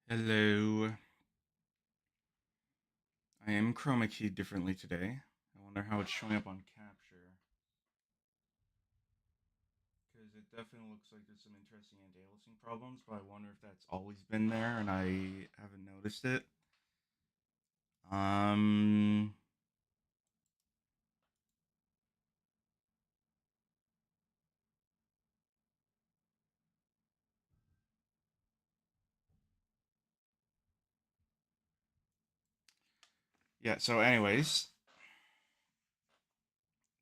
Hello. I am chroma keyed differently today. I wonder how it's showing up on capture. Because it definitely looks like there's some interesting anti-aliasing problems, but I wonder if that's always been there and I haven't noticed it. Um. Yeah, so, anyways,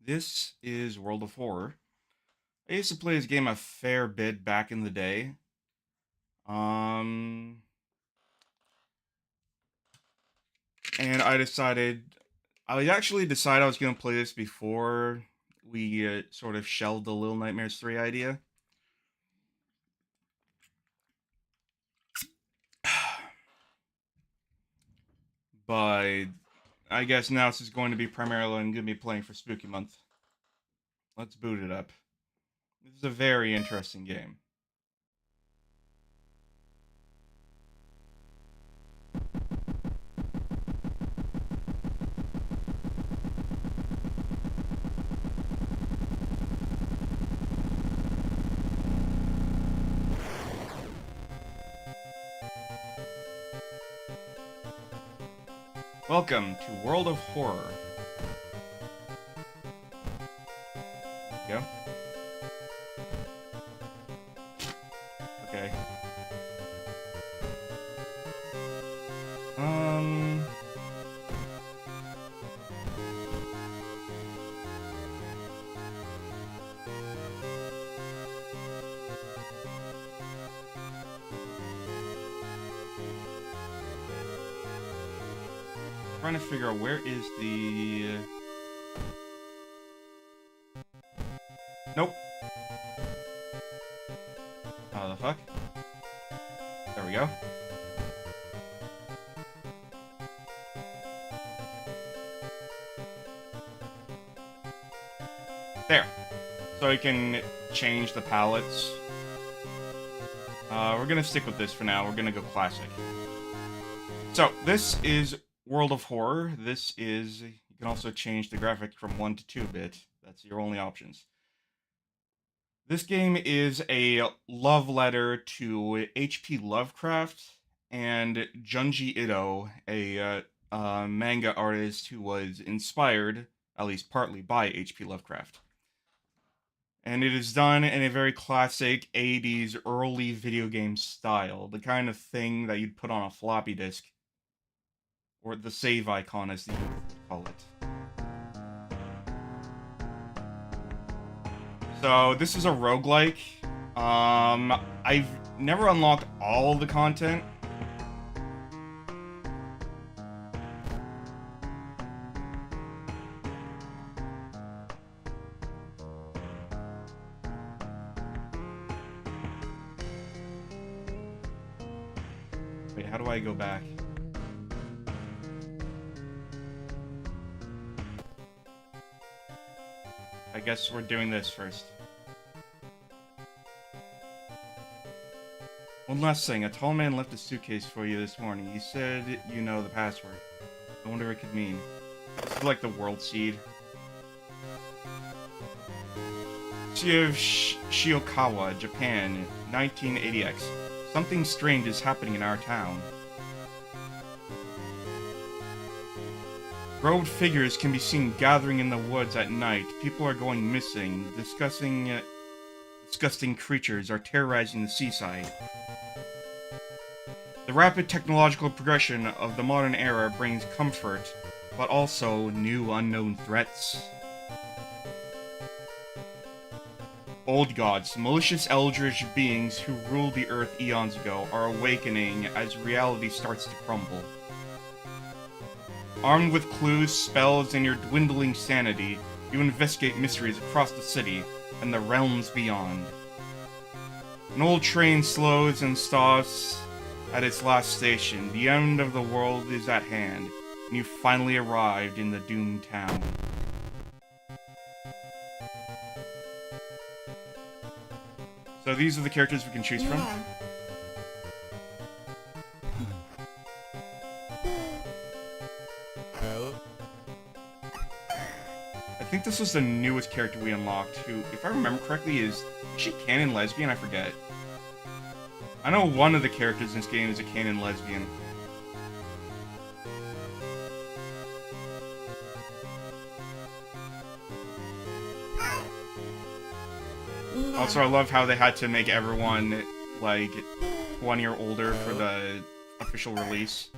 this is World of Horror. I used to play this game a fair bit back in the day. Um. And I actually decided I was going to play this before we sort of shelved the Little Nightmares 3 idea. But I guess now this is going to be primarily I'm going to be playing for Spooky Month. Let's boot it up. This is a very interesting game. Welcome to World of Horror. There you go. Okay. Trying to figure out where is the... Nope. How the fuck? There we go. There. So you can change the palettes. We're gonna stick with this for now. We're gonna go classic. So, this is World of Horror. This is... You can also change the graphic from 1 to 2-bit. That's your only options. This game is a love letter to H.P. Lovecraft and Junji Ito, a manga artist who was inspired, at least partly, by H.P. Lovecraft. And it is done in a very classic 80s early video game style, the kind of thing that you'd put on a floppy disk, or the save icon as you would call it. So this is a roguelike. I've never unlocked all the content. Wait, how do I go back? I guess we're doing this first. One last thing, a tall man left a suitcase for you this morning. He said you know the password. I wonder what it could mean. This is like the world seed. City of Shiokawa, Japan, 1980X. Something strange is happening in our town. Robed figures can be seen gathering in the woods at night. People are going missing. Disgusting creatures are terrorizing the seaside. The rapid technological progression of the modern era brings comfort, but also new unknown threats. Old gods, malicious eldritch beings who ruled the earth eons ago, are awakening as reality starts to crumble. Armed with clues, spells, and your dwindling sanity, you investigate mysteries across the city and the realms beyond. An old train slows and stops at its last station. The end of the world is at hand, and you've finally arrived in the doomed town. So these are the characters we can choose from. I think this was the newest character we unlocked, who, if I remember correctly, is she canon lesbian? I forget. I know one of the characters in this game is a canon lesbian. Also, I love how they had to make everyone, like, 20 or older for the official release.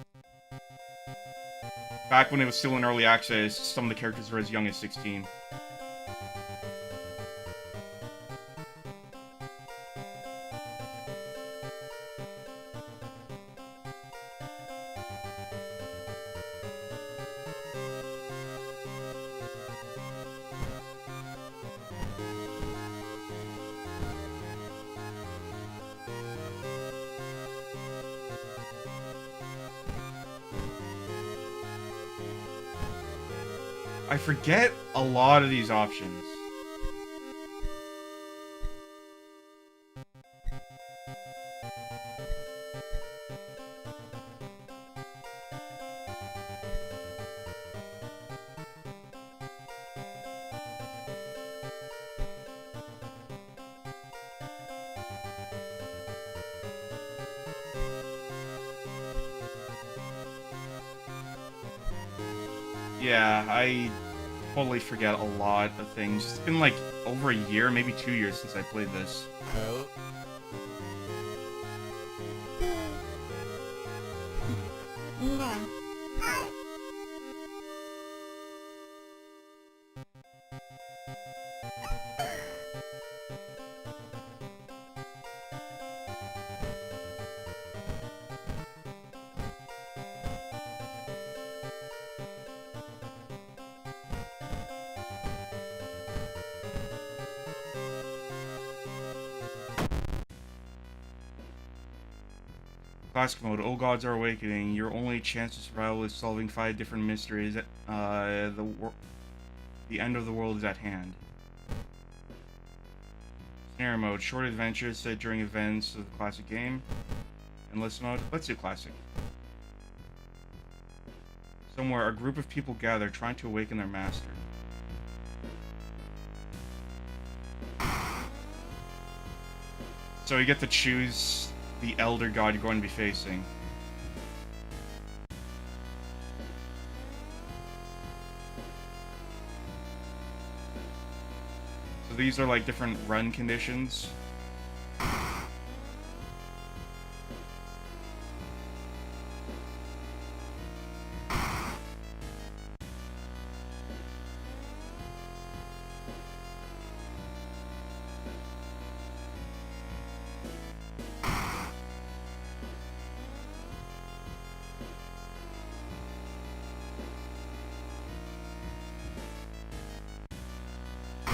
Back when it was still in early access, some of the characters were as young as 16. I forget a lot of these options. Yeah, I totally forget a lot of things. It's been like over a year, maybe 2 years since I played this. Classic mode, oh gods are awakening. Your only chance to survival is solving 5 different mysteries. The end of the world is at hand. Scenario mode, short adventures set during events of the classic game. Endless mode, let's do classic. Somewhere, a group of people gather trying to awaken their master. So you get to choose the elder god you're going to be facing. So these are like different run conditions.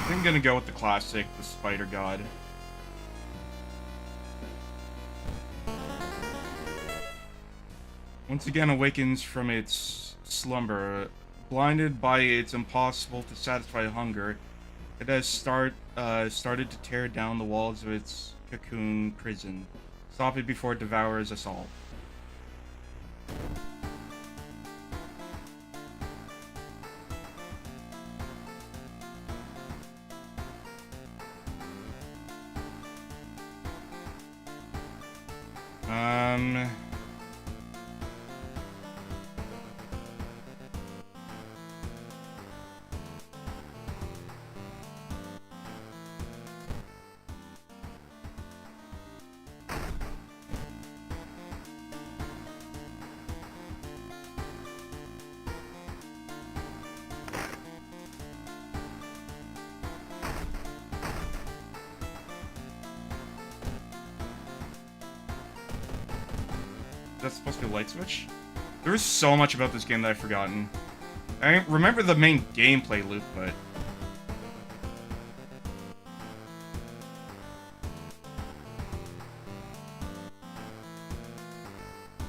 I'm gonna go with the classic, the Spider God. Once again awakens from its slumber. Blinded by its impossible to satisfy hunger, it has started to tear down the walls of its cocoon prison. Stop it before it devours us all. That's supposed to be a light switch? There's so much about this game that I've forgotten. I remember the main gameplay loop, but...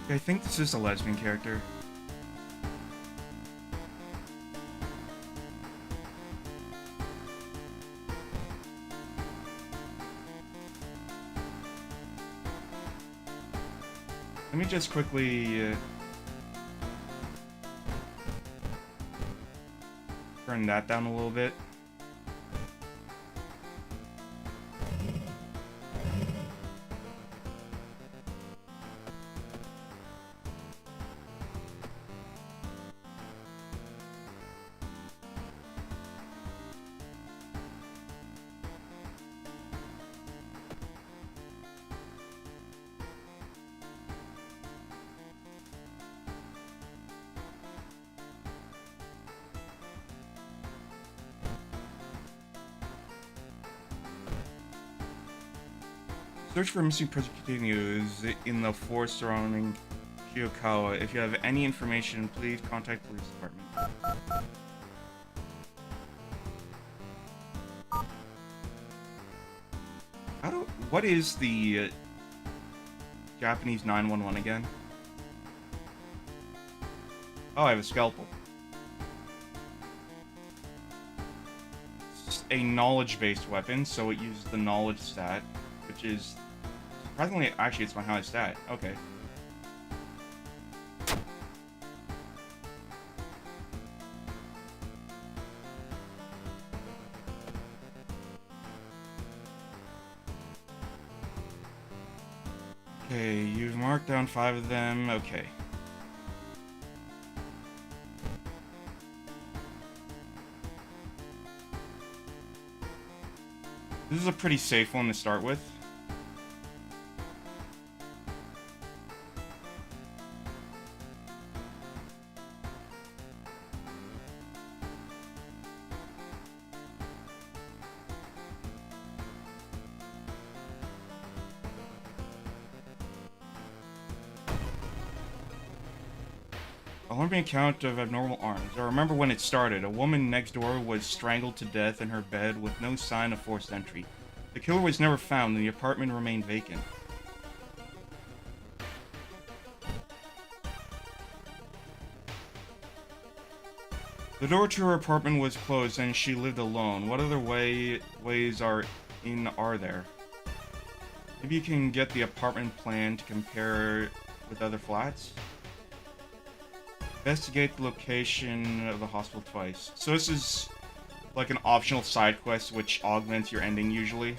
I think this is a lesbian character. Let me just quickly turn that down a little bit. Search for missing person continues in the forest surrounding Shiokawa. If you have any information, please contact the police department. What is the Japanese 911 again? Oh, I have a scalpel. It's a knowledge-based weapon, so it uses the knowledge stat, which is surprisingly, actually, it's my highest stat. Okay. Okay, you've marked down 5 of them. Okay. This is a pretty safe one to start with. Alarming account of abnormal arms. I remember when it started. A woman next door was strangled to death in her bed with no sign of forced entry. The killer was never found and the apartment remained vacant. The door to her apartment was closed and she lived alone. What other ways are there? Maybe you can get the apartment plan to compare with other flats? Investigate the location of the hospital twice. So this is like an optional side quest which augments your ending usually.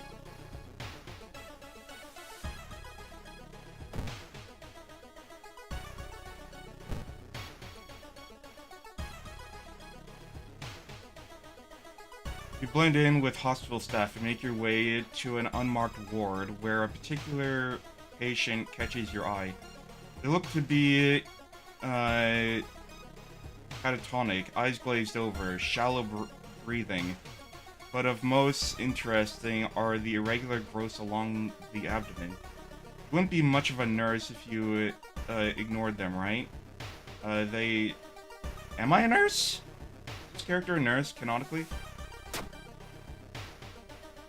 You blend in with hospital staff and make your way to an unmarked ward where a particular patient catches your eye. They look to be catatonic, eyes glazed over, shallow breathing, but of most interesting are the irregular growths along the abdomen. You wouldn't be much of a nurse if you ignored them, right? Am I a nurse? Is this character a nurse, canonically?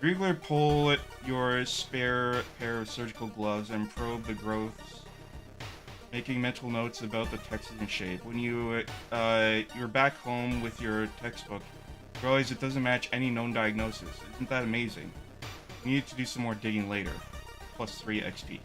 Regularly pull your spare pair of surgical gloves and probe the growths, making mental notes about the texture and shape. When you're back home with your textbook, you realize it doesn't match any known diagnosis. Isn't that amazing? You need to do some more digging later. Plus 3 XP.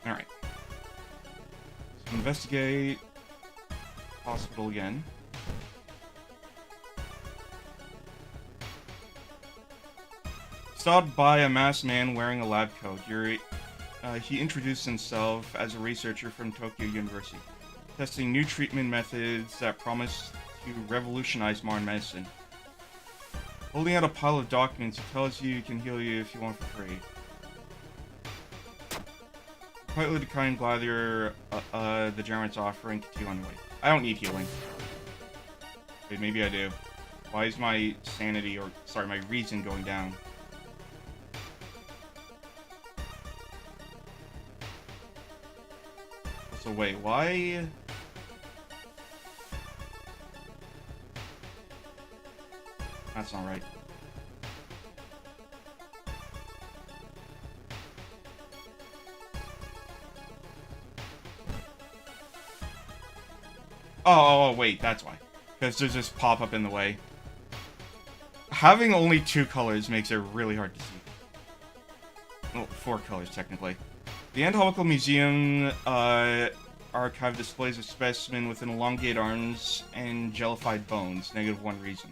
Alright. So investigate hospital again. Stopped by a masked man wearing a lab coat. He introduced himself as a researcher from Tokyo University, testing new treatment methods that promise to revolutionize modern medicine. Holding out a pile of documents, he tells you he can heal you if you want for free. Politely decline gladly the German's offer and continue on your way. I don't need healing. Wait, maybe I do. Why is my sanity, or sorry, my reason going down? So wait, why? That's not right. Oh, wait, that's why. Because there's this pop-up in the way. Having only 2 colors makes it really hard to see. Well, 4 colors, technically. The Anatomical Museum archive displays a specimen with an elongated arms and jellified bones. -1 reason.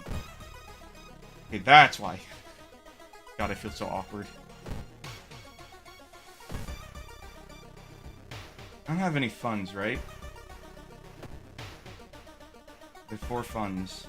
Okay, that's why. God, I feel so awkward. I don't have any funds, right? With 4 funds.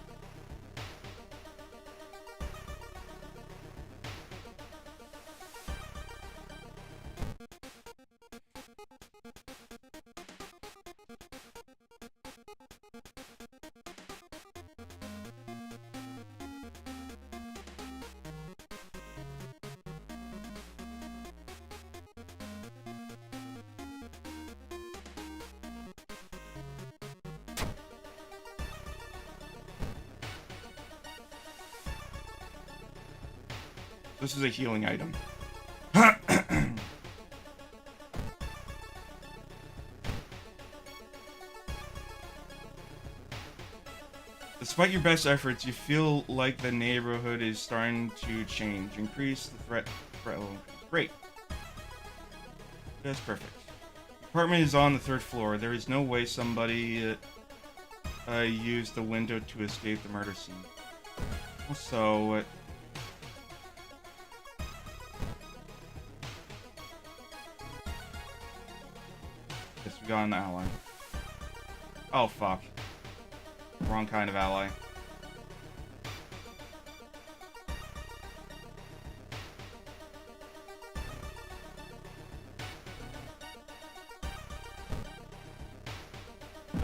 This is a healing item. Despite your best efforts, you feel like the neighborhood is starting to change. Increase the threat level. Great. That's perfect. The apartment is on the 3rd floor. There is no way somebody use the window to escape the murder scene. Also, guess we got an ally. Oh, fuck. Wrong kind of ally.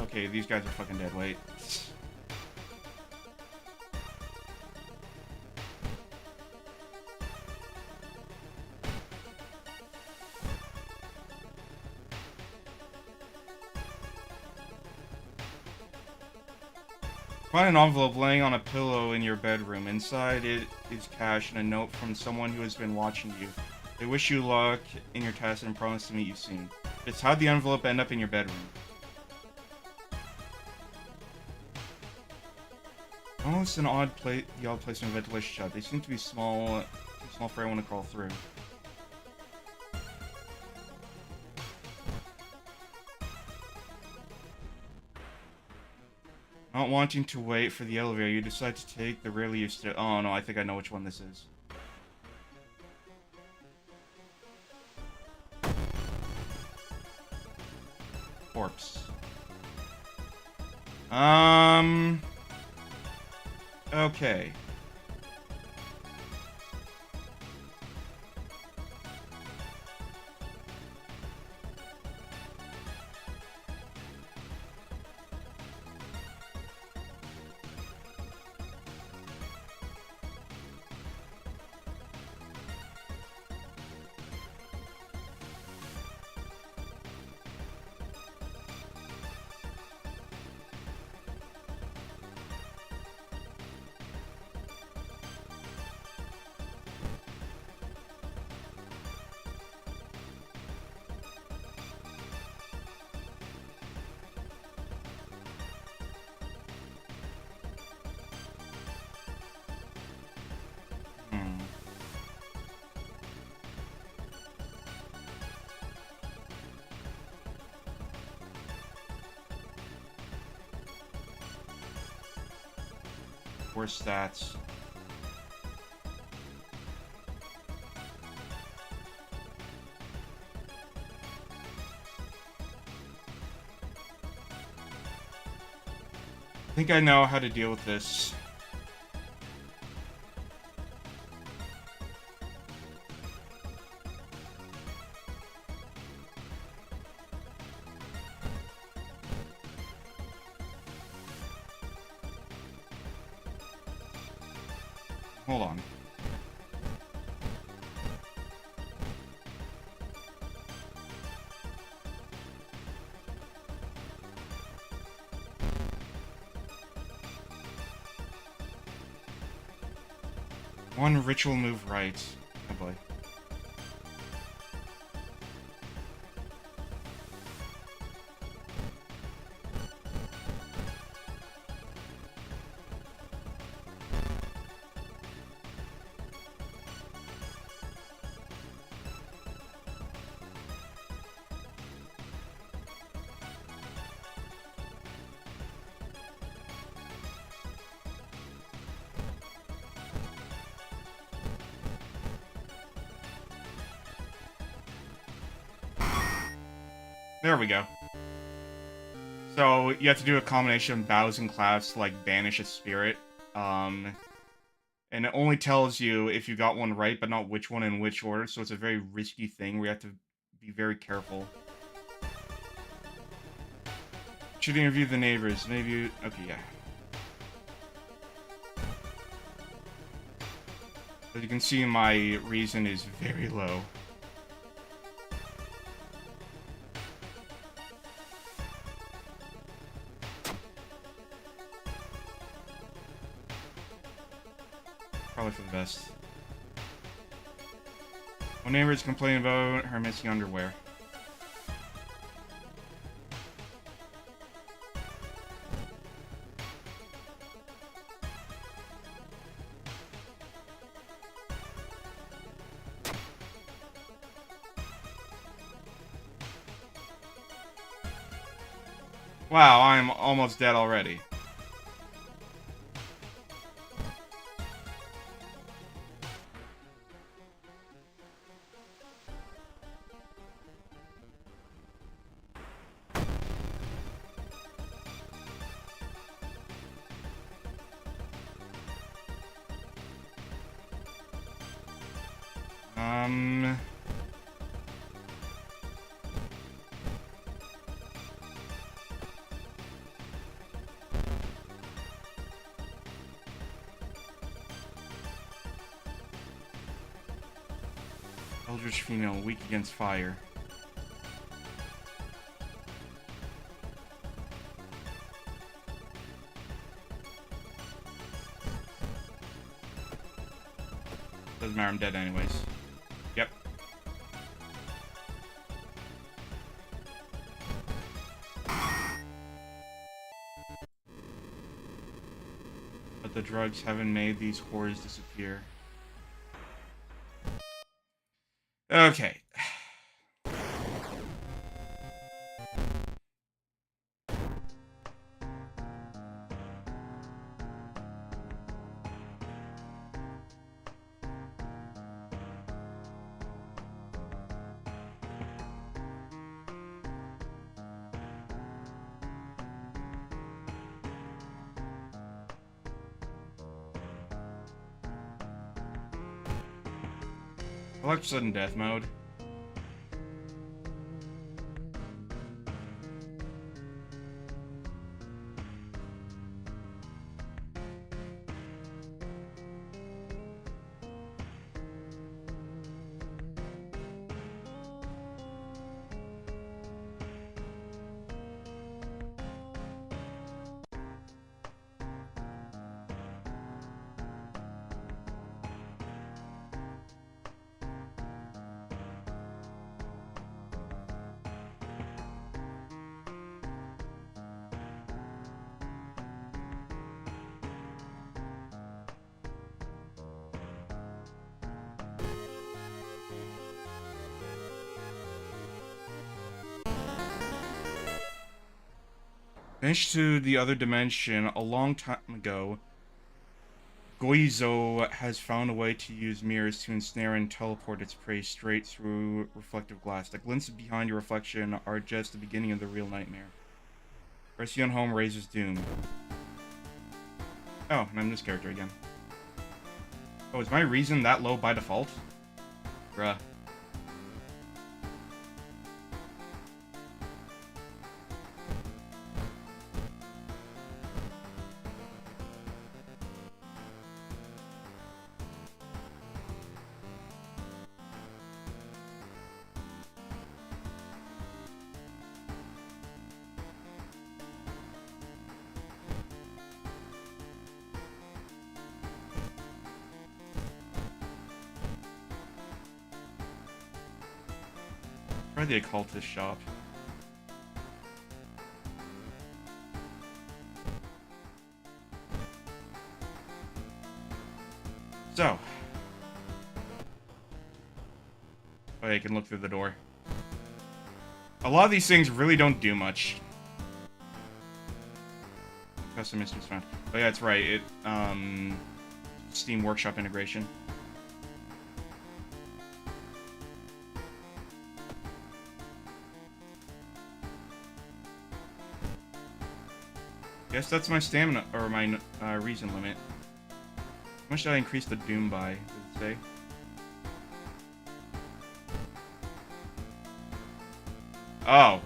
Okay, these guys are fucking dead. Wait. Find an envelope laying on a pillow in your bedroom. Inside it is cash and a note from someone who has been watching you. They wish you luck in your test and promise to meet you soon. Just how'd the envelope end up in your bedroom? Oh, it's an odd place. The odd place in a ventilation shaft. They seem to be small, too small for anyone to crawl through. Not wanting to wait for the elevator, you decide to take the rarely used to. Oh no, I think I know which one this is. Corpse. Okay. Worse stats. I think I know how to deal with this. Hold on. One ritual move right. Oh boy. There we go. So, you have to do a combination of bows and claps to, like, banish a spirit. And it only tells you if you got one right, but not which one in which order, so it's a very risky thing where you have to be very careful. Should interview the neighbors. Maybe... Okay, yeah. As you can see, my reason is very low. Probably for the best. One neighbor is complaining about her missing underwear. Wow, I'm almost dead already. Eldritch female, weak against fire. Doesn't matter, I'm dead anyways. Yep. But the drugs haven't made these horrors disappear. Okay. I like sudden death mode. Finished to the other dimension a long time ago. Goizo has found a way to use mirrors to ensnare and teleport its prey straight through reflective glass. The glints behind your reflection are just the beginning of the real nightmare. Rescue home raises doom. Oh, and I'm this character again. Oh, is my reason that low by default? Bruh. Try the occultist shop. So. Oh, yeah, you can look through the door. A lot of these things really don't do much. Custom instance found. Oh yeah, that's right. It, Steam Workshop integration. Guess that's my stamina, or my reason limit. How much did I increase the doom by, does it say? Oh.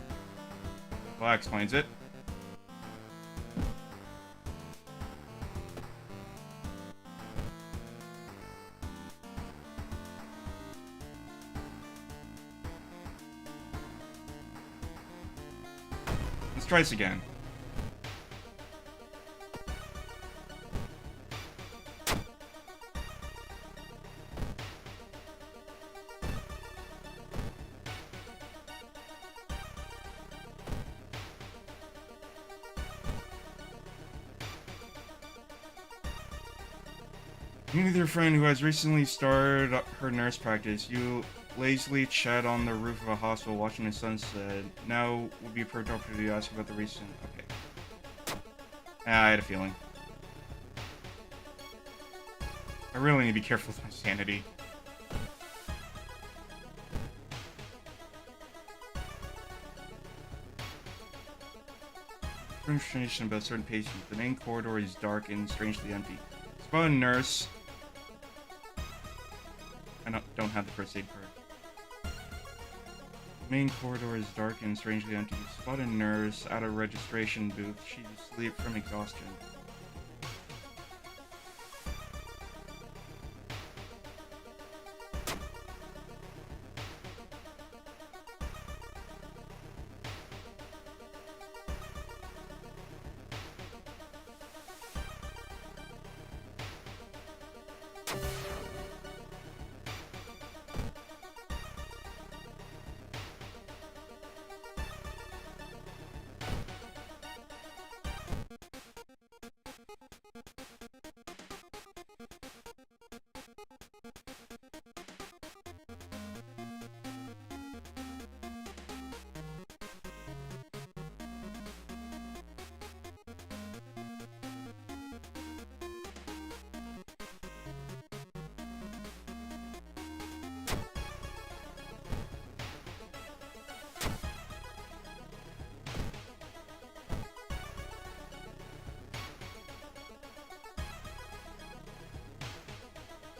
Well, that explains it. Let's try this again. Meet with your friend who has recently started her nurse practice. You lazily chat on the roof of a hospital watching the sunset. Now would be a perfect opportunity to ask about the recent... Okay. I had a feeling. I really need to be careful with my sanity. Information about certain patients. The main corridor is dark and strangely empty. Spot a nurse I don't have the first aid card. The main corridor is dark and strangely empty. Spot a nurse at a registration booth. She's asleep from exhaustion.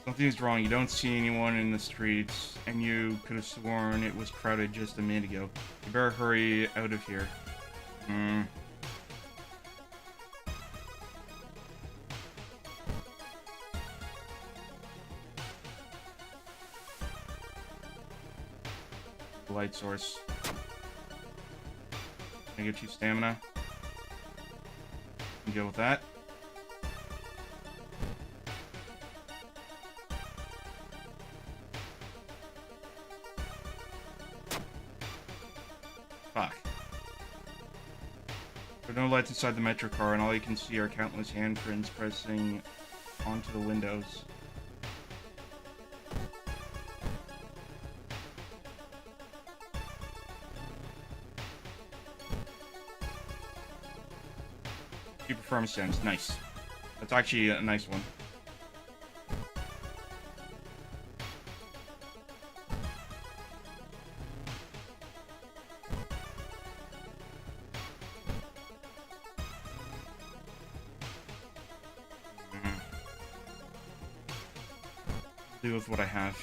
Something's wrong. You don't see anyone in the streets, and you could have sworn it was crowded just a minute ago. You better hurry out of here. Light source. Can I get you stamina? You can deal with that. Fuck. There are no lights inside the metro car, and all you can see are countless handprints pressing onto the windows. Performance stems, nice. That's actually a nice one. Do with what I have.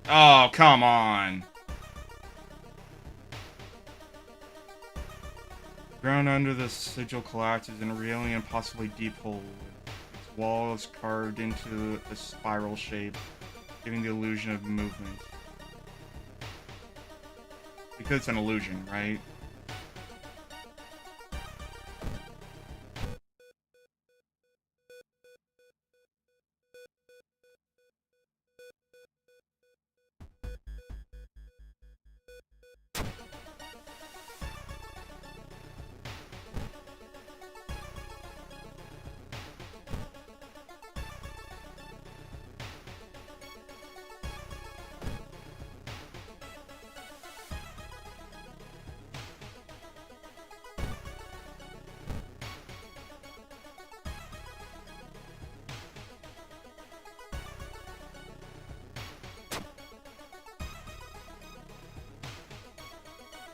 Oh, come on. Ground under the sigil collapses in a really impossibly deep hole. Its wall is carved into a spiral shape, giving the illusion of movement. Because it's an illusion, right?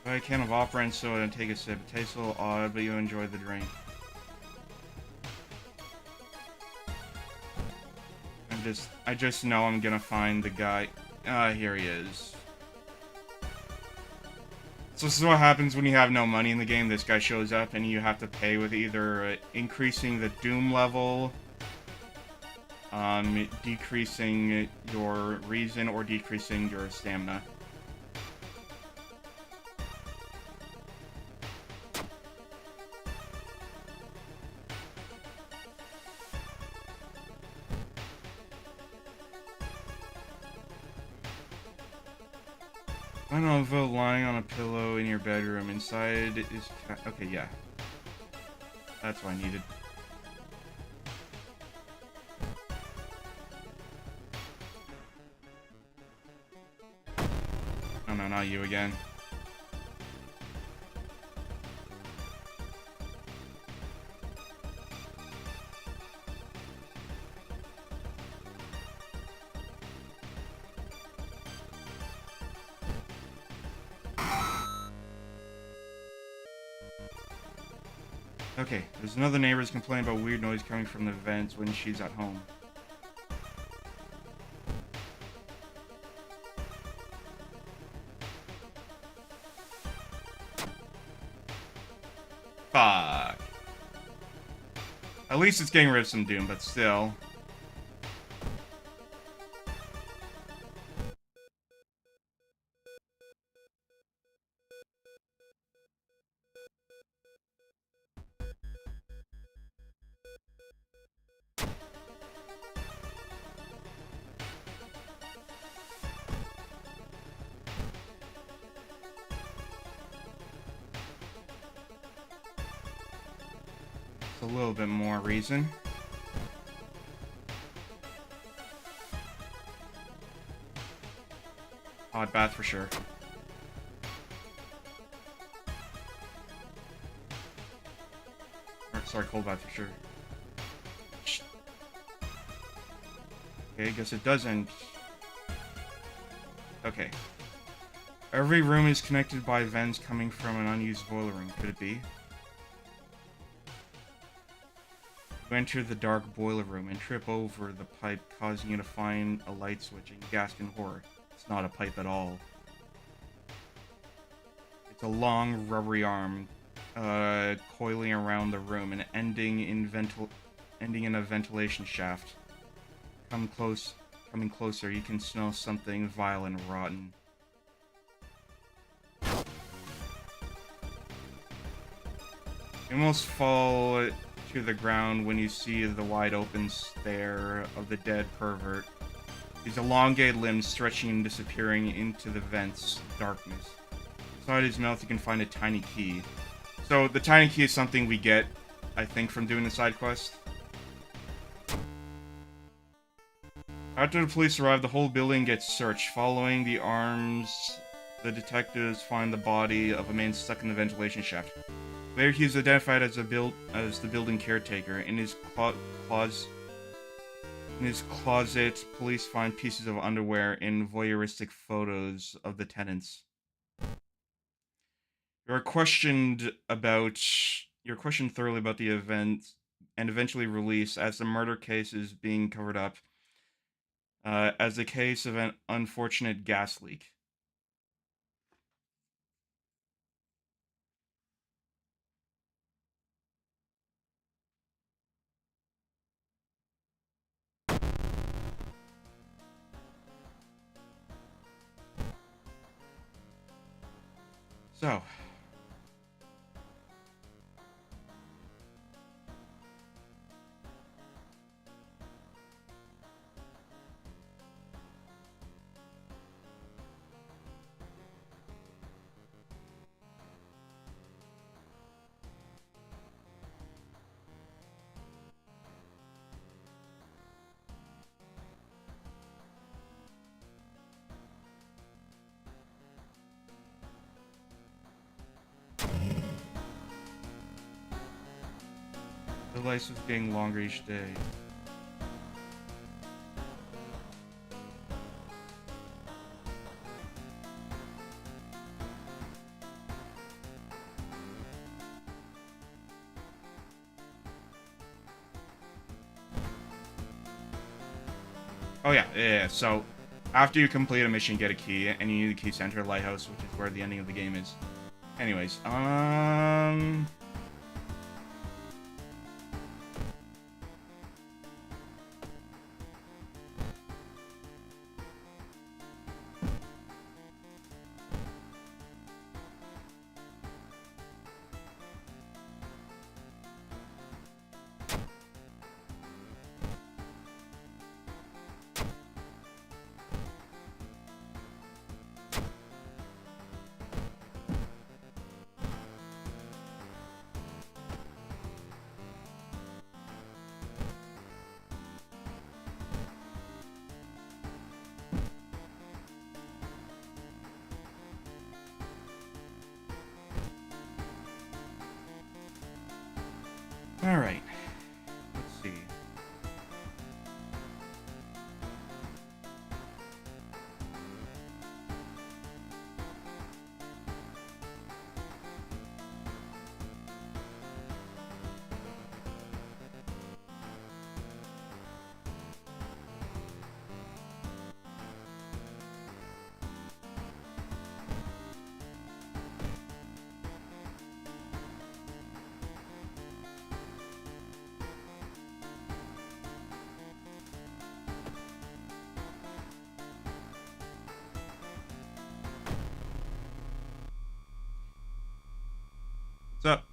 Buy a can of operant soda and take a sip. It tastes a little odd, but you enjoy the drink. I just know I'm gonna find the guy. Here he is. So this is what happens when you have no money in the game. This guy shows up and you have to pay with either increasing the doom level, decreasing your reason, or decreasing your stamina. I don't know, vote lying on a pillow in your bedroom. Inside is... Okay, yeah. That's what I needed. Oh no, not you again. Okay, there's another neighbor's complaining about weird noise coming from the vents when she's at home. Fuck. At least it's getting rid of some doom, but still. A little bit more reason. Hot bath for sure. Or, sorry, cold bath for sure. Okay, I guess it doesn't. Okay. Every room is connected by vents coming from an unused boiler room. Could it be? You enter the dark boiler room and trip over the pipe, causing you to find a light switch and gasp in horror. It's not a pipe at all. It's a long, rubbery arm, coiling around the room and ending in a ventilation shaft. Coming closer, you can smell something vile and rotten. You almost fall to the ground when you see the wide open stare of the dead pervert. His elongated limbs stretching and disappearing into the vent's darkness. Inside his mouth you can find a tiny key. So the tiny key is something we get, I think, from doing the side quest. After the police arrive, the whole building gets searched. Following the arms, the detectives find the body of a man stuck in the ventilation shaft. Later, he is identified as the building caretaker. In his closet, police find pieces of underwear and voyeuristic photos of the tenants. You're questioned thoroughly about the event and eventually released as the murder case is being covered up as a case of an unfortunate gas leak. So, the lights was getting longer each day. Oh yeah. So, after you complete a mission, get a key, and you need a key to enter a lighthouse, which is where the ending of the game is. Anyways, alright. Let's see. What's up?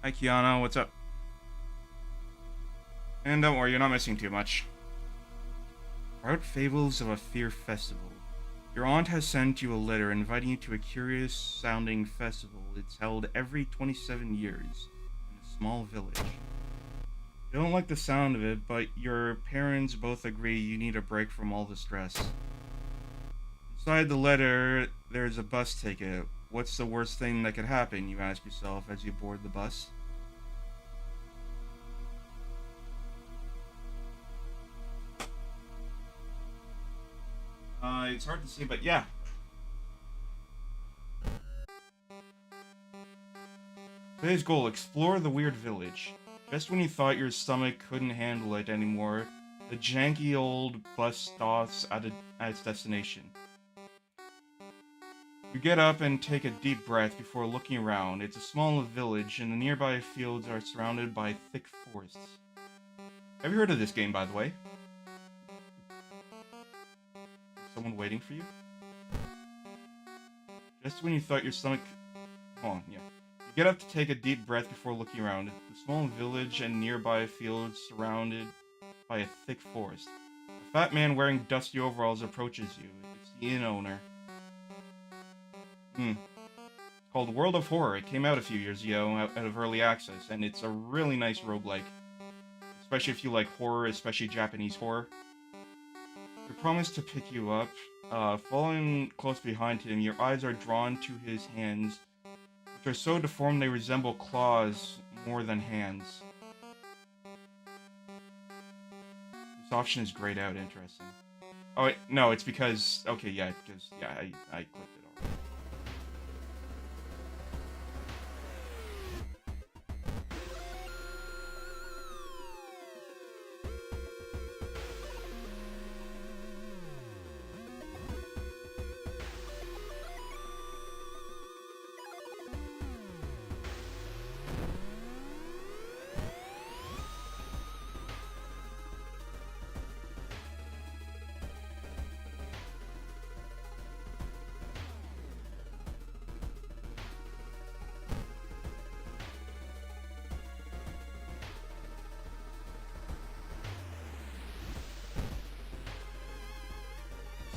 Hi, Kiana. What's up? And don't worry, you're not missing too much. Proud Fables of a Fear Festival. Your aunt has sent you a letter inviting you to a curious-sounding festival. It's held every 27 years in a small village. You don't like the sound of it, but your parents both agree you need a break from all the stress. Inside the letter, there's a bus ticket. What's the worst thing that could happen, you ask yourself as you board the bus? It's hard to see, but yeah. Today's goal, explore the weird village. Just when you thought your stomach couldn't handle it anymore, the janky old bus stops at its destination. You get up and take a deep breath before looking around. It's a small village, and the nearby fields are surrounded by thick forests. Have you heard of this game, by the way? Is someone waiting for you? Just when you thought your stomach... Hold on, yeah. You get up to take a deep breath before looking around. The small village and nearby fields surrounded by a thick forest. A fat man wearing dusty overalls approaches you. It's the inn owner. It's called World of Horror. It came out a few years ago out of early access, and it's a really nice roguelike. Especially if you like horror, especially Japanese horror. He promised to pick you up. Following close behind him, your eyes are drawn to his hands, which are so deformed they resemble claws more than hands. This option is grayed out, interesting. Oh, wait, no, it's because... Okay, yeah, because... Yeah, I clicked it already.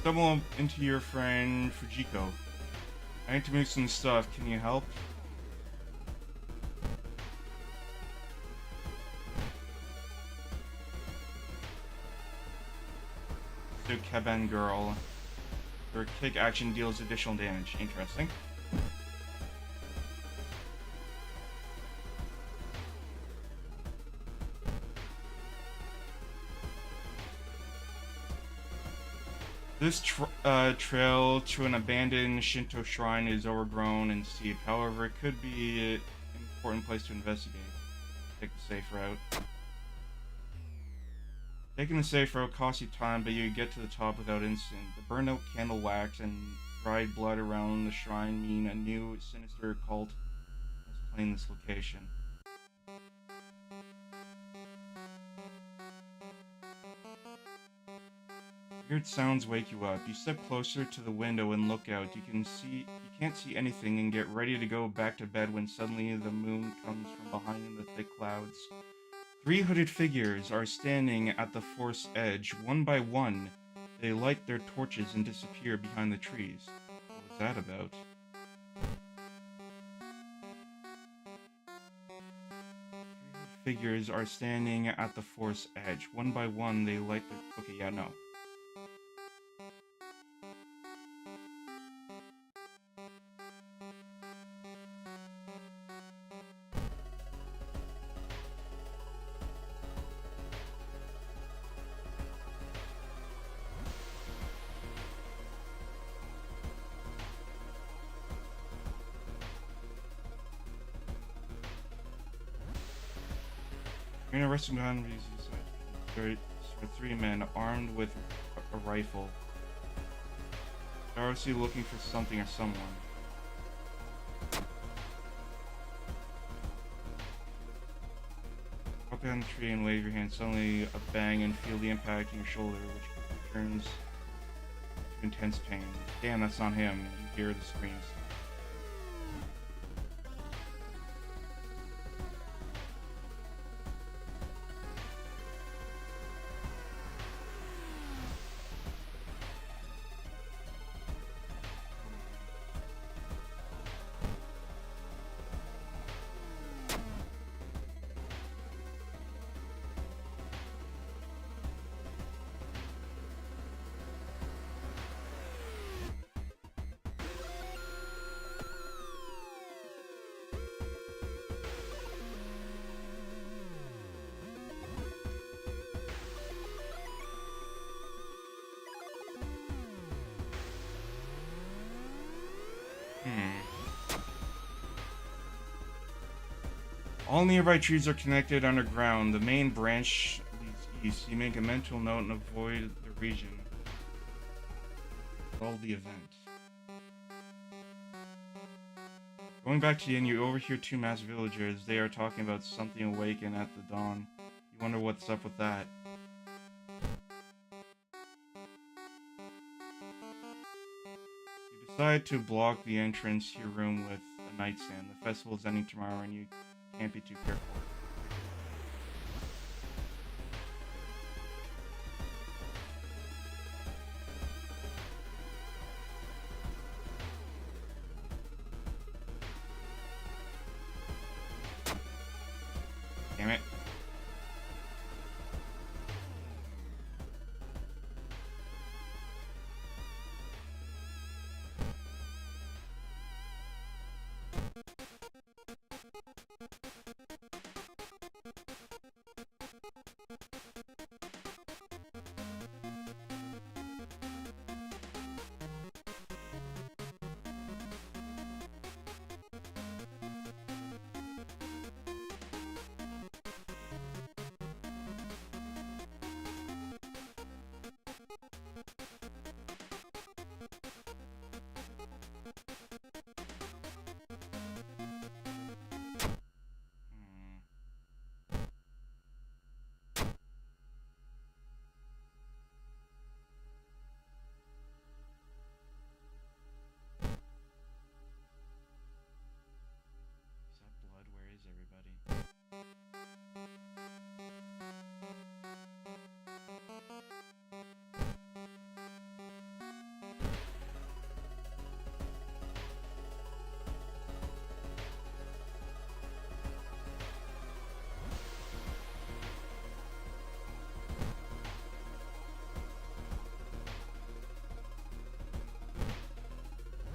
Stumble into your friend Fujiko. I need to move some stuff. Can you help? So Kaban girl. Your kick action deals additional damage. Interesting. This trail to an abandoned Shinto shrine is overgrown and steep. However, it could be an important place to investigate. Take the safe route. Taking the safe route costs you time, but you get to the top without incident. The burned out candle wax and dried blood around the shrine mean a new sinister cult has claimed this location. Weird sounds wake you up. You step closer to the window and look out. You can't see anything and get ready to go back to bed when suddenly the moon comes from behind the thick clouds. 3 hooded figures are standing at the forest's edge. One by one, they light their torches and disappear behind the trees. What was that about? Figures are standing at the forest's edge. One by one, they light their... Okay, yeah, no. You're in a resting behind there are 3 men armed with a rifle. They're obviously looking for something or someone. Up behind the tree and wave your hand. Suddenly a bang and feel the impact in your shoulder, which turns to intense pain. Damn, that's not him. You hear the screams. All nearby trees are connected underground. The main branch leads east. You make a mental note and avoid the region. All the event. Going back to the inn, you overhear two masked villagers. They are talking about something awakened at the dawn. You wonder what's up with that. You decide to block the entrance to your room with a nightstand. The festival is ending tomorrow and you can't be too careful. Damn it. Is that blood? Where is everybody?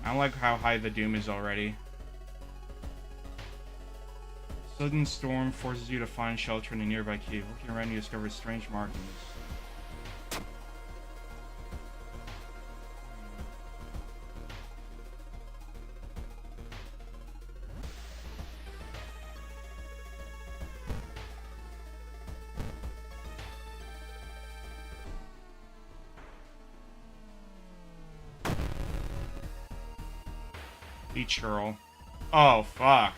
I don't like how high the doom is already. Sudden storm forces you to find shelter in a nearby cave. Looking around, you discover strange markings. Eat churl. Oh, fuck.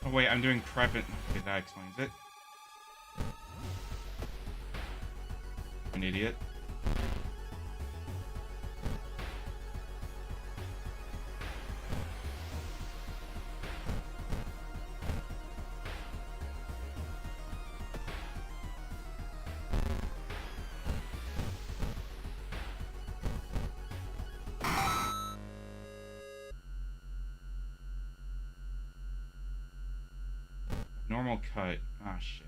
Oh wait, I'm doing prep it. Okay, that explains it. An idiot. Normal cut. Ah, shit.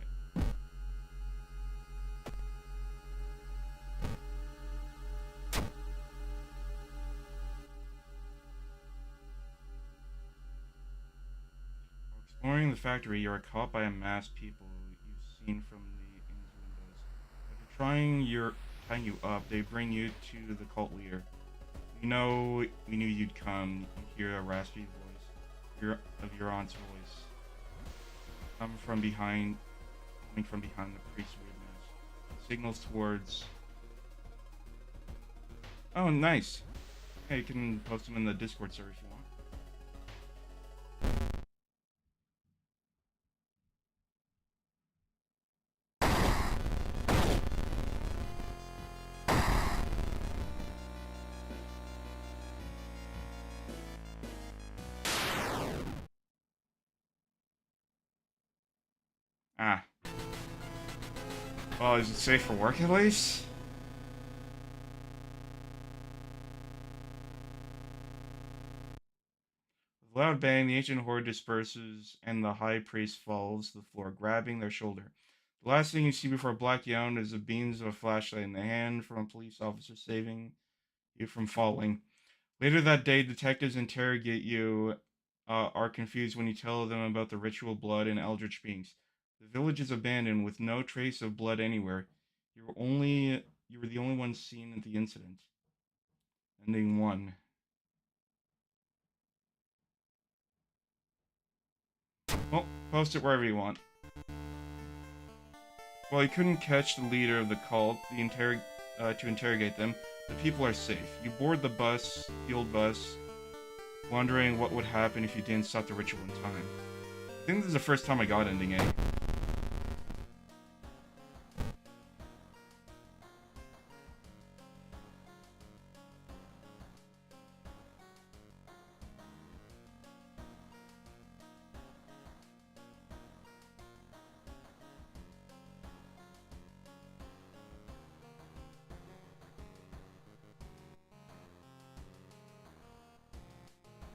the factory, you are caught by a mass of people you've seen from the inn's windows. After tying you up, they bring you to the cult leader. We knew you'd come. You hear a raspy of your aunt's voice. Coming from behind the priest's weird mask. It signals towards. Oh, nice. Yeah, you can post them in the Discord server if you want. Ah. Well, is it safe for work at least? With a loud bang, the ancient horde disperses, and the high priest falls to the floor, grabbing their shoulder. The last thing you see before blacking out is the beams of a flashlight in the hand from a police officer saving you from falling. Later that day, detectives interrogate you, are confused when you tell them about the ritual blood and eldritch beings. The village is abandoned with no trace of blood anywhere. You were the only one seen at the incident. Ending 1. Well, post it wherever you want. While you couldn't catch the leader of the cult, to interrogate them, the people are safe. You board the old bus, wondering what would happen if you didn't stop the ritual in time. I think this is the first time I got ending A.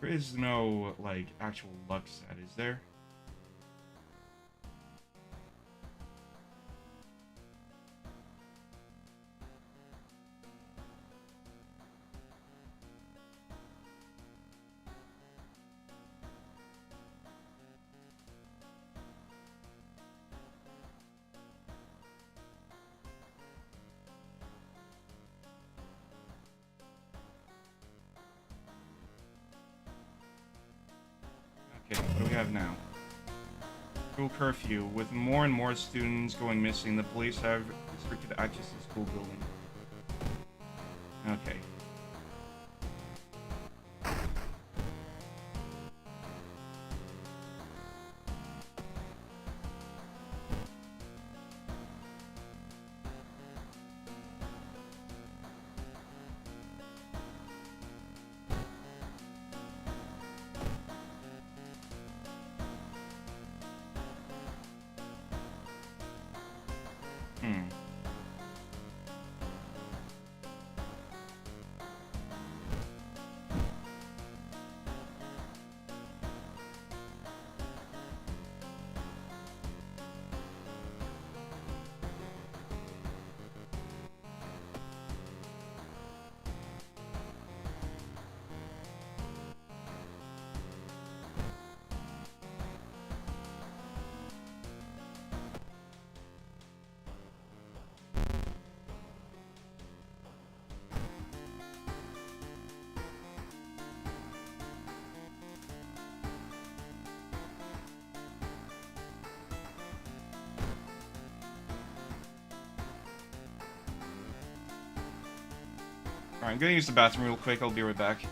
There is no, like, actual luck set, is there? Okay, what do we have now? School curfew. With more and more students going missing, the police have restricted access to the school building. Okay. Hmm. Alright, I'm gonna use the bathroom real quick. I'll be right back.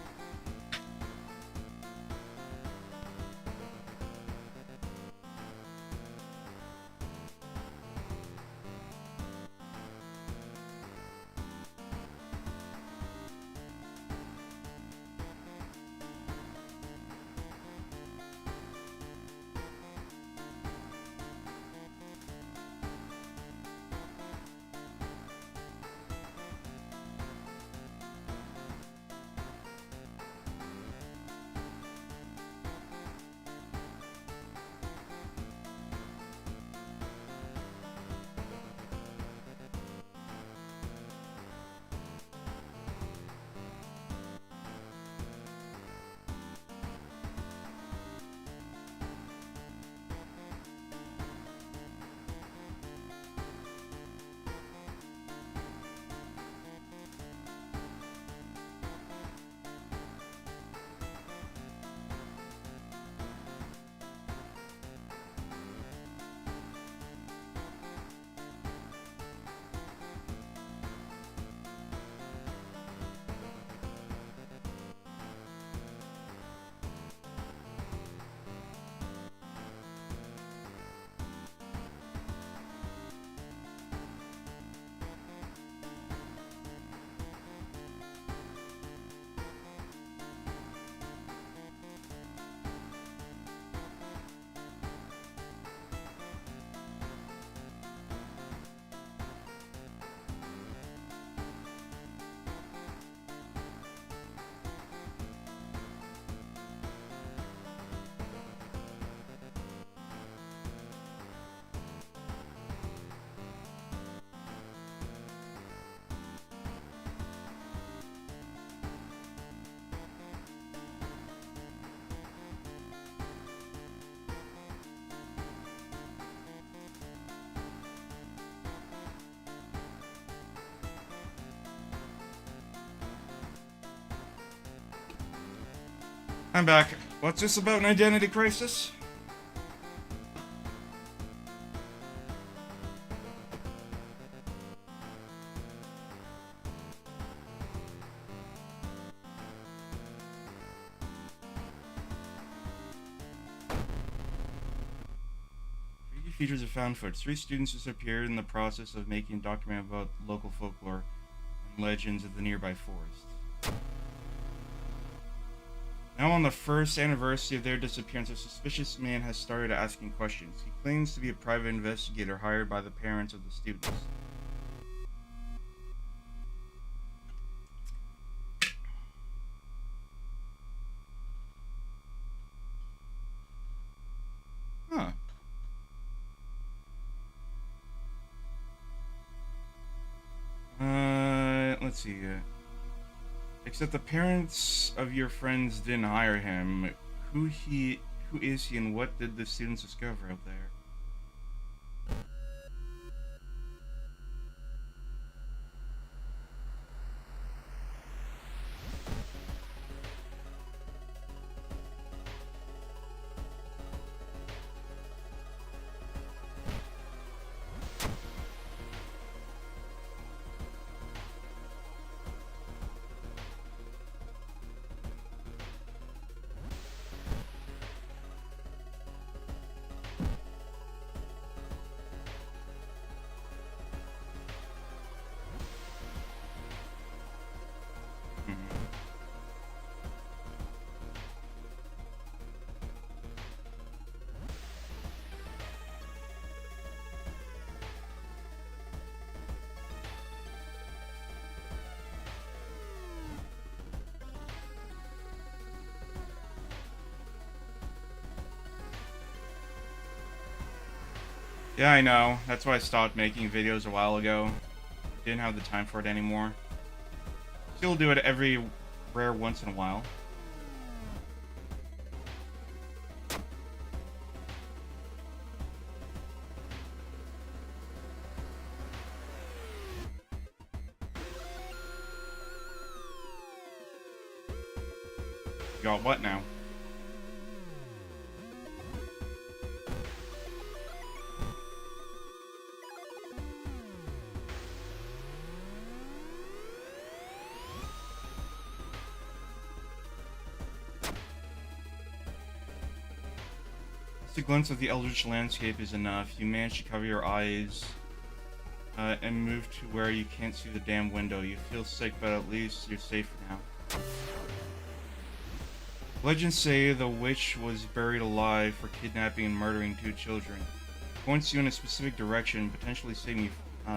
I'm back. What's this about, an identity crisis? Features of found footage. 3 students disappeared in the process of making a document about local folklore and legends of the nearby forest. Now on the first anniversary of their disappearance, a suspicious man has started asking questions. He claims to be a private investigator hired by the parents of the students. Huh. Let's see. Except the parents of your friends didn't hire him. Who is he, and what did the students discover out there? Yeah, I know. That's why I stopped making videos a while ago. Didn't have the time for it anymore. Still do it every rare once in a while. You got what now? Just a glimpse of the eldritch landscape is enough. You manage to cover your eyes and move to where you can't see the damn window. You feel sick, but at least you're safe for now. Legends say the witch was buried alive for kidnapping and murdering 2 children. Points you in a specific direction, potentially saving you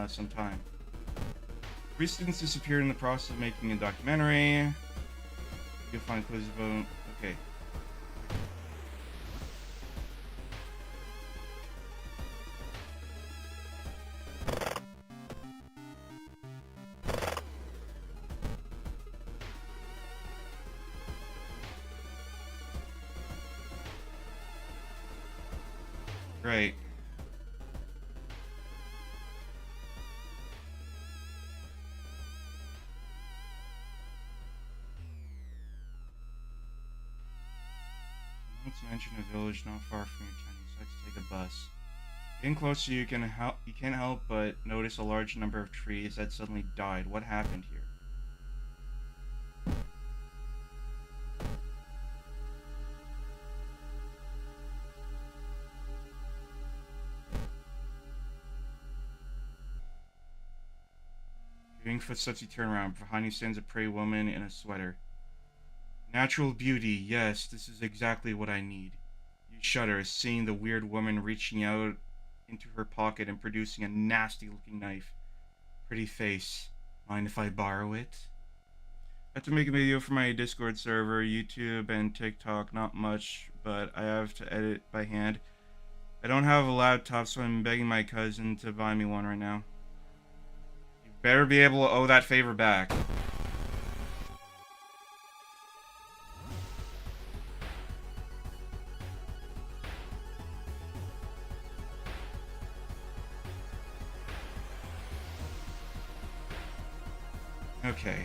some time. 3 students disappeared in the process of making a documentary. You'll find clues about... Okay. Great. Once mentioned a village not far from your town. You decide to take a bus. Getting closer, you can't help but notice a large number of trees that suddenly died. What happened here? Hearing footsteps, you turn around. Behind you stands a pretty woman in a sweater. Natural beauty, yes, this is exactly what I need. You shudder, seeing the weird woman reaching out into her pocket and producing a nasty-looking knife. Pretty face. Mind if I borrow it? I have to make a video for my Discord server, YouTube, and TikTok. Not much, but I have to edit by hand. I don't have a laptop, so I'm begging my cousin to buy me one right now. You better be able to owe that favor back. Okay.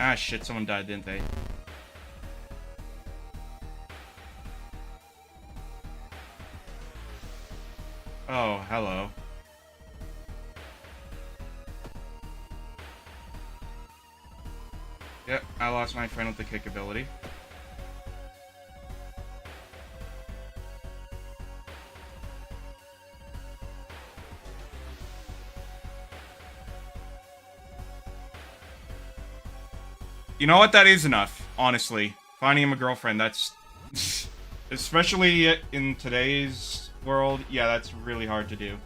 Ah, shit, someone died, didn't they? Oh, hello. Yep, I lost my friend with the kick ability. You know what? That is enough, honestly. Finding him a girlfriend, that's... especially in today's world, yeah, that's really hard to do.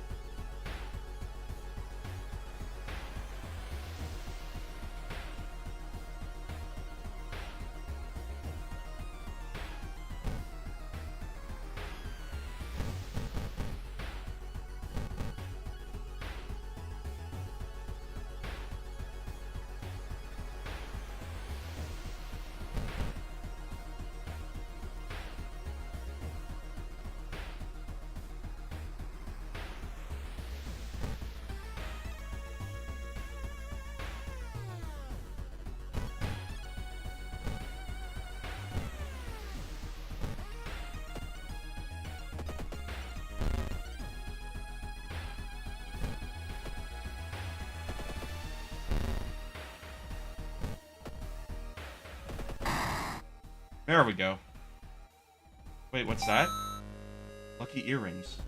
There we go. Wait, what's that? Lucky earrings.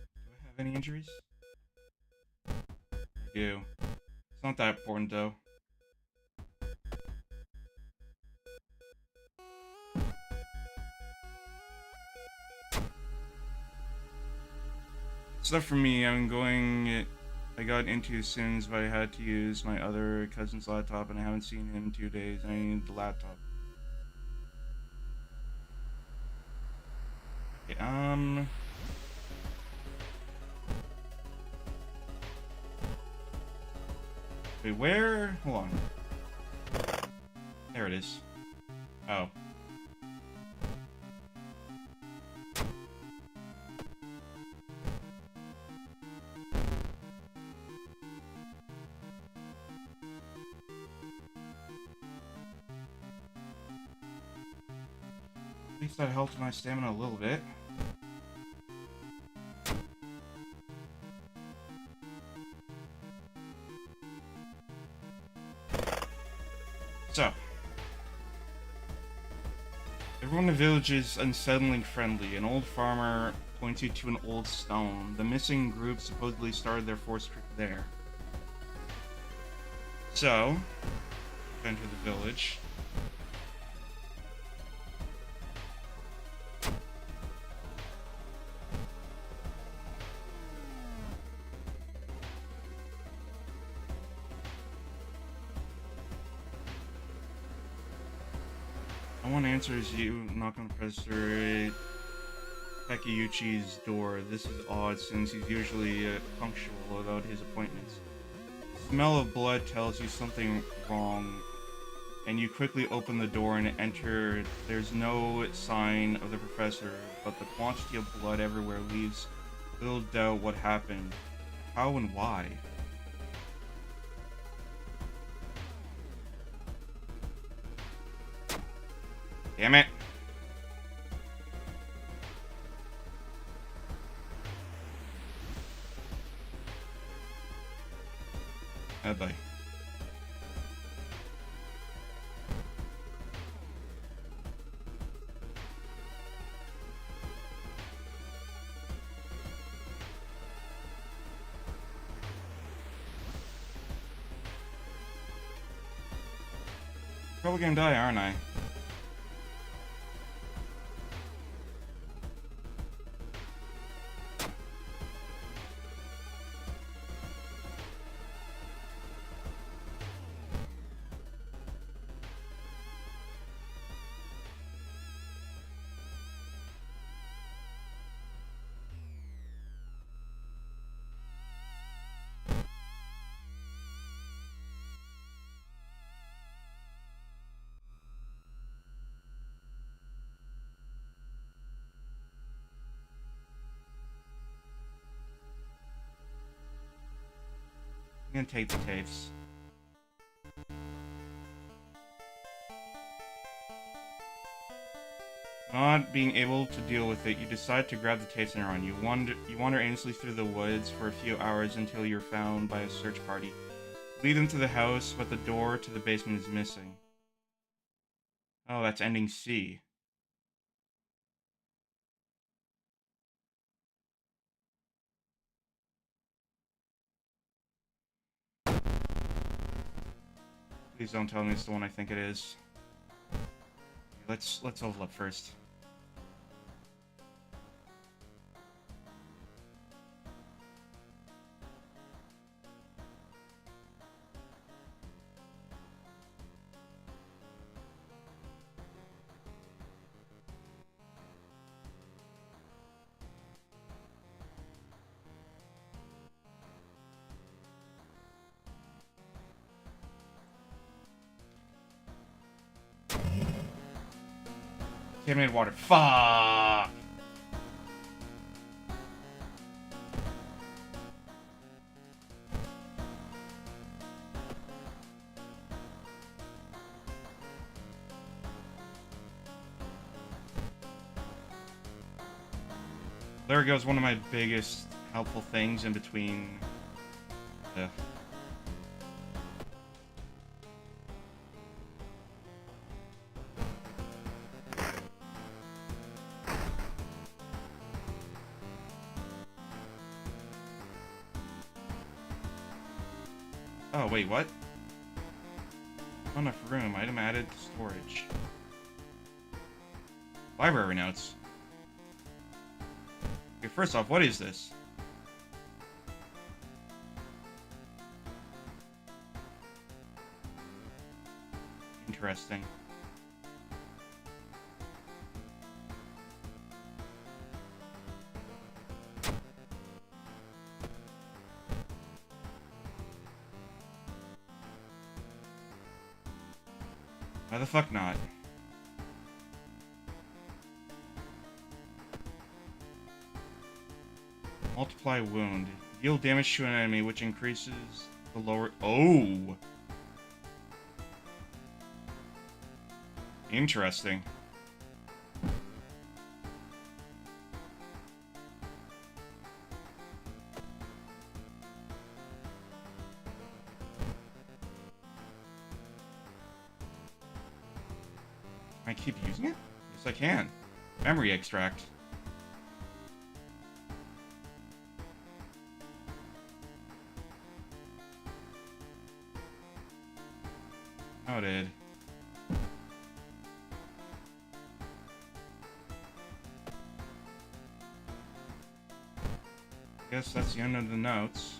Do I have any injuries? I do. It's not that important, though. Stuff for me, I got into Sims, but I had to use my other cousin's laptop, and I haven't seen him in 2 days, and I need the laptop. Okay, wait, where? Hold on. There it is. Oh. At least that helped my stamina a little bit. So. Everyone in the village is unsettling friendly. An old farmer points you to an old stone. The missing group supposedly started their forced trip there. So, enter the village. One answer is you knock on Professor Takeuchi's door. This is odd since he's usually punctual about his appointments. The smell of blood tells you something wrong, and you quickly open the door and enter. There's no sign of the professor, but the quantity of blood everywhere leaves little doubt what happened, how and why. Damn it. Oh boy. Probably gonna die, aren't I? gonna take the tapes. Not being able to deal with it, you decide to grab the tapes and run. You wander aimlessly through the woods for a few hours until you're found by a search party. Lead them to the house, but the door to the basement is missing. Oh, that's ending C. Please don't tell me it's the one I think it is. Let's level up first. Contaminated water. Fuck! There goes one of my biggest helpful things in between. Oh, wait, what? Not enough room. Item added to storage. Library notes. Okay, first off, what is this? Interesting. Why the fuck not? Multiply wound. Deal damage to an enemy, which increases the lower... Oh! Interesting. Can I keep using it? Yes, I can. Memory extract. Noted. Guess that's the end of the notes.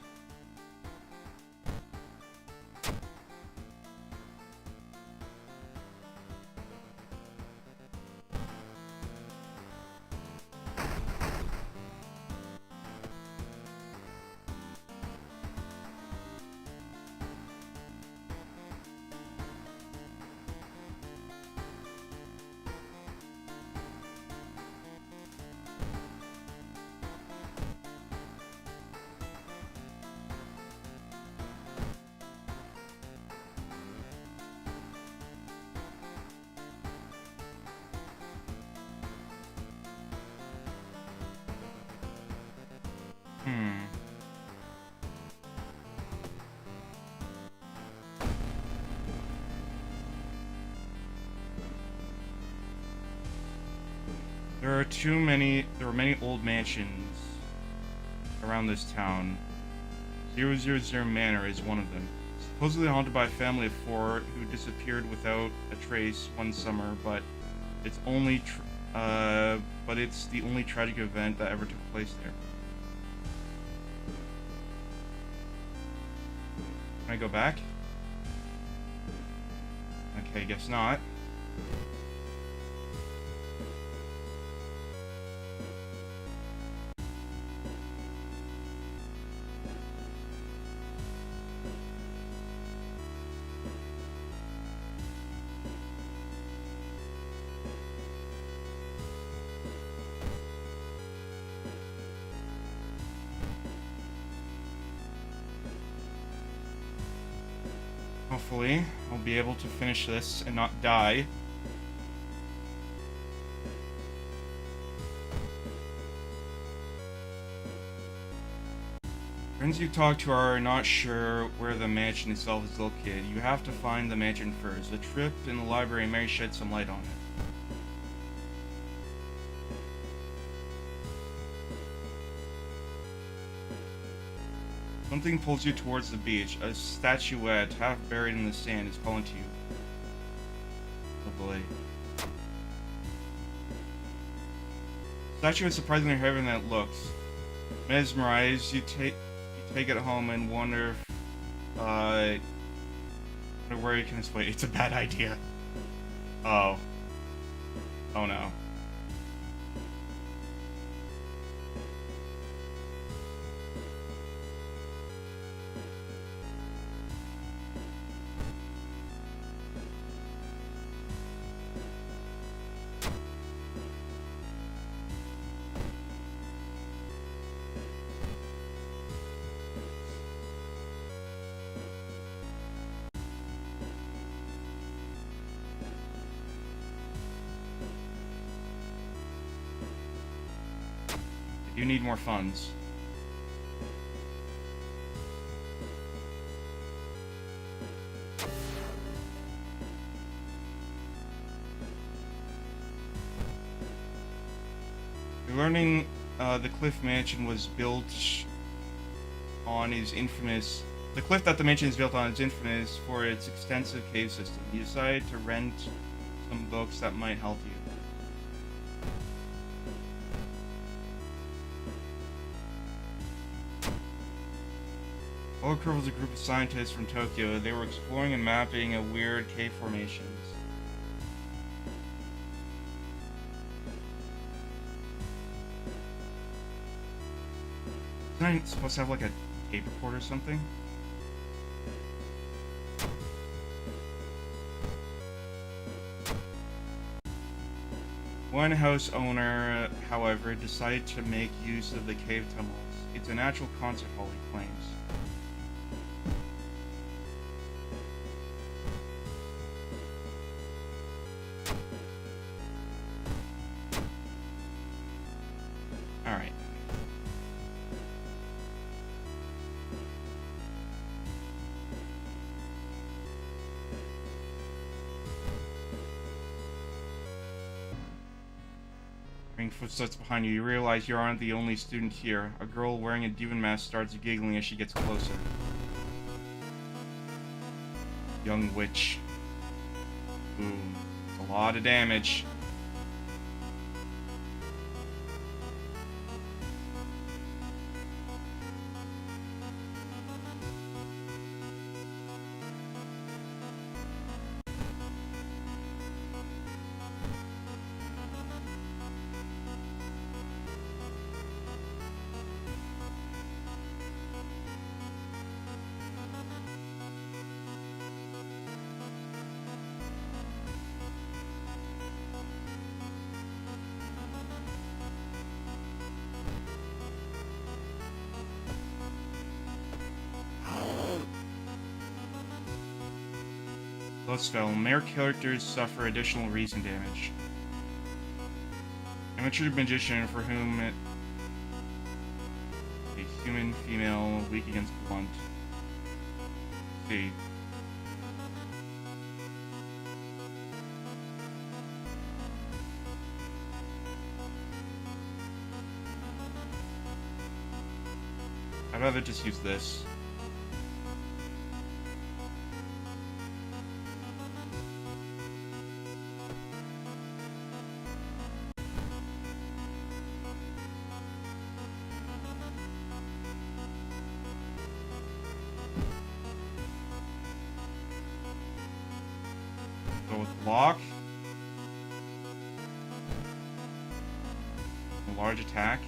There were many old mansions around this town. 000 Manor is one of them. Supposedly haunted by a family of 4 who disappeared without a trace one summer, but it's the only tragic event that ever took place there. Can I go back? Okay, guess not. Hopefully, I'll be able to finish this and not die. Friends you talk to are not sure where the mansion itself is located. You have to find the mansion first. A trip in the library may shed some light on it. Something pulls you towards the beach. A statuette, half buried in the sand, is calling to you. Oh boy. The statue is surprisingly heavier than it looks. Mesmerized, you take it home and wonder where you can display it. It's a bad idea. Oh. Oh no. You need more funds. You're learning the Cliff Mansion was built on is infamous. The cliff that the mansion is built on is infamous for its extensive cave system. You decide to rent some books that might help you. Obligatory was a group of scientists from Tokyo. They were exploring and mapping a weird cave formations. Isn't I supposed to have like a tape recorder or something? One house owner, however, decided to make use of the cave tunnels. It's a natural concert hall, he claims. Alright. Hearing footsteps behind you, you realize you aren't the only student here. A girl wearing a demon mask starts giggling as she gets closer. Young witch. Ooh, a lot of damage. Plus film. Male characters suffer additional reason damage. Amateur magician for whom a human female weak against blunt. Let's see. I'd rather just use this. Go with block. A large attack.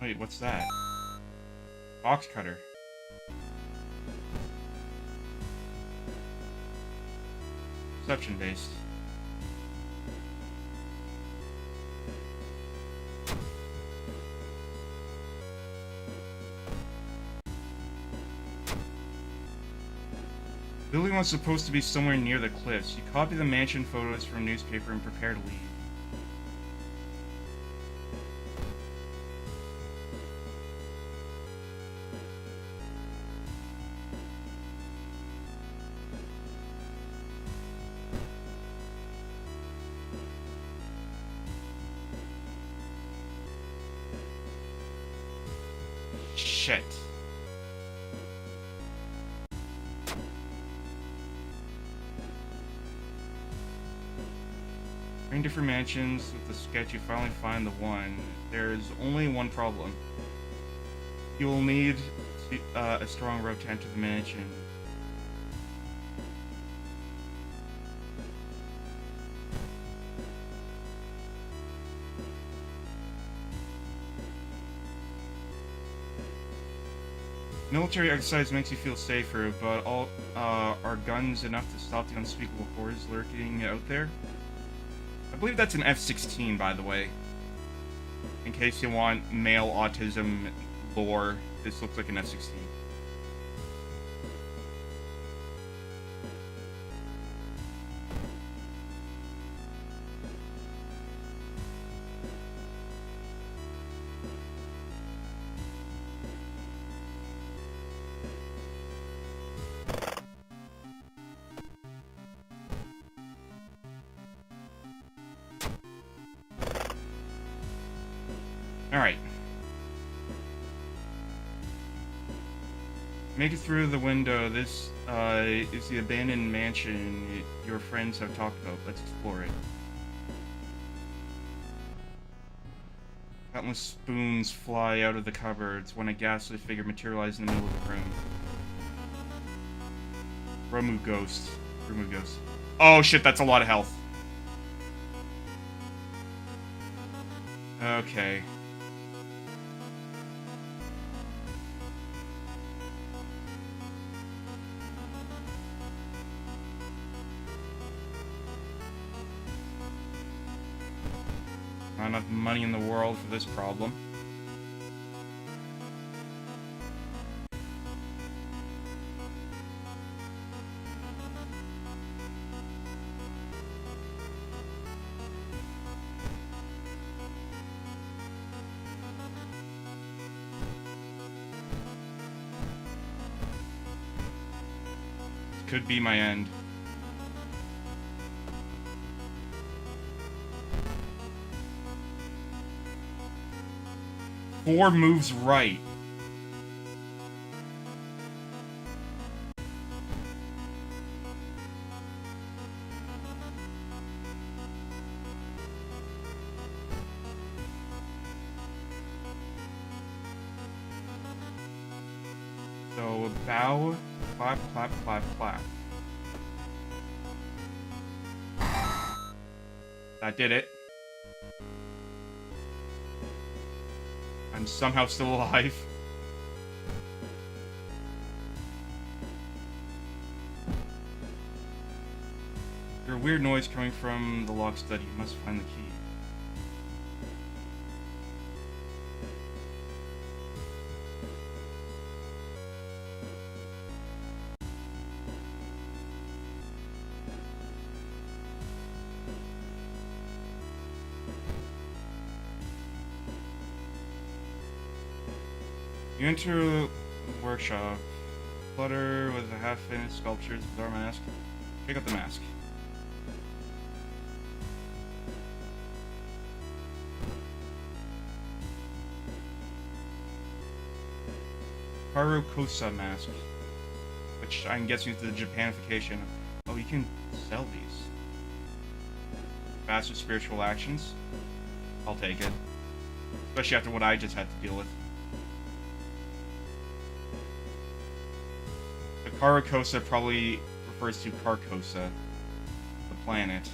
Wait, what's that? Box cutter. Perception based. Lily was supposed to be somewhere near the cliffs. You copy the mansion photos from newspaper and prepare to leave. Shit. In different mansions with the sketch, you finally find the one. There's only one problem. You will need a strong rope to enter the mansion. Military exercise makes you feel safer, but are guns enough to stop the unspeakable horrors lurking out there? I believe that's an F-16, by the way. In case you want male autism lore, this looks like an F-16. Alright. Make it through the window. This is the abandoned mansion your friends have talked about. Let's explore it. Countless spoons fly out of the cupboards when a ghastly figure materializes in the middle of the room. Remove ghost. Remove ghost. Oh shit, that's a lot of health. Okay. Not enough money in the world for this problem. This could be my end. 4 moves right. So, bow, clap, clap, clap, clap. That did it. I'm somehow still alive. There's a weird noise coming from the lock study. You must find the key. You enter the workshop. Clutter with a half-finished sculptures, bizarre mask. Check out the mask. Harukosa mask. Which I'm guessing is the Japanification. Oh, you can sell these. Faster spiritual actions. I'll take it. Especially after what I just had to deal with. Carcosa probably refers to Carcosa, the planet.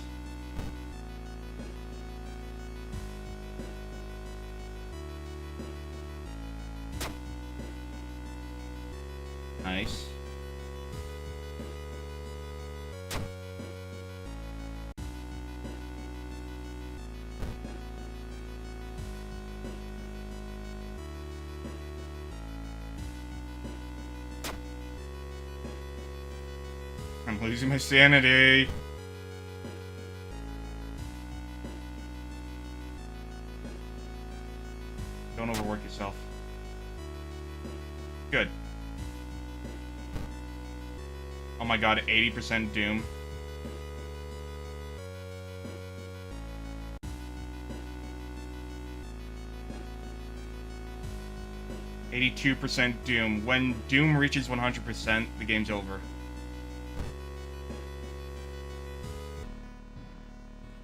Nice. I'm losing my sanity. Don't overwork yourself. Good. Oh my god, 80% Doom. %, Doom. When Doom reaches 100%, the game's over.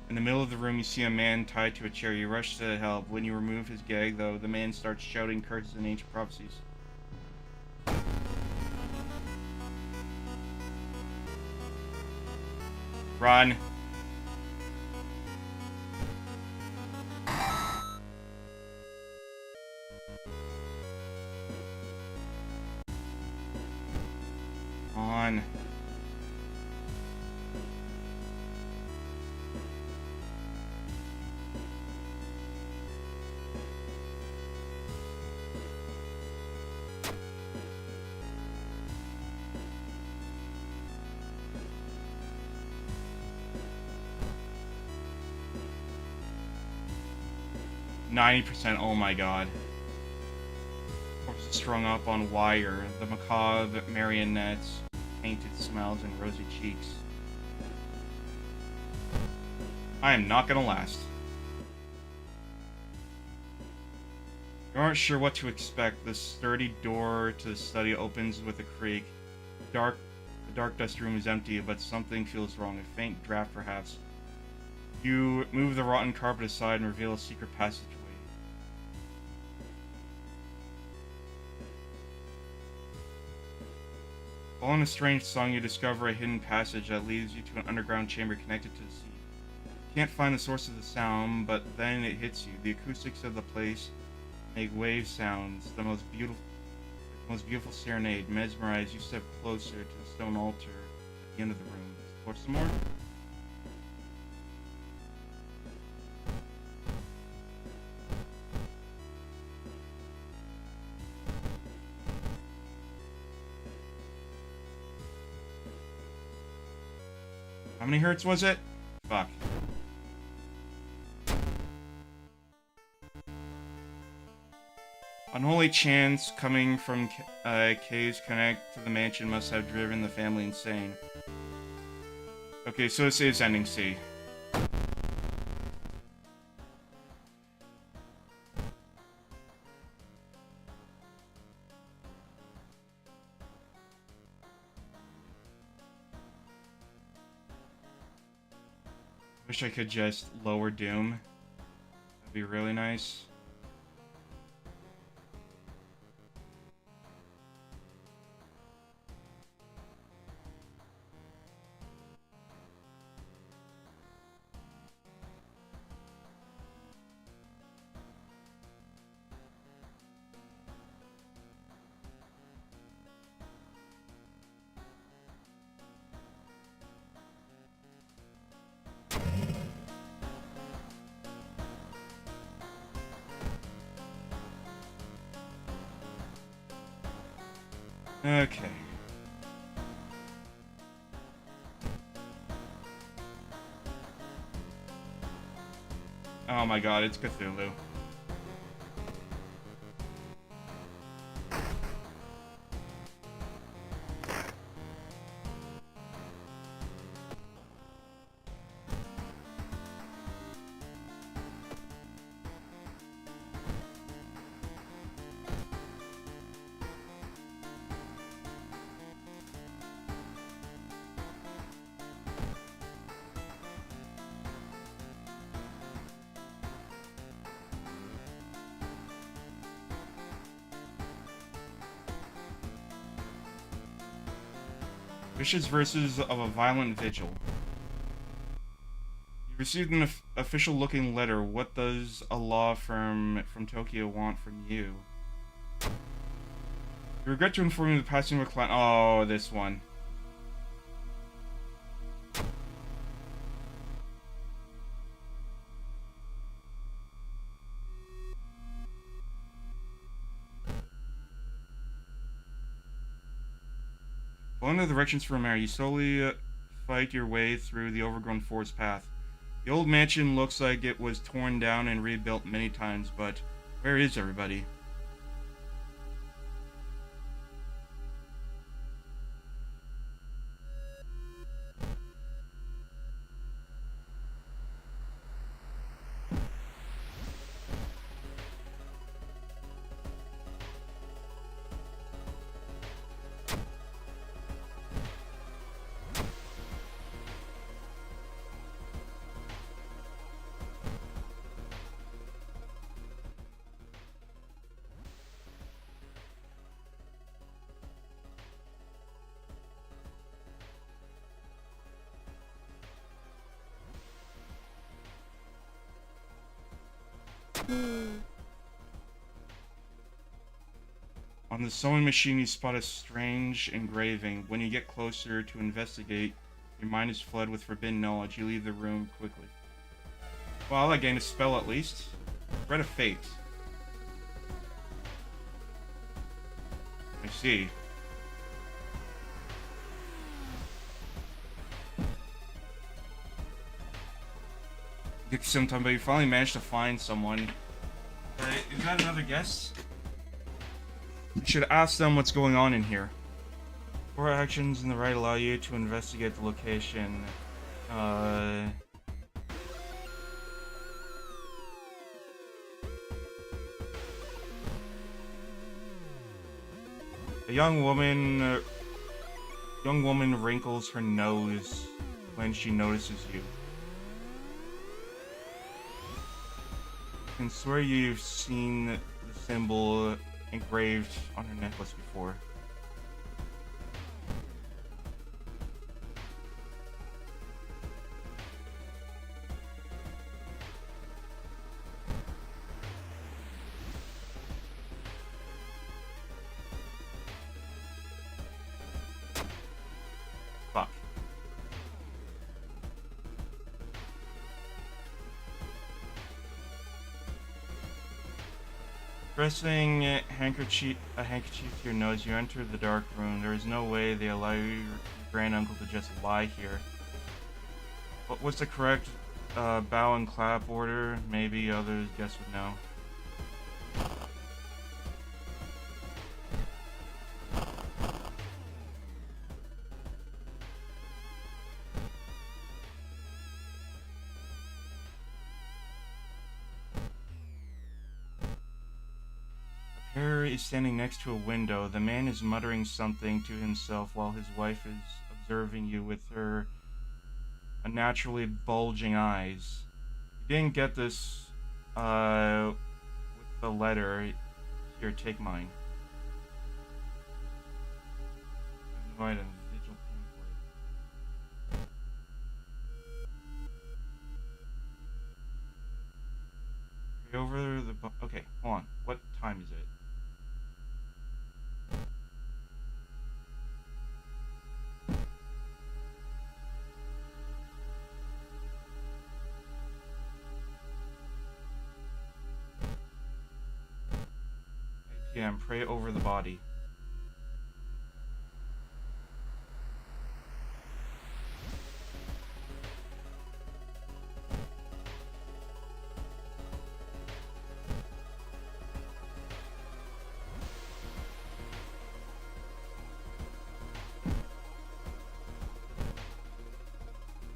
In the middle of the room, you see a man tied to a chair. You rush to help. When you remove his gag, though, the man starts shouting curses and ancient prophecies. Run. On. %, oh my god. Corpses strung up on wire, the macabre marionettes, painted smiles and rosy cheeks. I am not gonna last. You aren't sure what to expect. The sturdy door to the study opens with a creak. The dark dust room is empty, but something feels wrong. A faint draft, perhaps. You move the rotten carpet aside and reveal a secret passageway. Following a strange song, you discover a hidden passage that leads you to an underground chamber connected to the sea. You can't find the source of the sound, but then it hits you. The acoustics of the place make wave sounds, the most beautiful serenade. Mesmerized, you step closer to the stone altar at the end of the room. Explore some more? How many hertz was it? Fuck. Unholy chants coming from caves connect to the mansion must have driven the family insane. Okay, so this is ending C. Wish I could just lower Doom. That'd be really nice. Okay. Oh my god, it's Cthulhu. Vicious verses of a violent vigil. You received an official-looking letter. What does a law firm from Tokyo want from you? We regret to inform you the passing of a client. Oh, this one. Following the directions from Mary, you slowly fight your way through the overgrown forest path. The old mansion looks like it was torn down and rebuilt many times, but where is everybody? On the sewing machine, you spot a strange engraving. When you get closer to investigate, your mind is flooded with forbidden knowledge. You leave the room quickly. Well, I gained a spell at least. Thread of Fate. I see. It took some time, but you finally managed to find someone. Is that another guest? You should ask them what's going on in here. 4 actions in the right allow you to investigate the location. A young woman wrinkles her nose when she notices you. You can swear you've seen the symbol engraved on her necklace before. Fuck. Pressing a handkerchief to your nose, you enter the dark room. There is no way they allow your granduncle to just lie here. What was the correct bow and clap order? Maybe others guess would know. Harry is standing next to a window. The man is muttering something to himself while his wife is observing you with her unnaturally bulging eyes. You didn't get this with the letter. Here, take mine. New item, vigil pamphlet. Over the... Okay, hold on. What time is it? PM, pray over the body.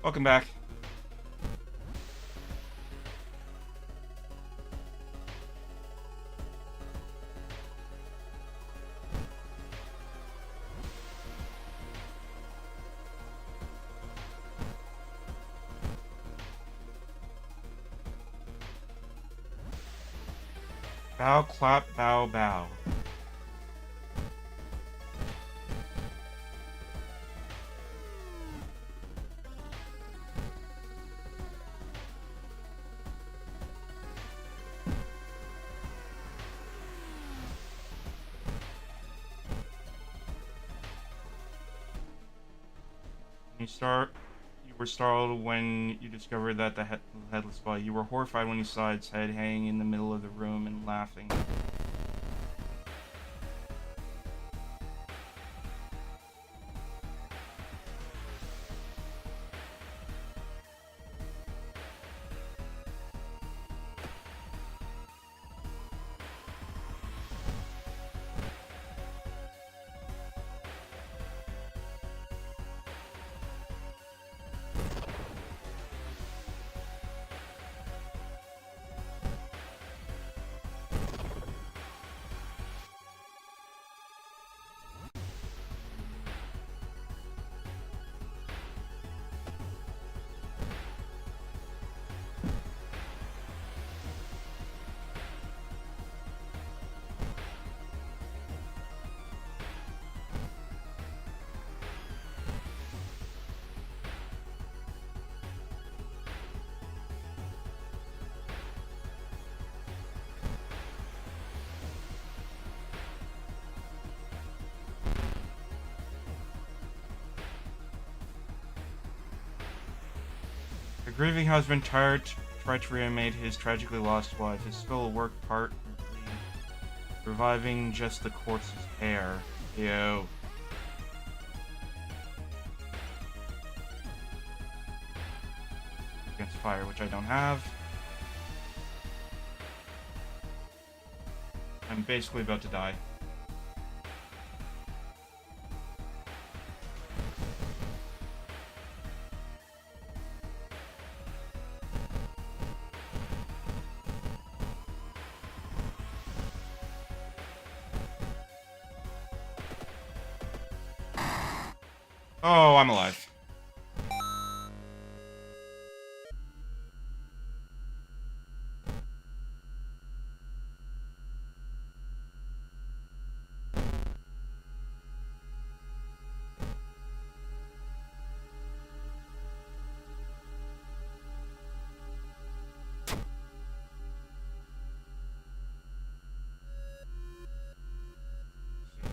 Welcome back. Bow, clap, bow, bow. You were startled when you discovered that the headless body. You were horrified when you saw its head hanging in the middle of the room and laughing. A grieving husband tried to reanimate his tragically lost wife. His spell worked partly, reviving just the corpse's hair. Yo. Against fire, which I don't have. I'm basically about to die. Oh, I'm alive.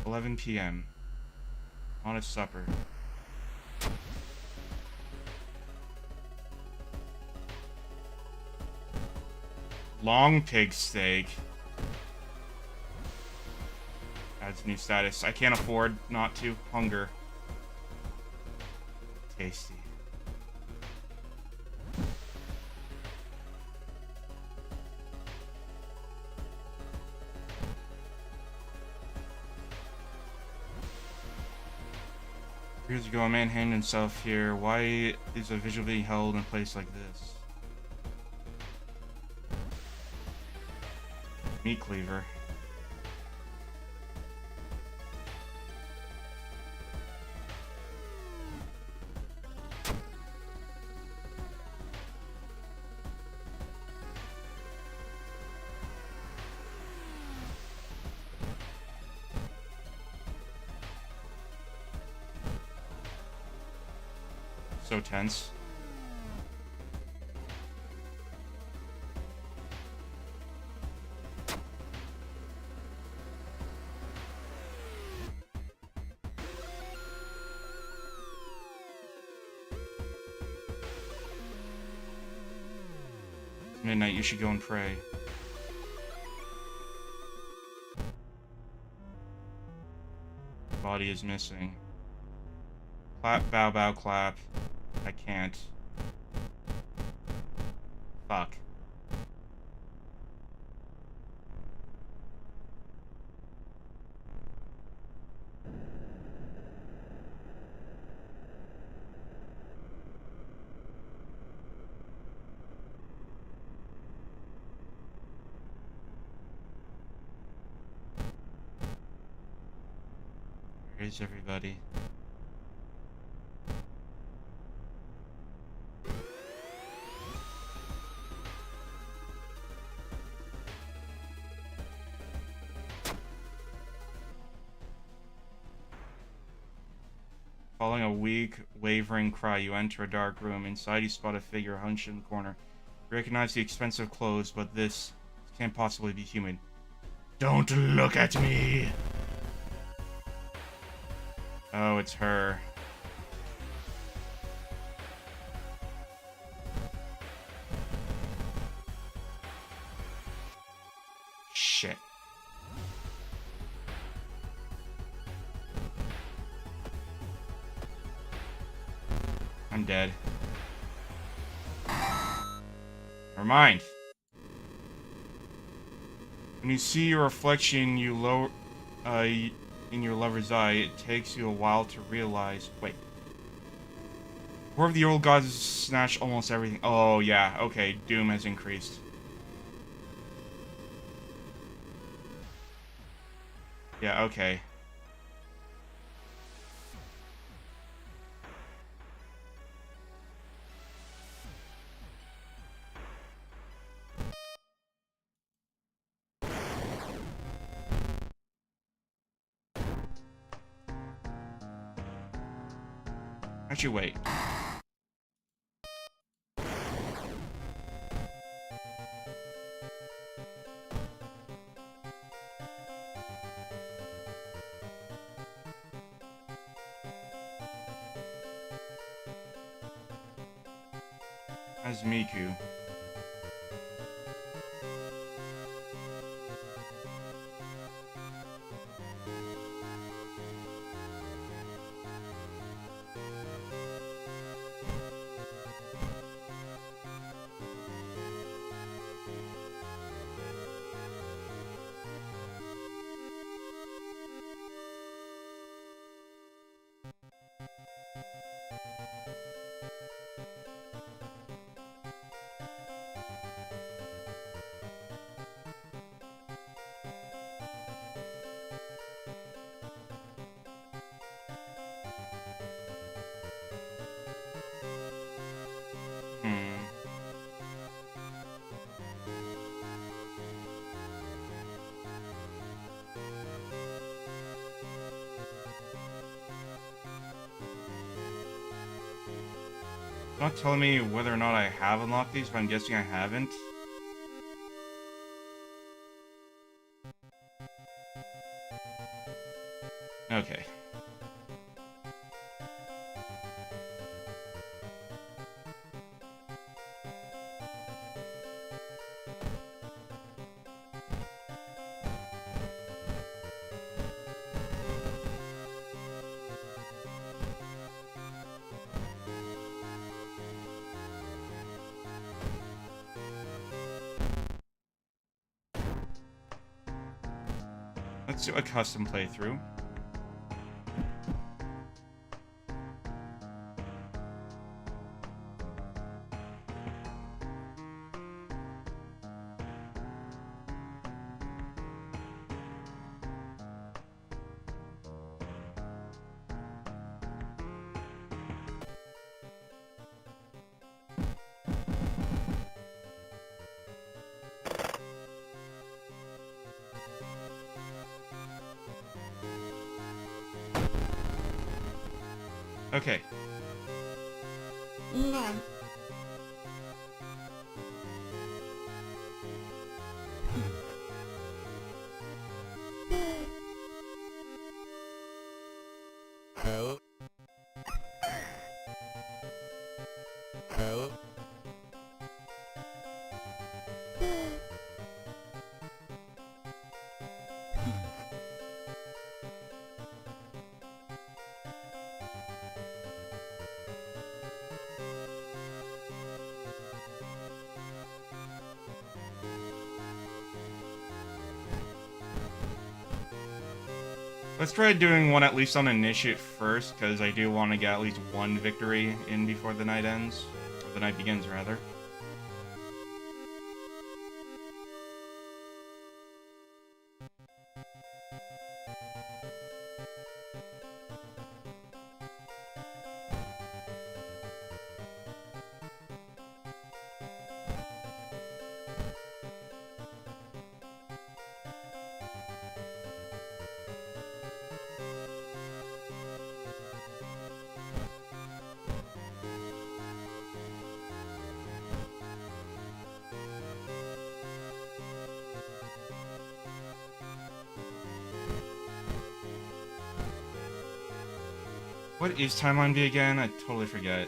$11 p.m. On a supper. Long pig steak. Adds new status. I can't afford not to. Hunger. Tasty. Years ago, a man hanged himself here. Why is a visual being held in a place like this? Meat cleaver. So tense. It's midnight, you should go and pray. Body is missing. Clap, bow, bow, clap. I can't. Fuck. Where is everybody? Following a weak, wavering cry, you enter a dark room. Inside, you spot a figure hunched in the corner. You recognize the expensive clothes, but this can't possibly be human. Don't look at me! Oh, it's her. dead. Never mind. When you see your reflection, in your lover's eye, it takes you a while to realize. Wait. War of the old gods snatched almost everything. Oh yeah, okay. Doom has increased. Yeah, okay. Actually, wait. As Miku. Not telling me whether or not I have unlocked these, but I'm guessing I haven't. Okay. Let's do a custom playthrough. Okay. No. Help. Help. Let's try doing one at least on Initiate first, because I do want to get at least one victory in before the night ends. Or the night begins, rather. What is Timeline V again? I totally forget.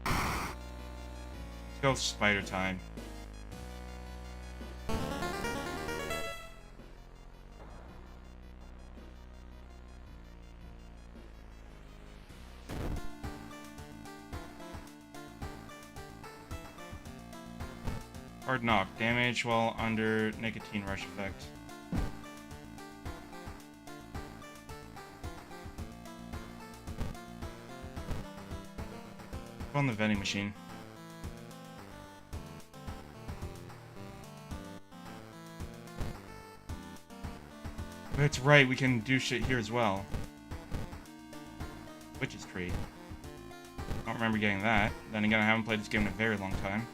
Let's go Spider Time. Hard knock. Damage while under nicotine rush effect. On the vending machine. That's right, we can do shit here as well. Witch's tree. I don't remember getting that. Then again, I haven't played this game in a very long time.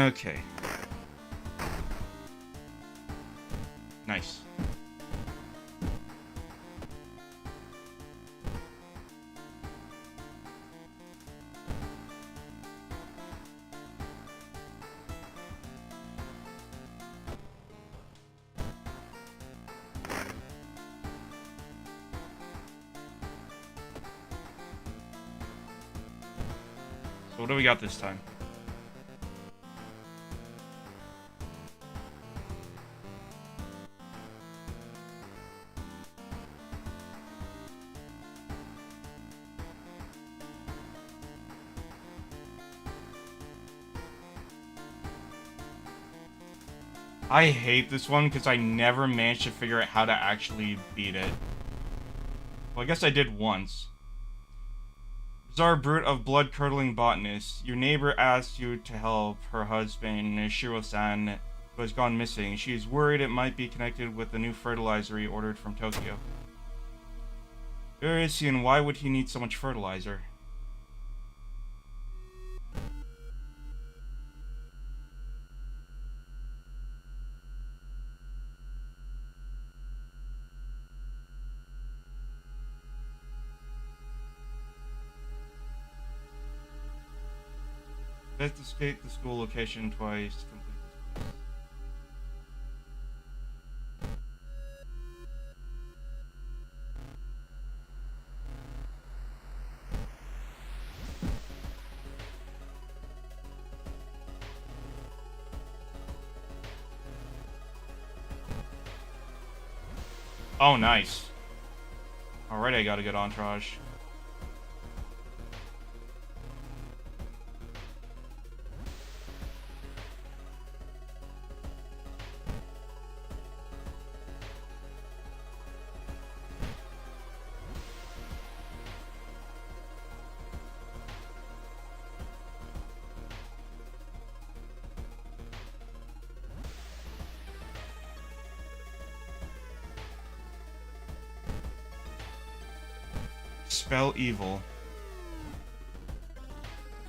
Okay. Nice. So what do we got this time? I hate this one because I never managed to figure out how to actually beat it. Well, I guess I did once. Bizarre brute of blood-curdling botanist. Your neighbor asks you to help her husband, Shiro-san, who has gone missing. She is worried it might be connected with the new fertilizer he ordered from Tokyo. Where is he and why would he need so much fertilizer? Investigate the school location twice to complete this quest. Oh, nice. Already I got a good entourage. Spell evil.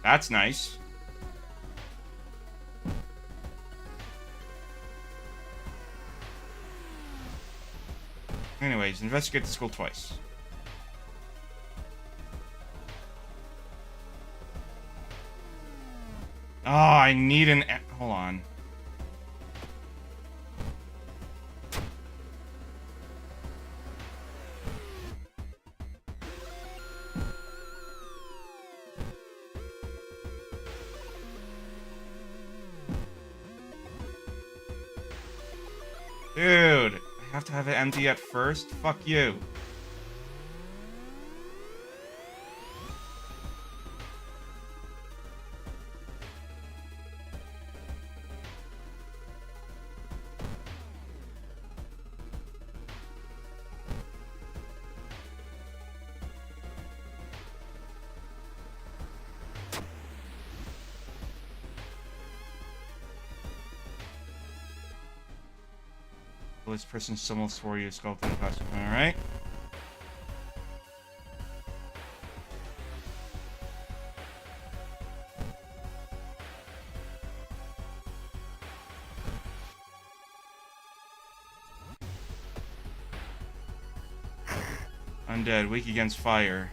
That's nice. Anyways, investigate the school twice. Oh, I need an... Hold on. Dude, I have to have it empty at first? Fuck you. This person stumbles for you, sculpt and pass. Alright. Undead, weak against fire.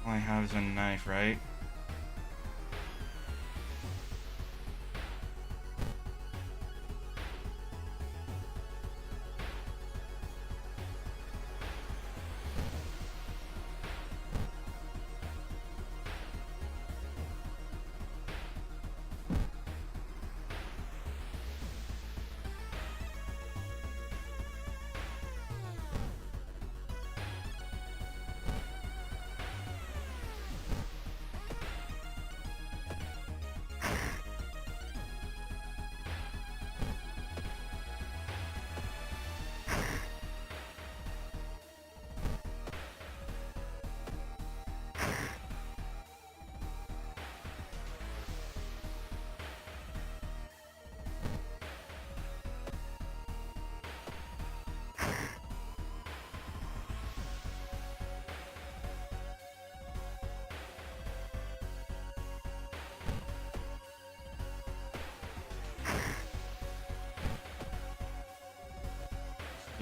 All I have is a knife, right?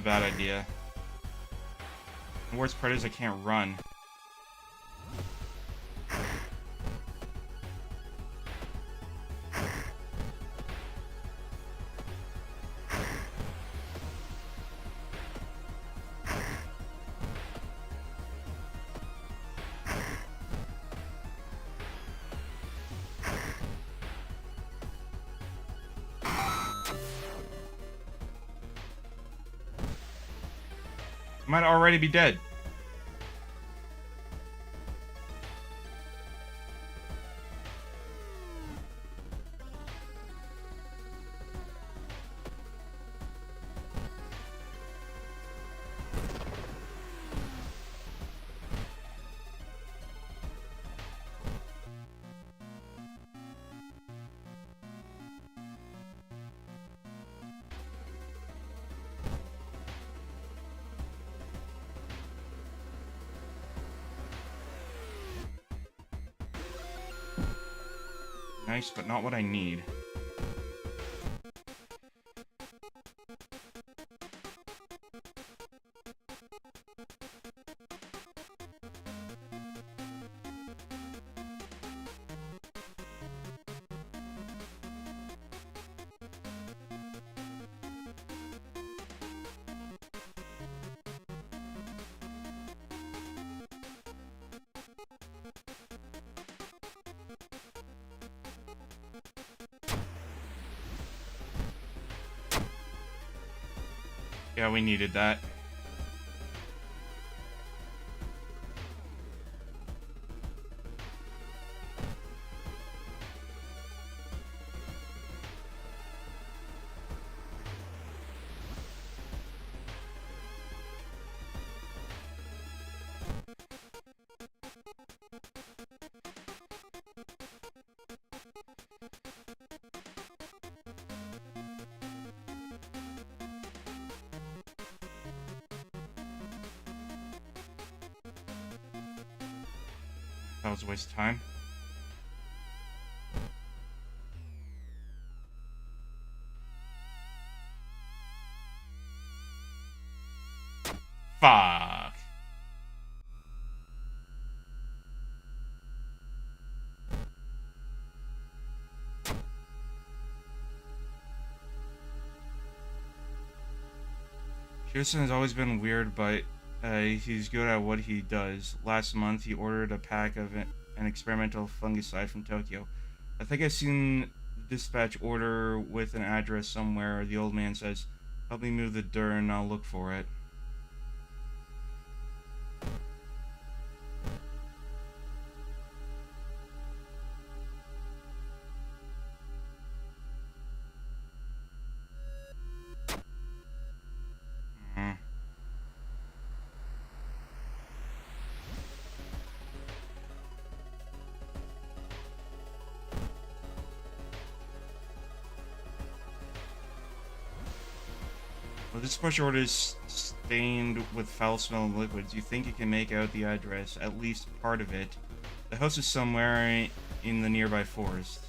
a bad idea. The worst part is I can't run. I might already be dead. Nice, but not what I need. Yeah, we needed that. That was a waste of time. Fuck. Houston has always been weird, but he's good at what he does. Last month, he ordered a pack of an experimental fungicide from Tokyo. I think I've seen the dispatch order with an address somewhere. The old man says, "Help me move the dirt and I'll look for it." Hmm. Well, this push order is stained with foul-smelling liquids. You think you can make out the address, at least part of it. The house is somewhere in the nearby forest.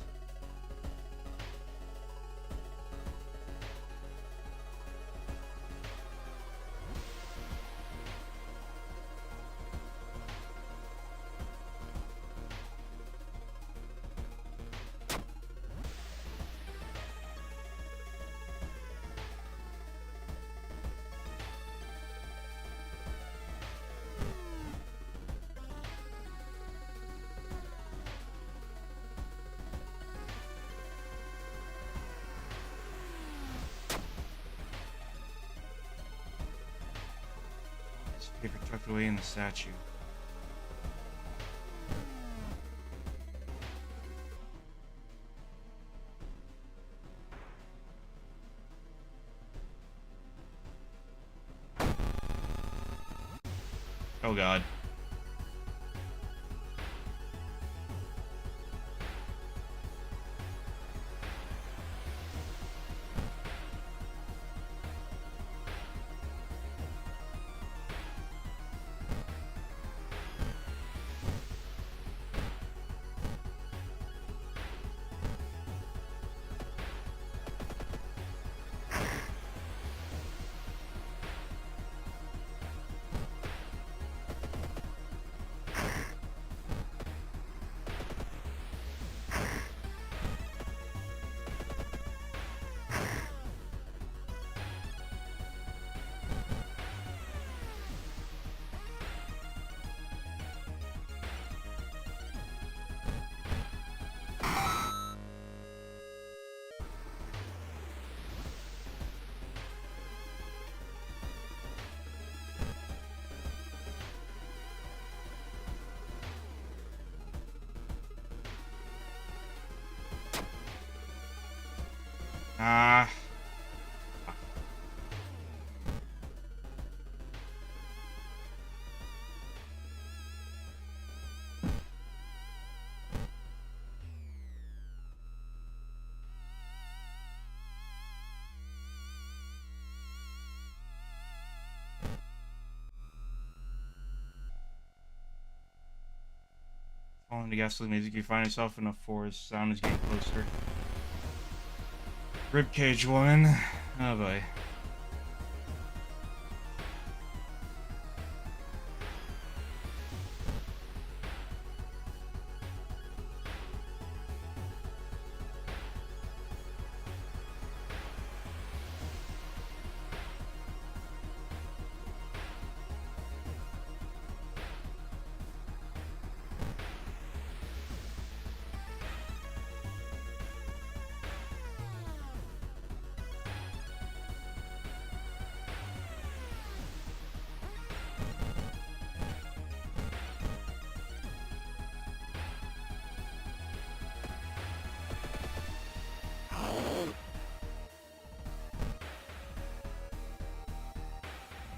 Paper tucked away in the statue. Oh god. Following the gasoline music, you find yourself in a forest. Sound is getting closer. Ribcage woman. Oh boy.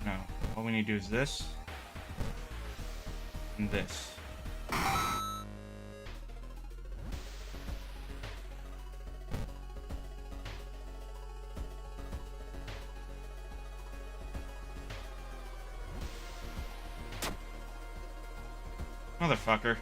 No. All we need to do is this. And this. Motherfucker.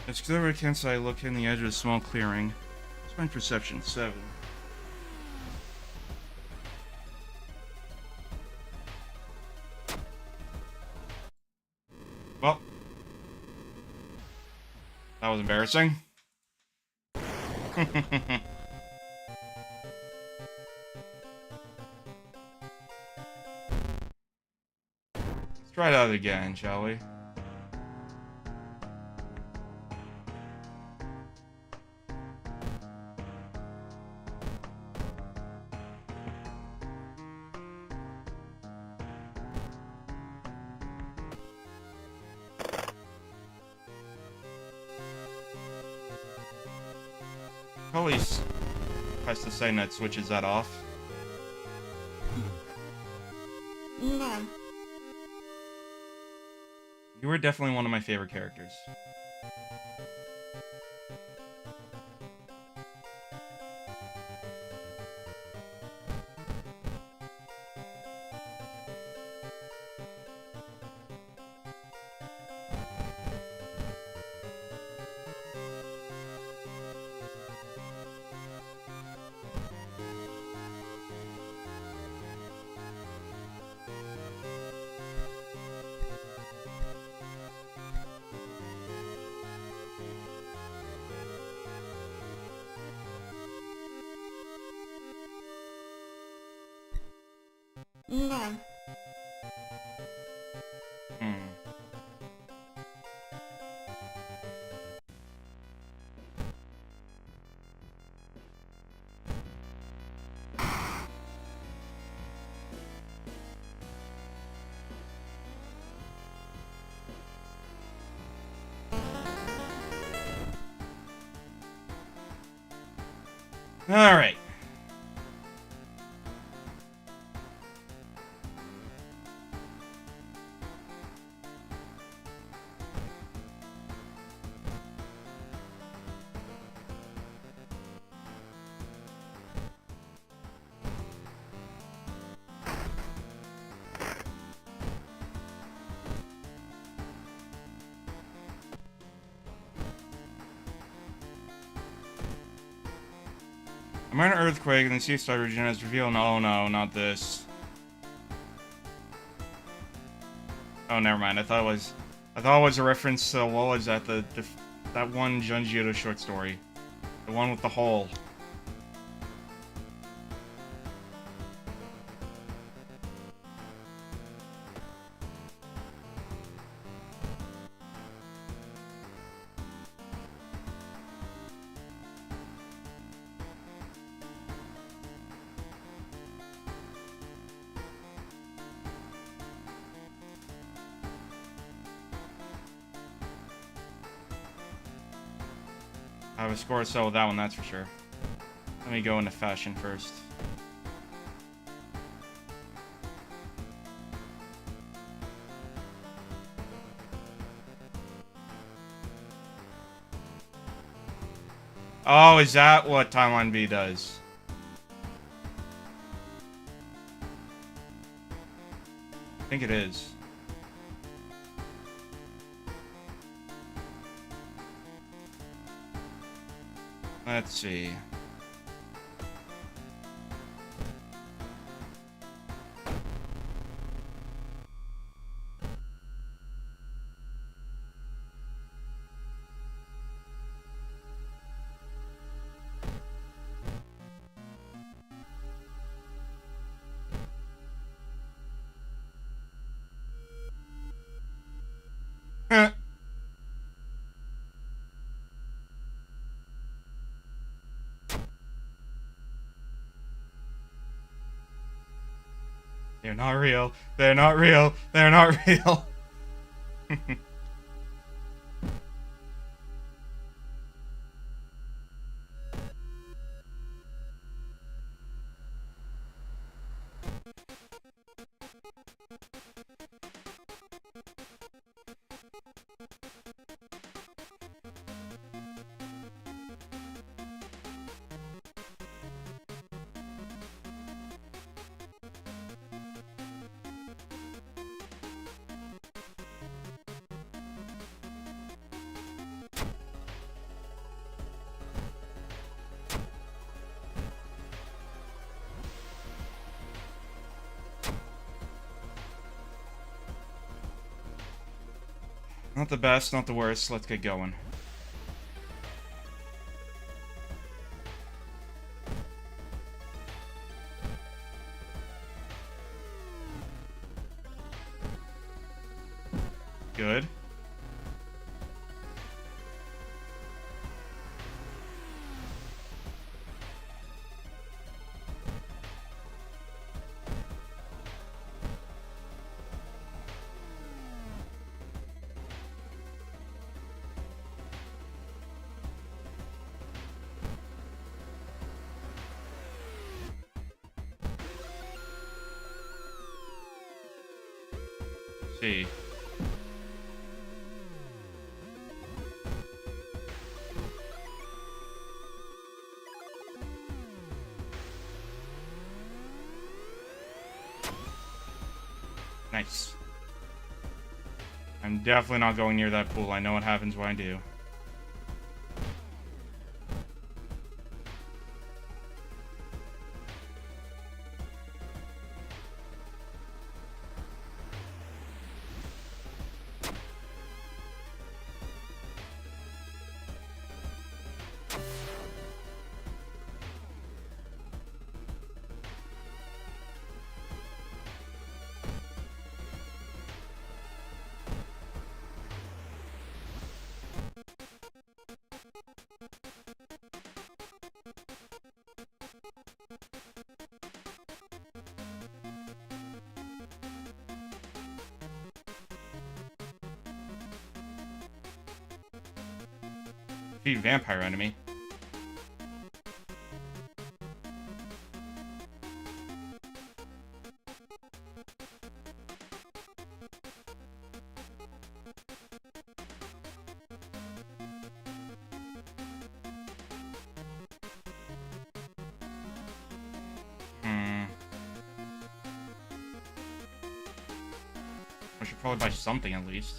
It's clear can't say I look in the edge of a small clearing. It's my perception, 7. Well. That was embarrassing. Let's try that again, shall we? Probably press the same that switches that off. No. You were definitely one of my favorite characters. No. Alright. A minor earthquake in the seaside region has revealed. Oh no, not this. Oh, never mind. I thought it was a reference to what was that? That one Junji Ito short story, the one with the hole. I have a score to settle with that one, that's for sure. Let me go into fashion first. Oh, is that what Timeline B does? I think it is. Let's see. They're not real. They're not real. They're not real. Not the best, not the worst. Let's get going. Good. See. Nice. I'm definitely not going near that pool. I know what happens when I do. Defeat vampire enemy. I should probably buy something at least.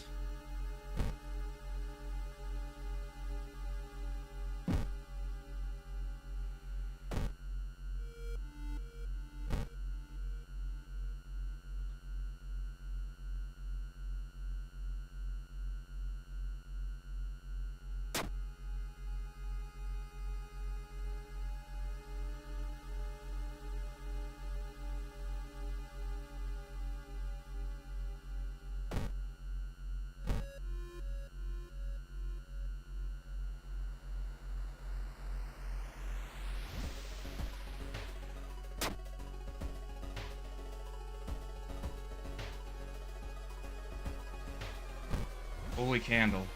Holy candle.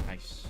Nice.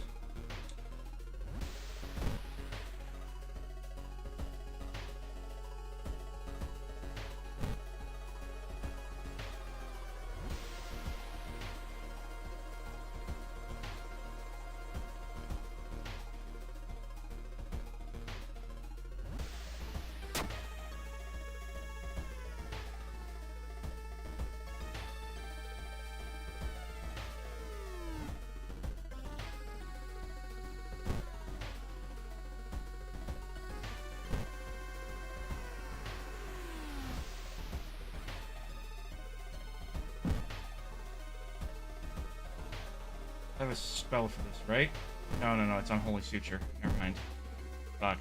have a spell for this, right? No, it's Unholy Suture. Never mind. Fuck.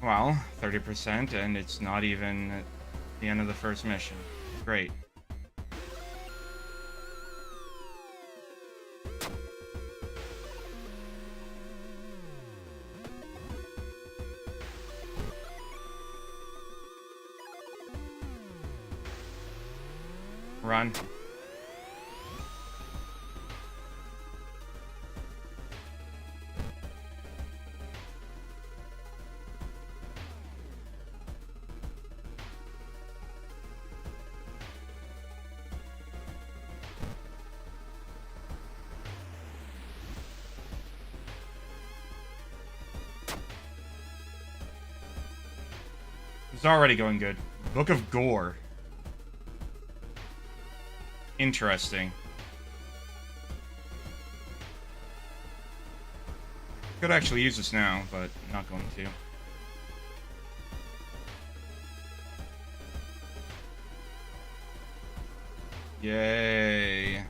Well, 30%, and it's not even the end of the first mission. Great. Run. It's already going good. Book of Gore. Interesting. Could actually use this now, but not going to. Yay.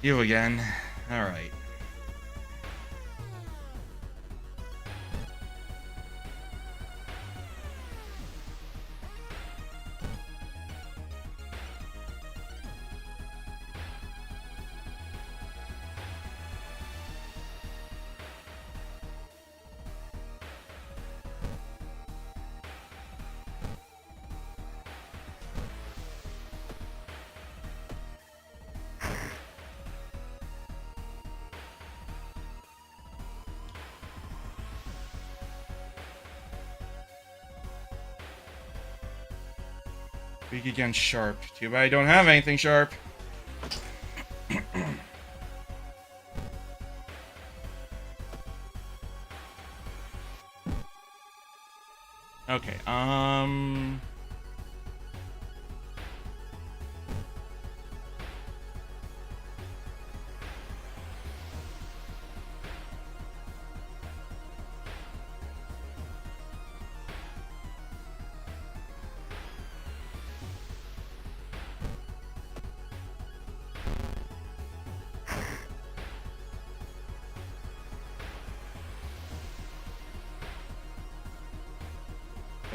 You again. Alright. Weak against sharp. Too bad I don't have anything sharp. Okay,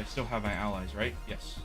I still have my allies, right? Yes.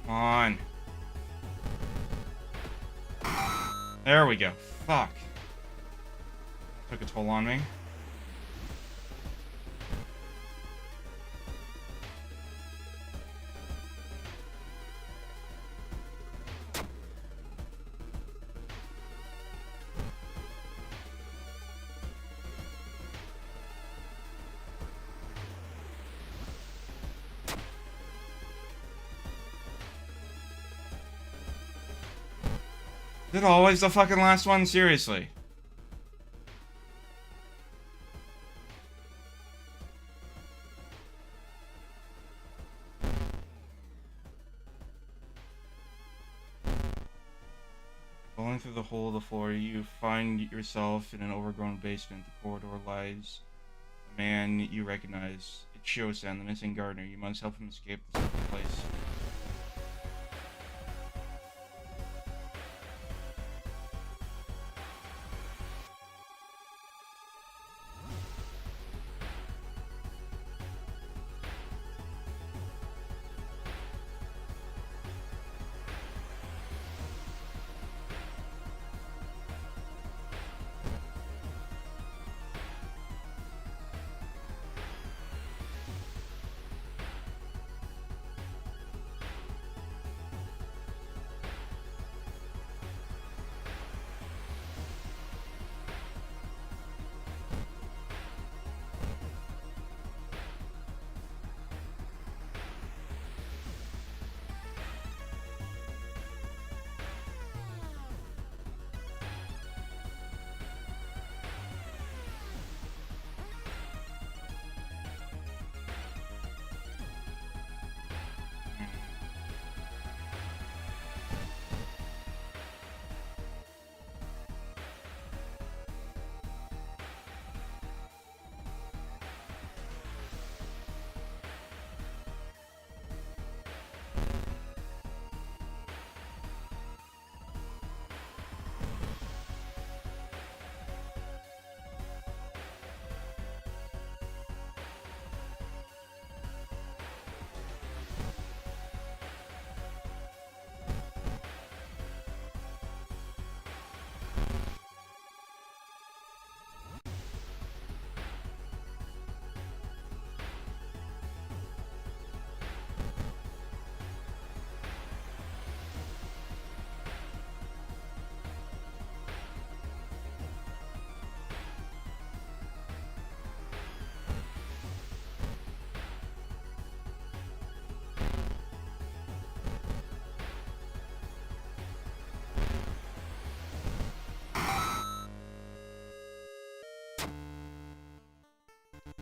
Come on. There we go. Fuck. Took a toll on me. Is it always the fucking last one? Seriously. Falling through the hole of the floor, you find yourself in an overgrown basement. The corridor lies a man you recognize. It Shio-san, the missing gardener. You must help him escape this place.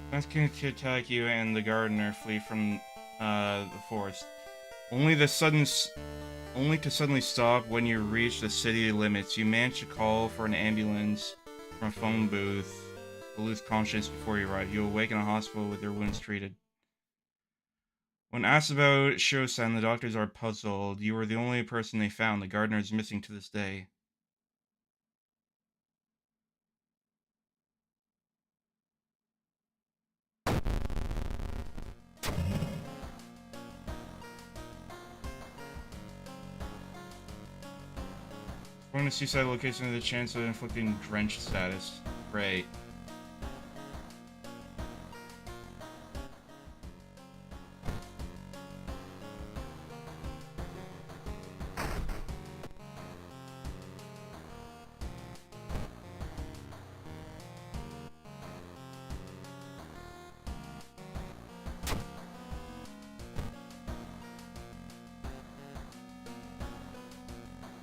Plants can attack you and the gardener flee from the forest. Only to suddenly stop when you reach the city limits. You manage to call for an ambulance from a phone booth, but lose consciousness before you arrive. You awake in a hospital with your wounds treated. When asked about Shio-san, the doctors are puzzled. You were the only person they found. The gardener is missing to this day. Going to seaside location with a chance of inflicting drenched status. Great.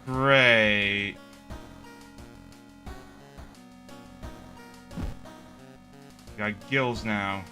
Great. Got gills now.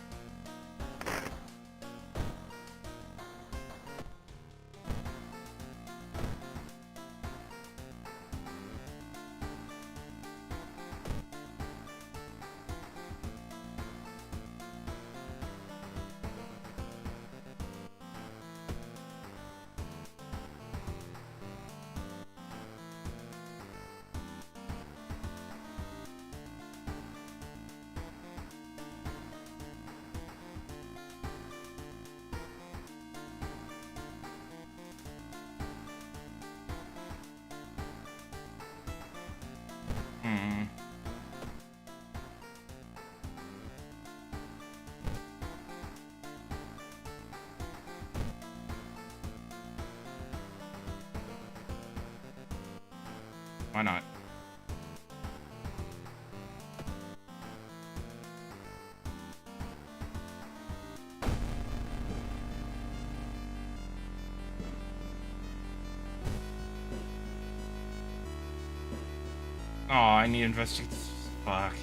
Why not? Oh, I need to investigate. Fuck.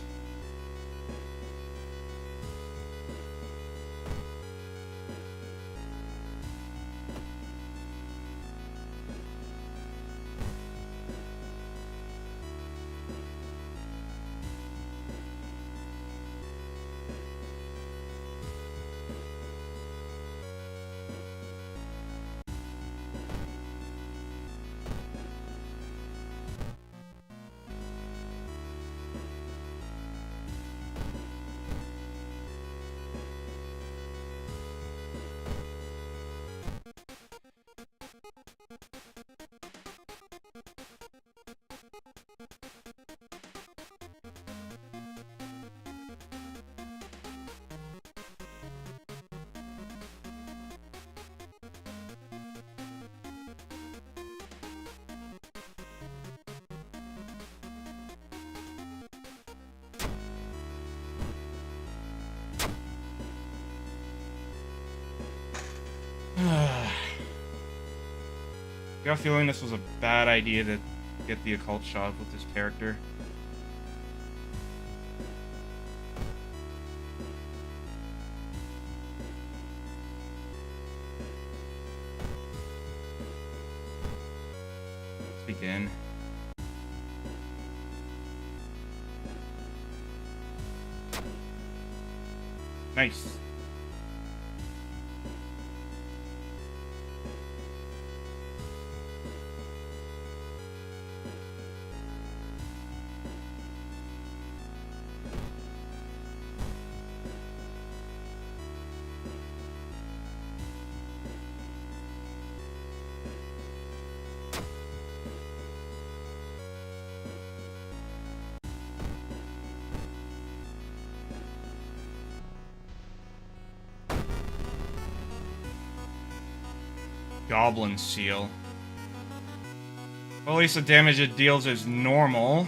got a feeling this was a bad idea to get the occult shot with this character. Let's begin. Nice. Goblin seal. Well, at least the damage it deals is normal.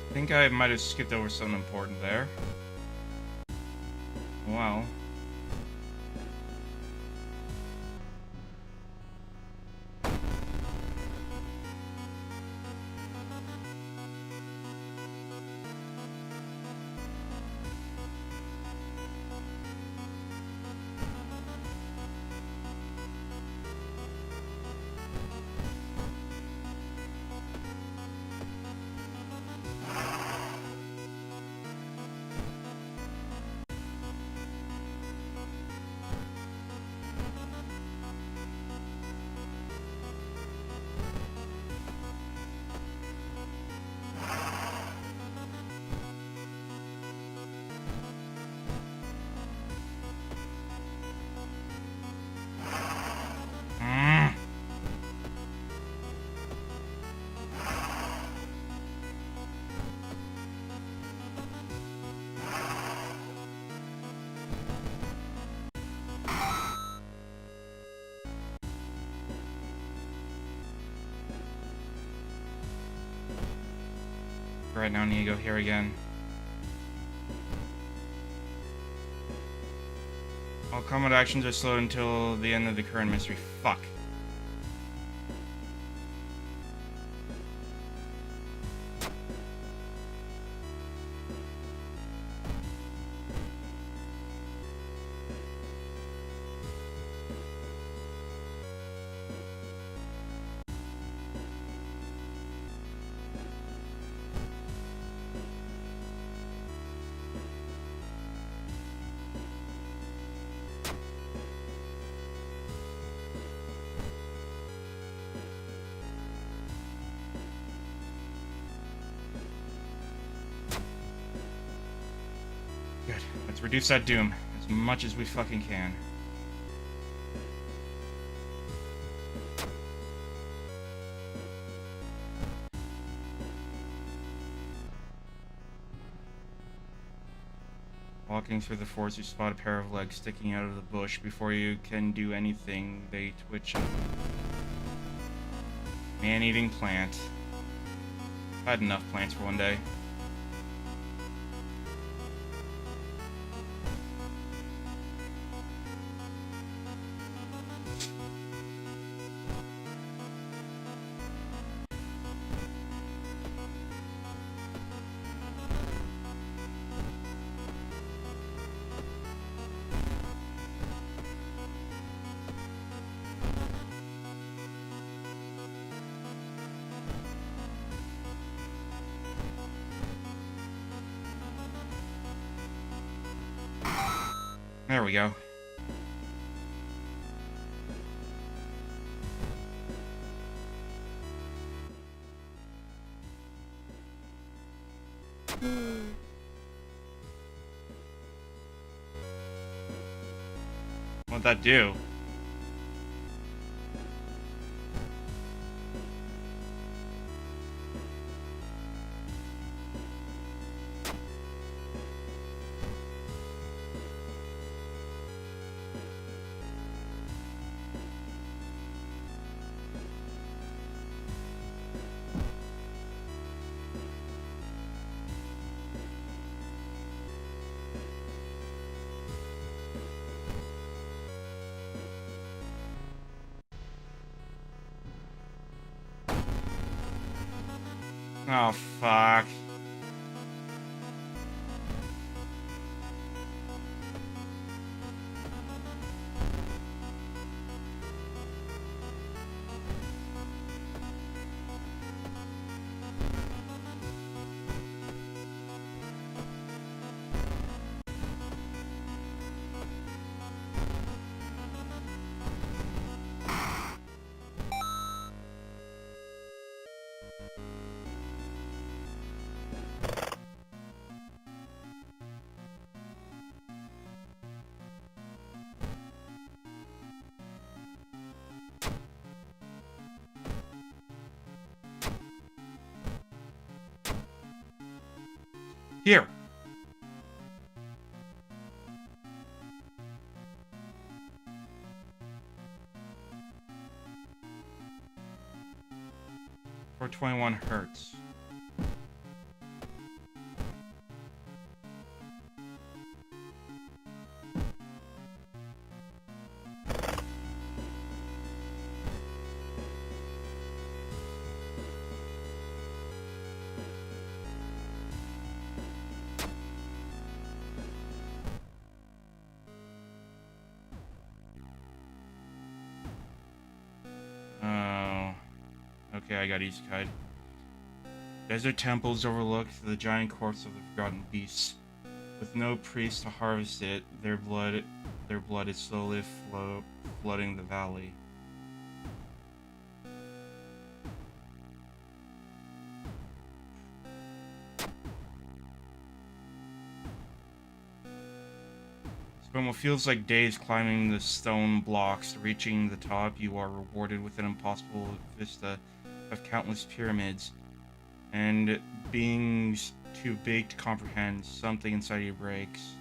I think I might have skipped over something important there. Wow. Right now, I need to go here again. All combat actions are slowed until the end of the current mystery. Fuck. Good. Let's reduce that doom as much as we fucking can. Walking through the forest, you spot a pair of legs sticking out of the bush. Before you can do anything, they twitch. Man-eating plant. I had enough plants for one day. There we go. What'd that do? Oh, fuck. Here. For 21 hertz. Oh. Okay, I got East Kite. Desert temples overlook the giant corpse of the forgotten beasts. With no priest to harvest it, their blood is slowly flooding the valley. Spend what feels like days climbing the stone blocks. Reaching the top, you are rewarded with an impossible vista of countless pyramids and beings too big to comprehend. Something inside you breaks.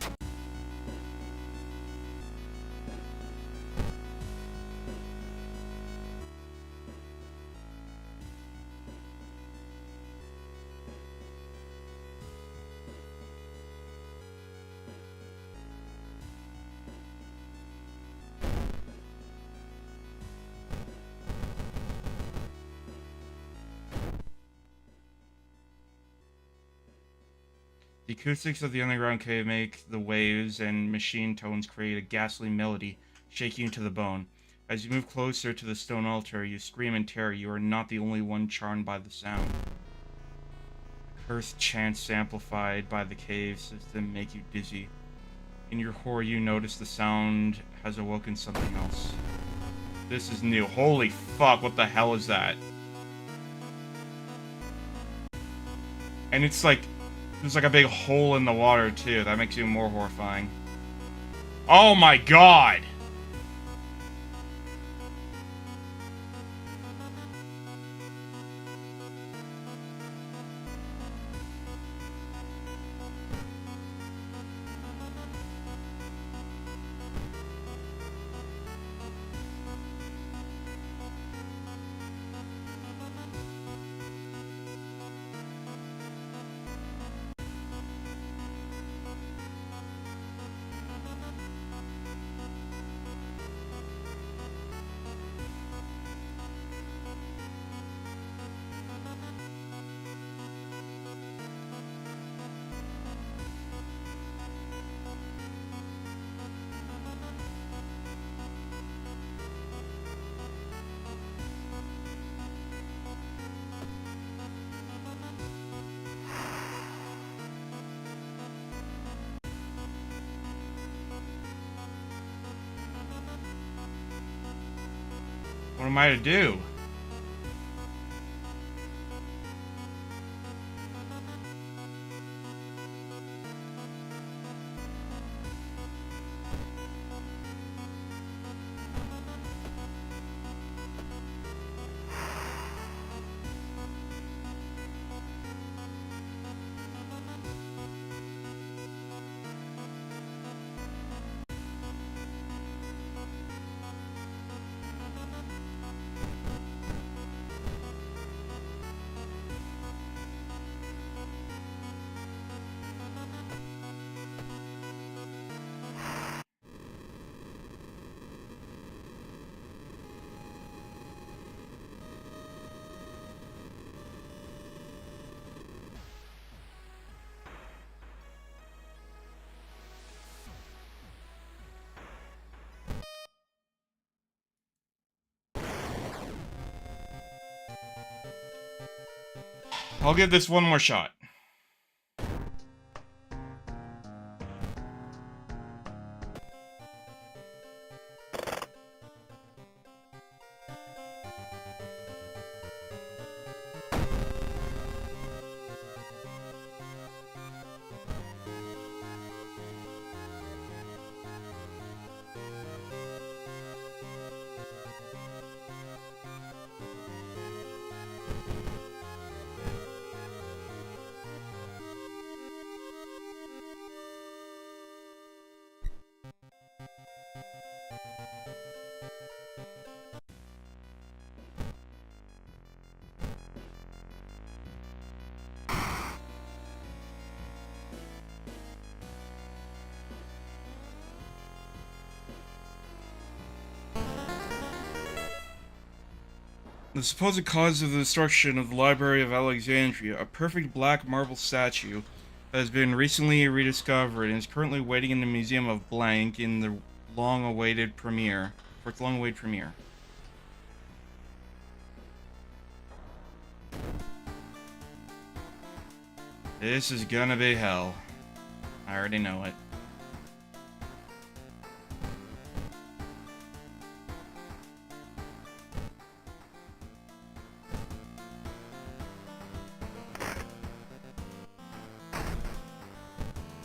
The acoustics of the underground cave make the waves and machine tones create a ghastly melody, shaking you to the bone. As you move closer to the stone altar, you scream in terror. You are not the only one charmed by the sound. Cursed chants amplified by the cave system make you dizzy. In your horror, you notice the sound has awoken something else. This is new. Holy fuck, what the hell is that? And it's like, there's like a big hole in the water too. That makes it even more horrifying. Oh my god! What am I to do? I'll give this one more shot. The supposed cause of the destruction of the Library of Alexandria, a perfect black marble statue, has been recently rediscovered and is currently waiting in the Museum of Blank in the long-awaited premiere. For its long-awaited premiere. This is gonna be hell. I already know it.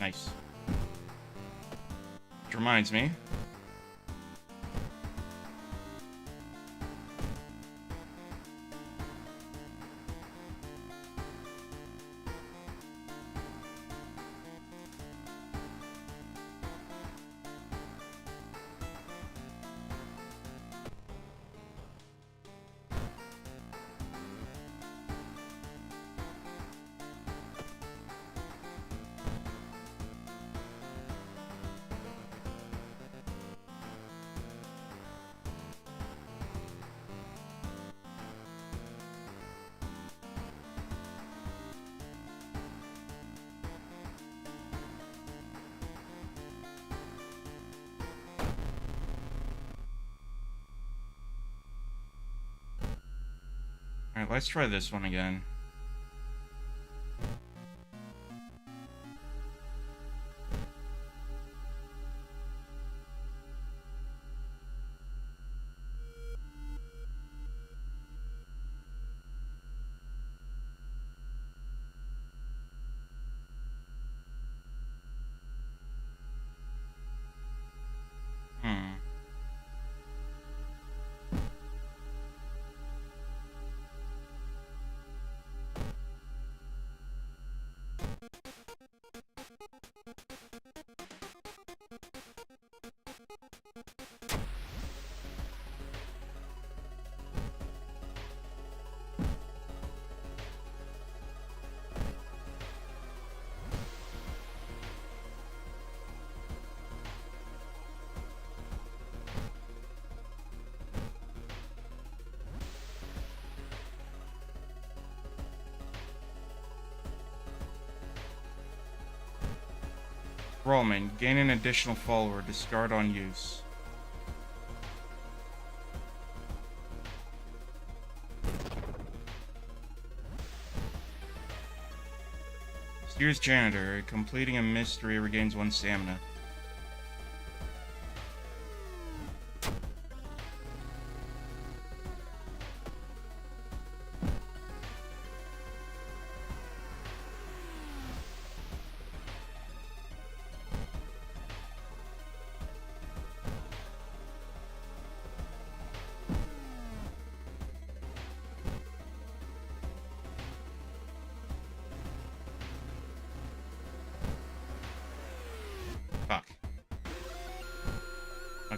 Nice. Which reminds me. Alright, let's try this one again. Roman, gain an additional follower, discard on use. Mysterious Janitor, completing a mystery regains 1 stamina.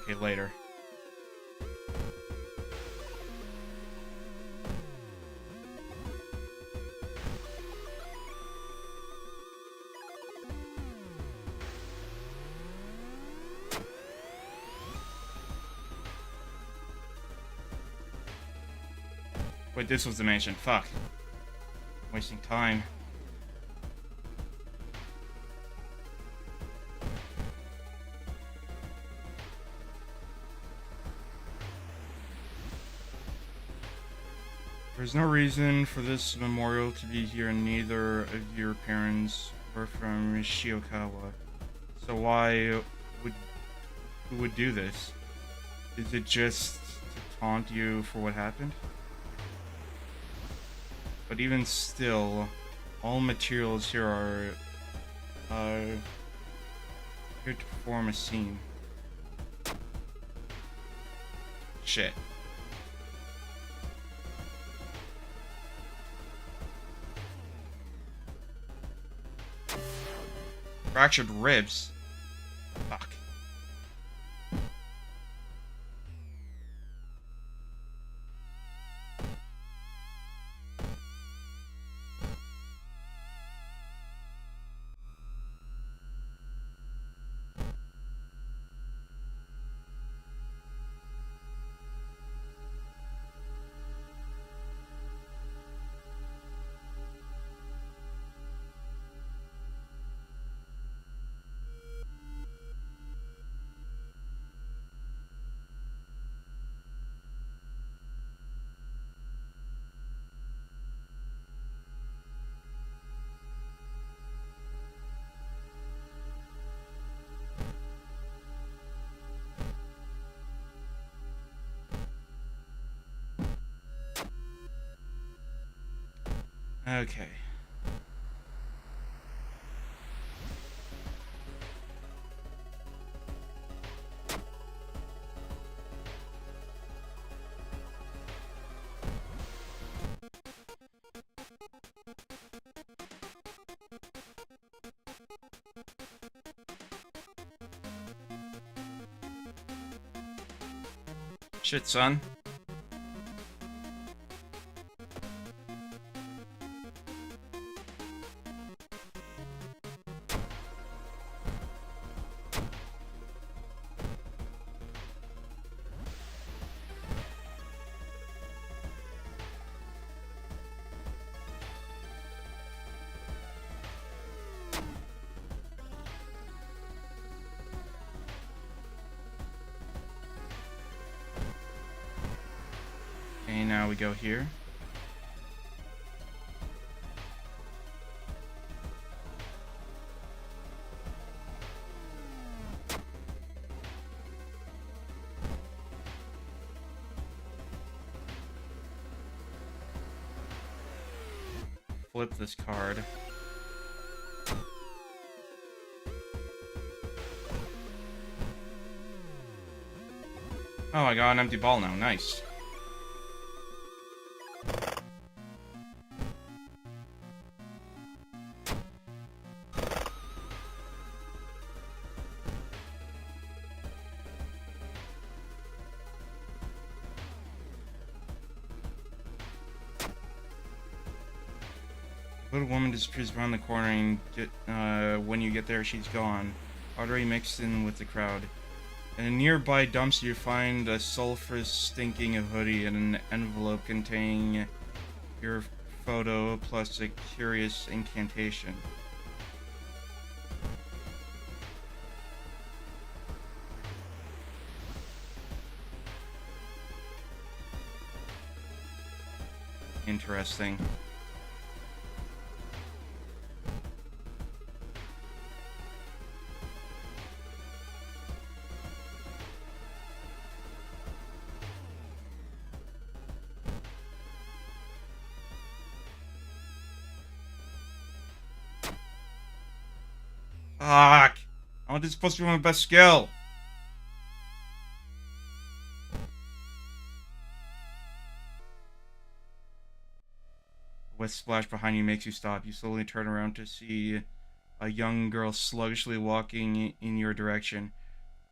Okay, later. Wait, this was the mansion. Fuck. Wasting time. There's no reason for this memorial to be here, and neither of your parents were from Shiokawa. So why would who would do this? Is it just to taunt you for what happened? But even still, all materials here are here to perform a scene. Shit. Fractured ribs. Fuck. Okay. Shit, son. Okay, now we go here. Flip this card. Oh, I got an empty ball now. Nice. The little woman disappears around the corner, and when you get there, she's gone, already mixed in with the crowd. In a nearby dumpster, you find a sulfur-stinking hoodie and an envelope containing your photo plus a curious incantation. Interesting. Fuck! Oh, this is supposed to be my best skill! A wet splash behind you makes you stop. You slowly turn around to see a young girl sluggishly walking in your direction.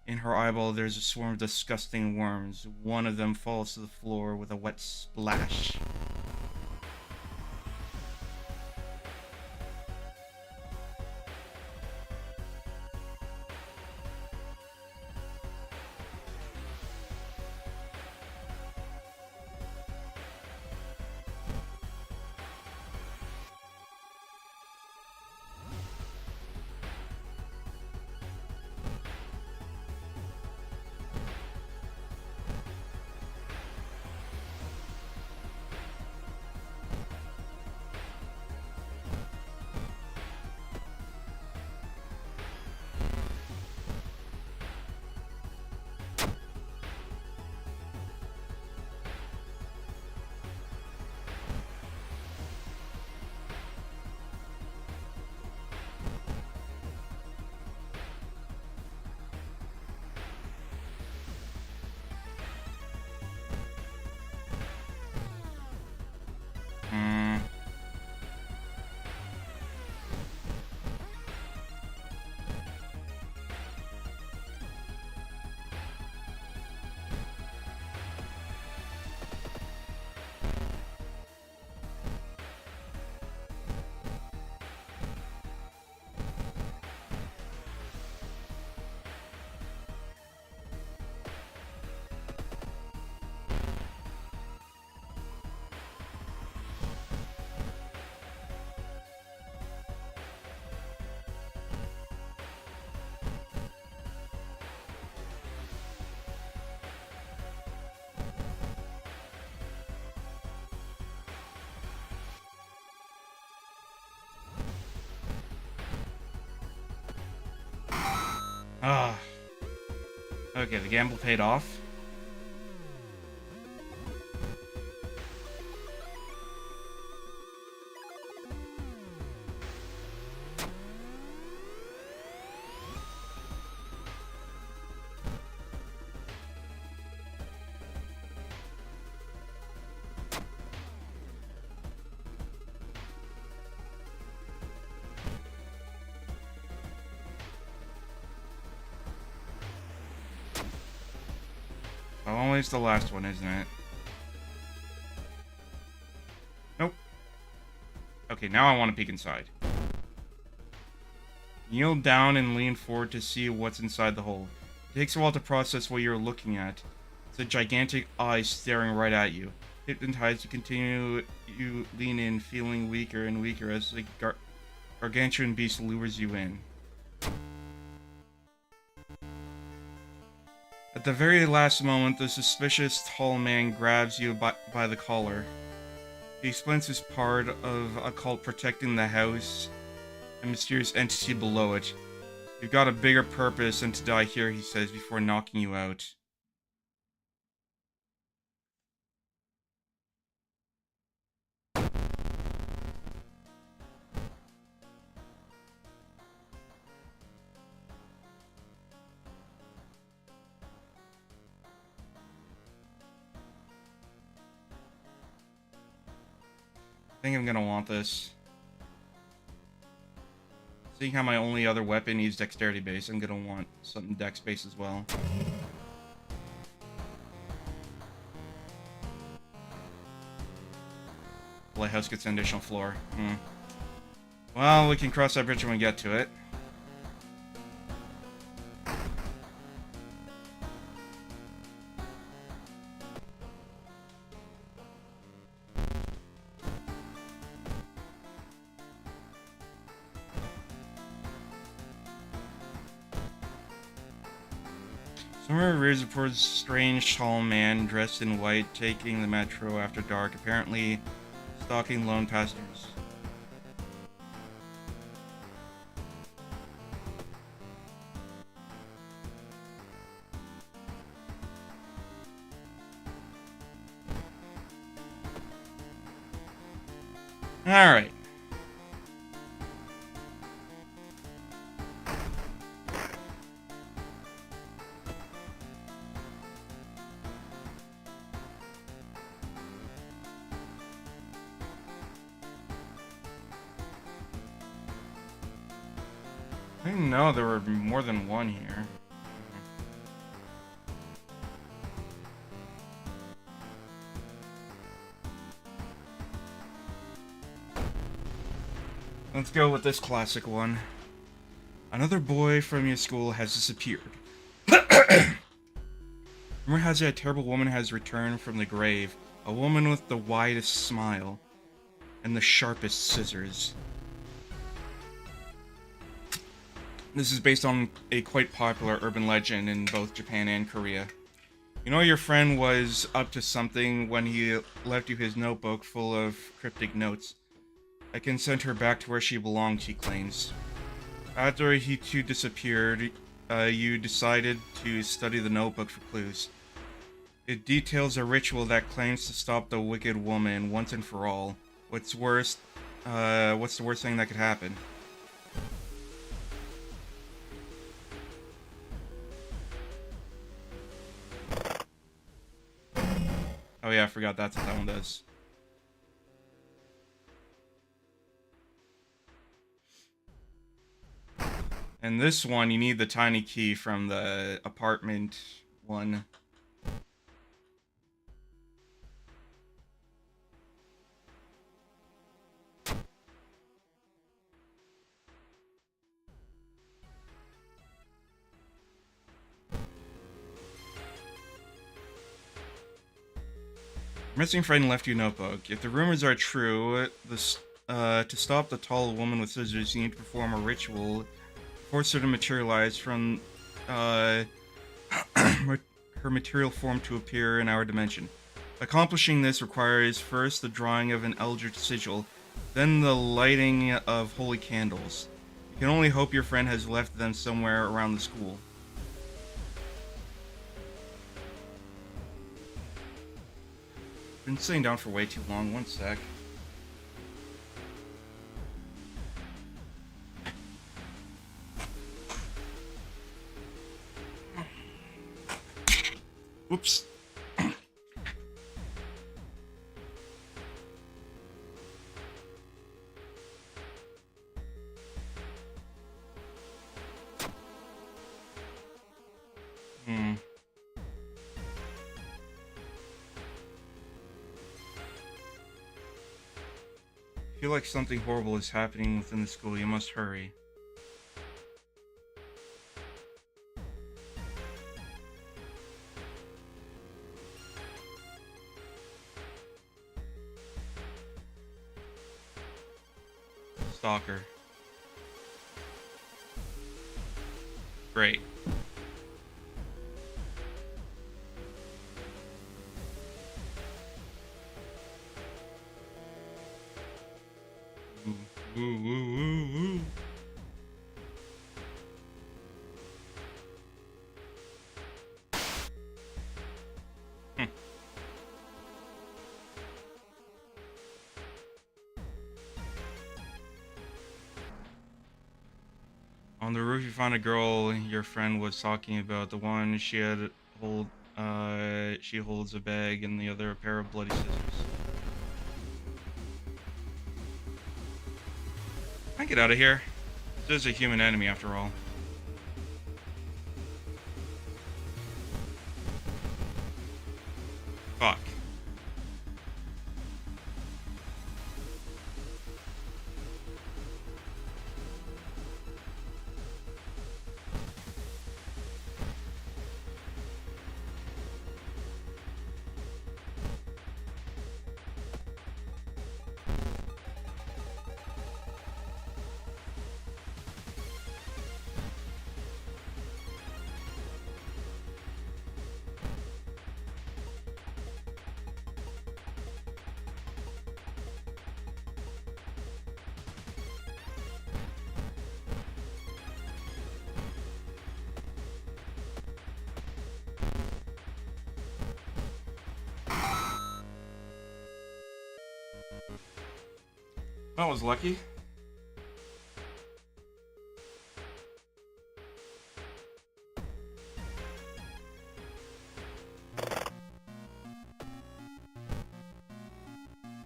In her eyeball, there's a swarm of disgusting worms. One of them falls to the floor with a wet splash. Hmm. Ah. Okay, the gamble paid off. Always the last one, isn't it? Nope. Okay, now I want to peek inside. Kneel down and lean forward to see what's inside the hole. It takes a while to process what you're looking at. It's a gigantic eye staring right at you. Hypnotized, you lean in, feeling weaker and weaker as the gargantuan beast lures you in. At the very last moment, the suspicious tall man grabs you by the collar. He explains he's part of a cult protecting the house, a mysterious entity below it. You've got a bigger purpose than to die here, he says, before knocking you out. I think I'm gonna want this. Seeing how my only other weapon needs dexterity base, I'm gonna want something dex base as well. Lighthouse gets an additional floor. Well, we can cross that bridge when we get to it. Somewhere rears reports a strange tall man dressed in white taking the metro after dark, apparently stalking lone passengers. Alright. I didn't know there were more than one here. Let's go with this classic one. Another boy from your school has disappeared. Rumor has it a terrible woman has returned from the grave. A woman with the widest smile and the sharpest scissors. This is based on a quite popular urban legend in both Japan and Korea. You know your friend was up to something when he left you his notebook full of cryptic notes. I can send her back to where she belongs, he claims. After he too disappeared, you decided to study the notebook for clues. It details a ritual that claims to stop the wicked woman once and for all. What's the worst thing that could happen? Oh yeah, I forgot that's what that one does. And this one, you need the tiny key from the apartment one. Missing friend left you a notebook. If the rumors are true, to stop the tall woman with scissors, you need to perform a ritual, force her to materialize from her material form to appear in our dimension. Accomplishing this requires first the drawing of an eldritch sigil, then the lighting of holy candles. You can only hope your friend has left them somewhere around the school. Been sitting down for way too long. One sec. Whoops. Feel like something horrible is happening within the school. You must hurry. Stalker. Great. Ooh, ooh, ooh, ooh. On the roof, you found a girl your friend was talking about. The one she holds a bag and the other a pair of bloody scissors. Can I get out of here? This is a human enemy after all. Fuck. That was lucky.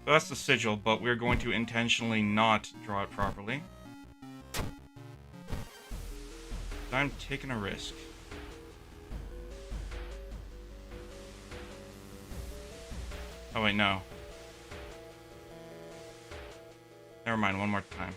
That's the sigil, but we're going to intentionally not draw it properly. I'm taking a risk. Oh wait, no. Never mind, one more time.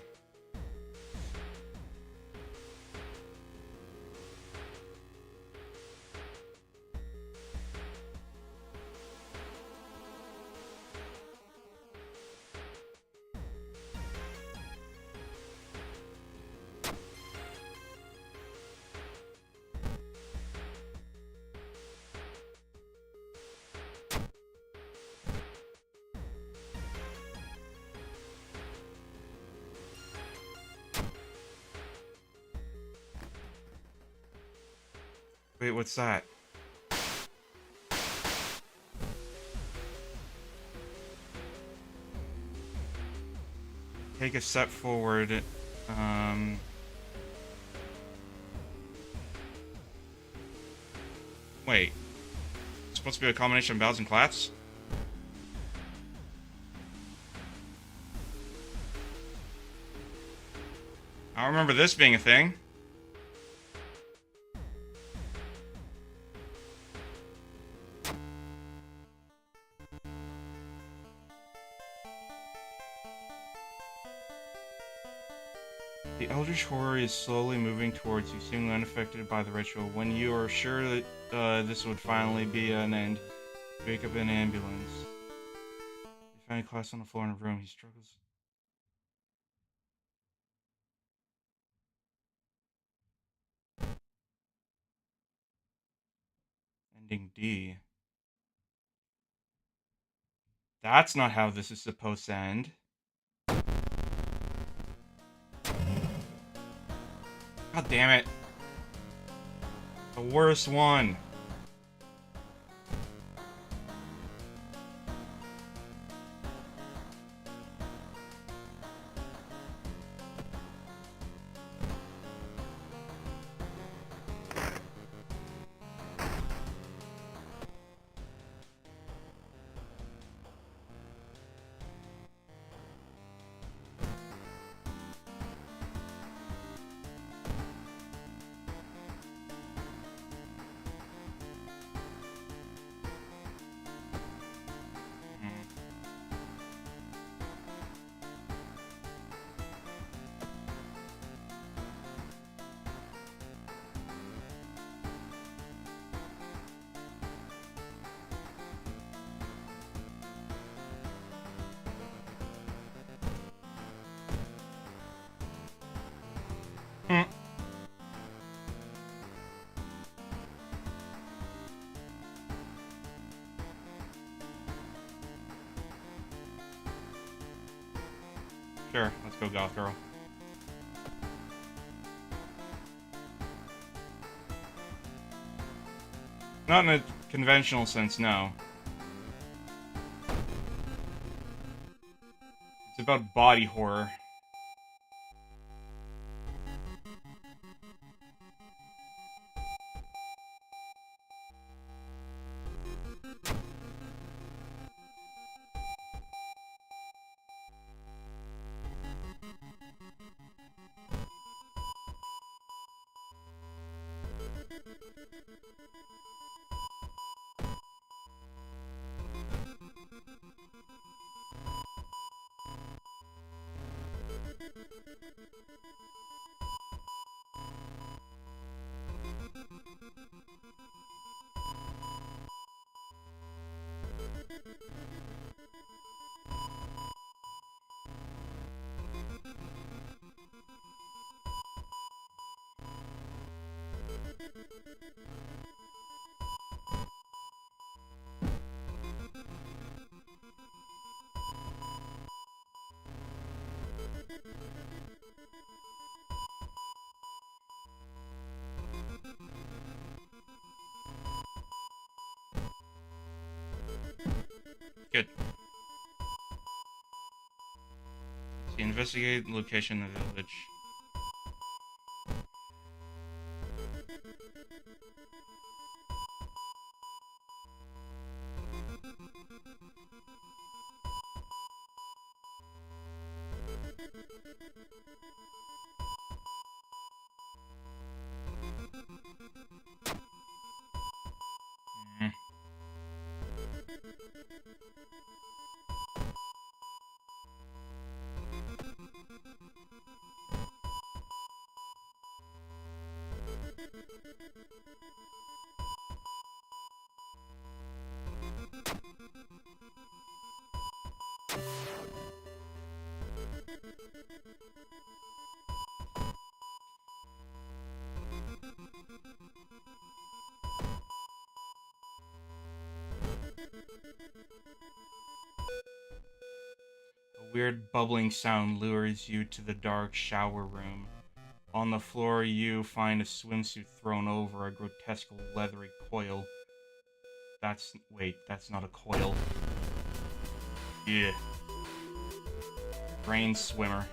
Wait, what's that? Take a step forward. Wait. It's supposed to be a combination of bows and claps? I don't remember this being a thing. The Eldritch Horror is slowly moving towards you, seemingly unaffected by the ritual. When you are sure that this would finally be an end, you wake up in an ambulance. You find Class on the floor in a room. He struggles. Ending D. That's not how this is supposed to end. God damn it. The worst one. Hmm. Sure, let's go Goth Girl. Not in a conventional sense, no. It's about body horror. Good. So you investigate the location of the village. Mm. A weird bubbling sound lures you to the dark shower room. On the floor, you find a swimsuit thrown over a grotesque leathery coil. Wait, that's not a coil. Yeah. Brain swimmer.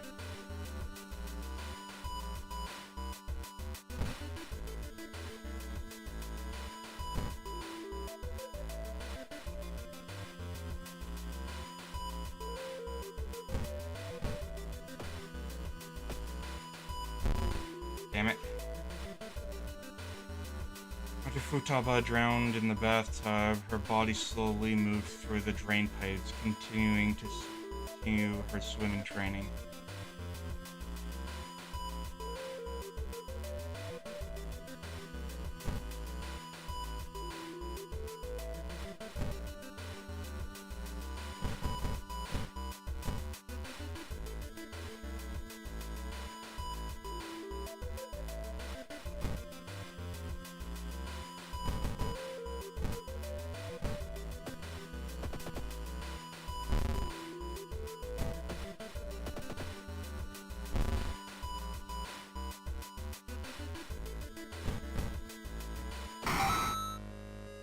Damn it. After Futaba drowned in the bathtub, her body slowly moved through the drain pipes, continuing to continue her swimming training.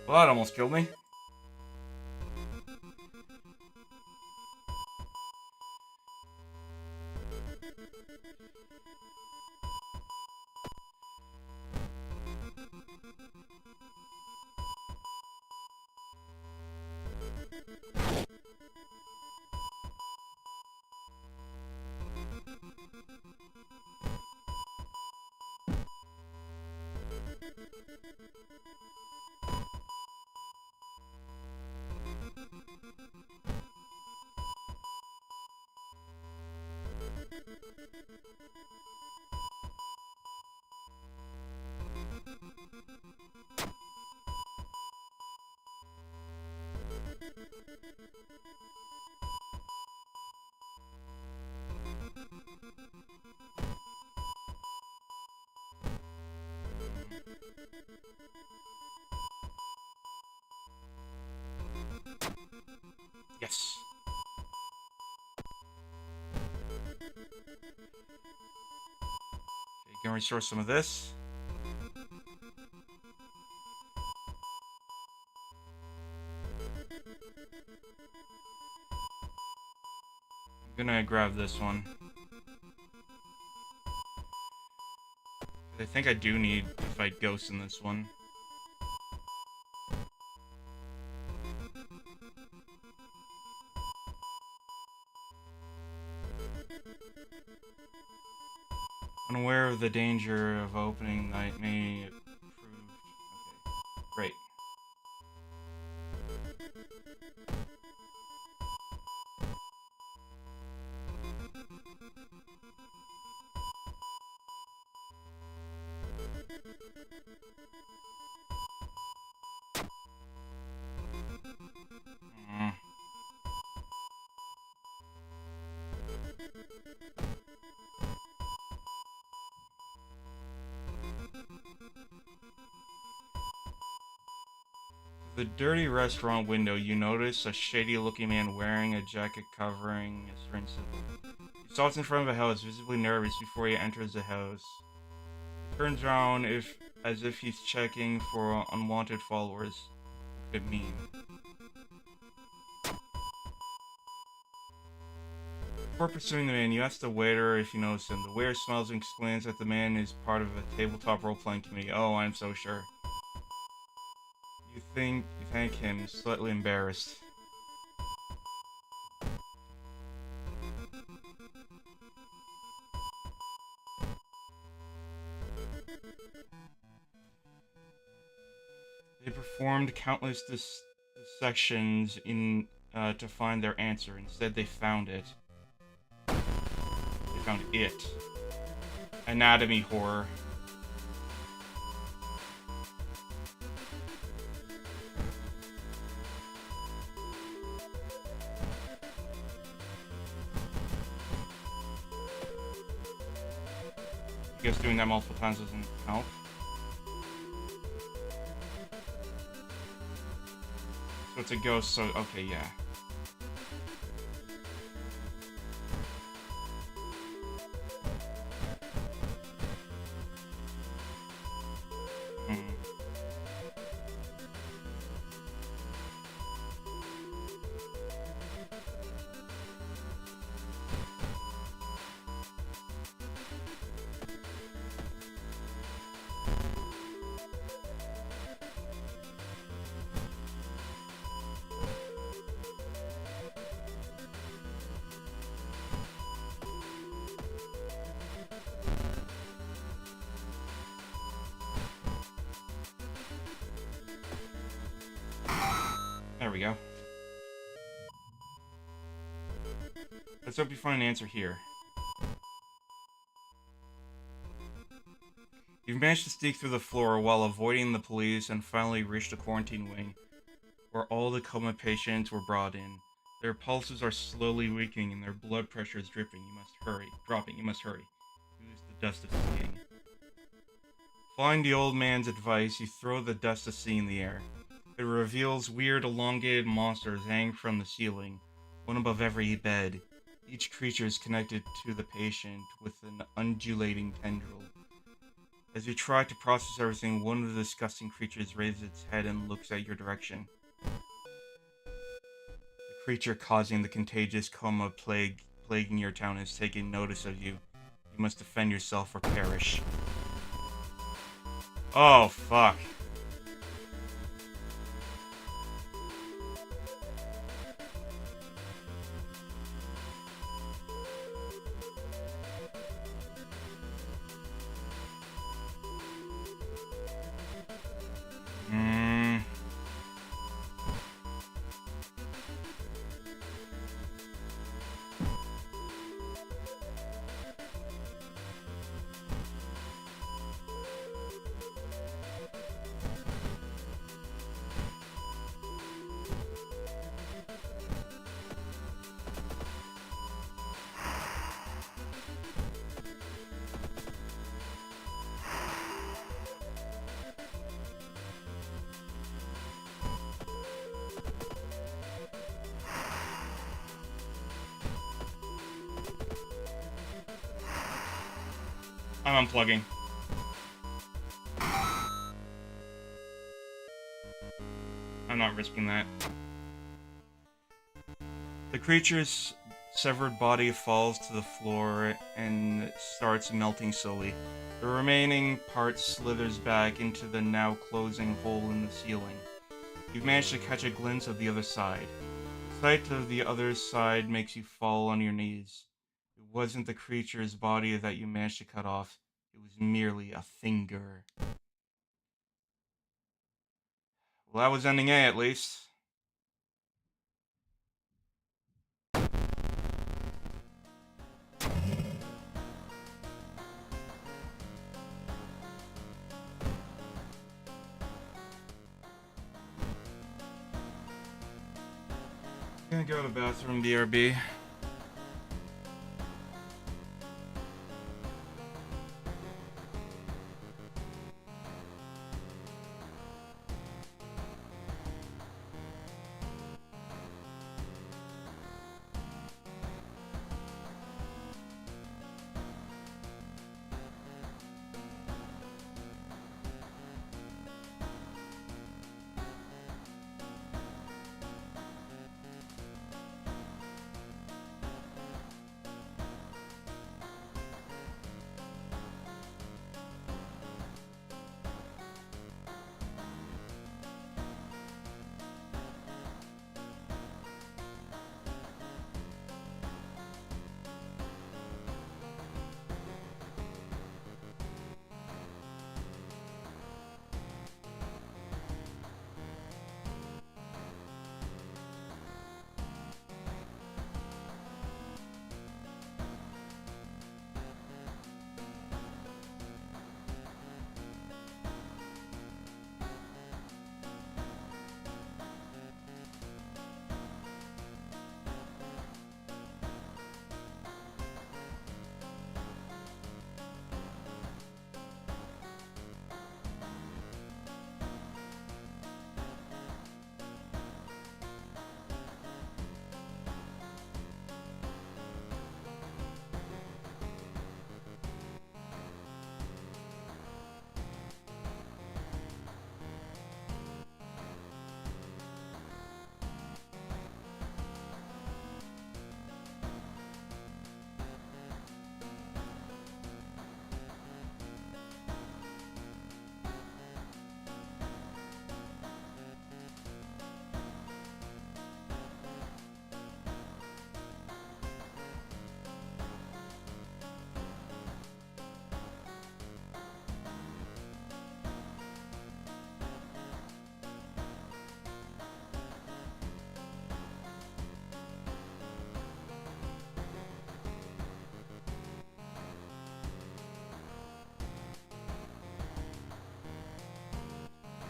Well, that almost killed me. Yes. Okay, can restore some of this. I'm gonna grab this one. I think I do need to fight ghosts in this one. Unaware of the danger of opening night may have proved. Okay, great. Mm. The dirty restaurant window, you notice a shady-looking man wearing a jacket covering a certain symbol. He stops in front of a house, visibly nervous before he enters the house. He turns around as if he's checking for unwanted followers. What could it mean? Before pursuing the man, you ask the waiter if you notice him. The waiter smiles and explains that the man is part of a tabletop role-playing community. Oh, I'm so sure. You thank him, slightly embarrassed. They performed countless dissections to find their answer. Instead, they found it. They found it. Anatomy horror. I guess doing that multiple times doesn't help. So it's a ghost, so okay, yeah. we go. Let's hope you find an answer here. You've managed to sneak through the floor while avoiding the police and finally reached the quarantine wing, where all the coma patients were brought in. Their pulses are slowly weakening and their blood pressure is dripping. You must hurry. Dropping. You must hurry. Use the dust of seeing. Following the old man's advice, you throw the dust of seeing in the air. It reveals weird elongated monsters hanging from the ceiling, one above every bed. Each creature is connected to the patient with an undulating tendril. As you try to process everything, one of the disgusting creatures raises its head and looks at your direction. The creature causing the contagious coma plaguing your town is taking notice of you. You must defend yourself or perish. Oh, fuck. I'm unplugging. I'm not risking that. The creature's severed body falls to the floor and starts melting slowly. The remaining part slithers back into the now closing hole in the ceiling. You've managed to catch a glimpse of the other side. The sight of the other side makes you fall on your knees. It wasn't the creature's body that you managed to cut off. It was merely a finger. Well, that was ending A, at least. Gonna go to the bathroom, BRB.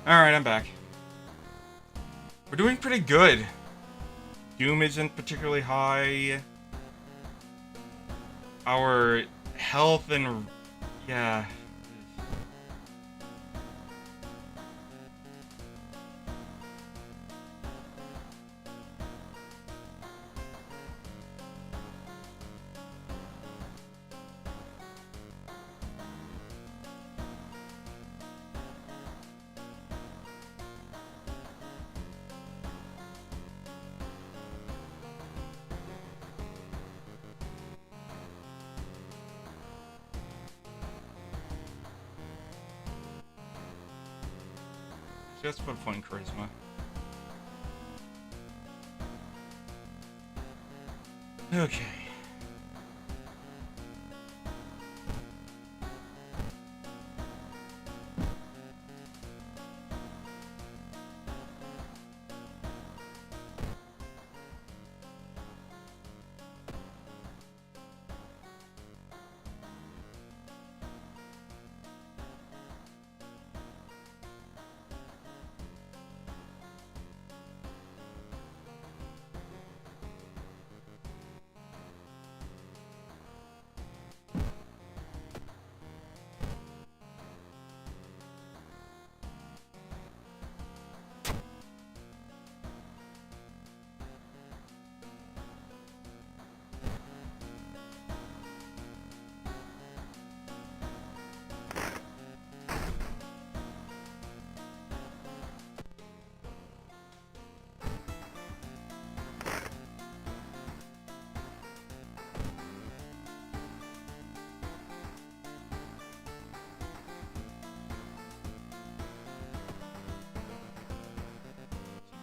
Alright, I'm back. We're doing pretty good. Doom isn't particularly high. Our health and... yeah. Let's put a point in charisma. Okay.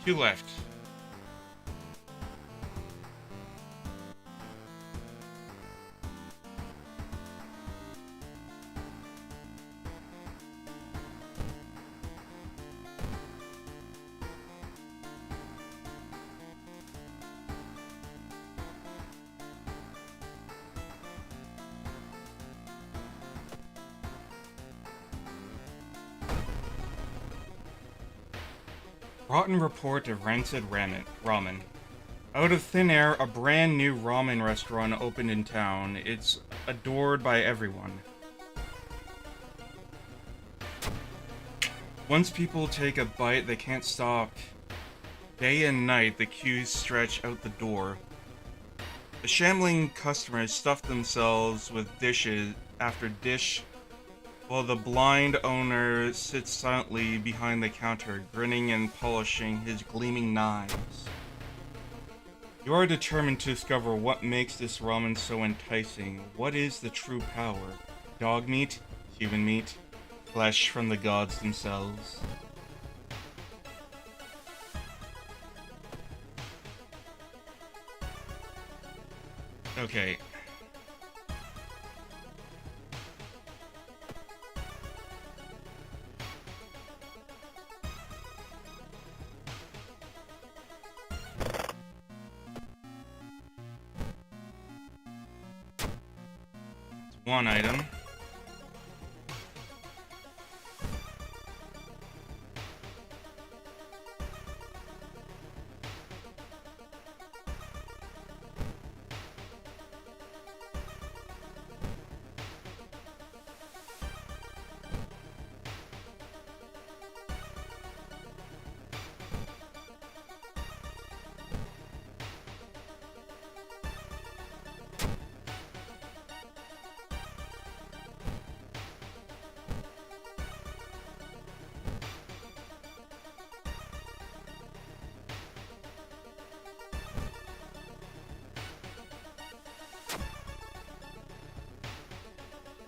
Two left. Rotten report of rancid ramen. Out of thin air, a brand new ramen restaurant opened in town. It's adored by everyone. Once people take a bite, they can't stop. Day and night, the queues stretch out the door. The shambling customers stuff themselves with dishes after dish, while the blind owner sits silently behind the counter, grinning and polishing his gleaming knives. You are determined to discover what makes this ramen so enticing. What is the true power? Dog meat? Human meat? Flesh from the gods themselves? Okay. One item.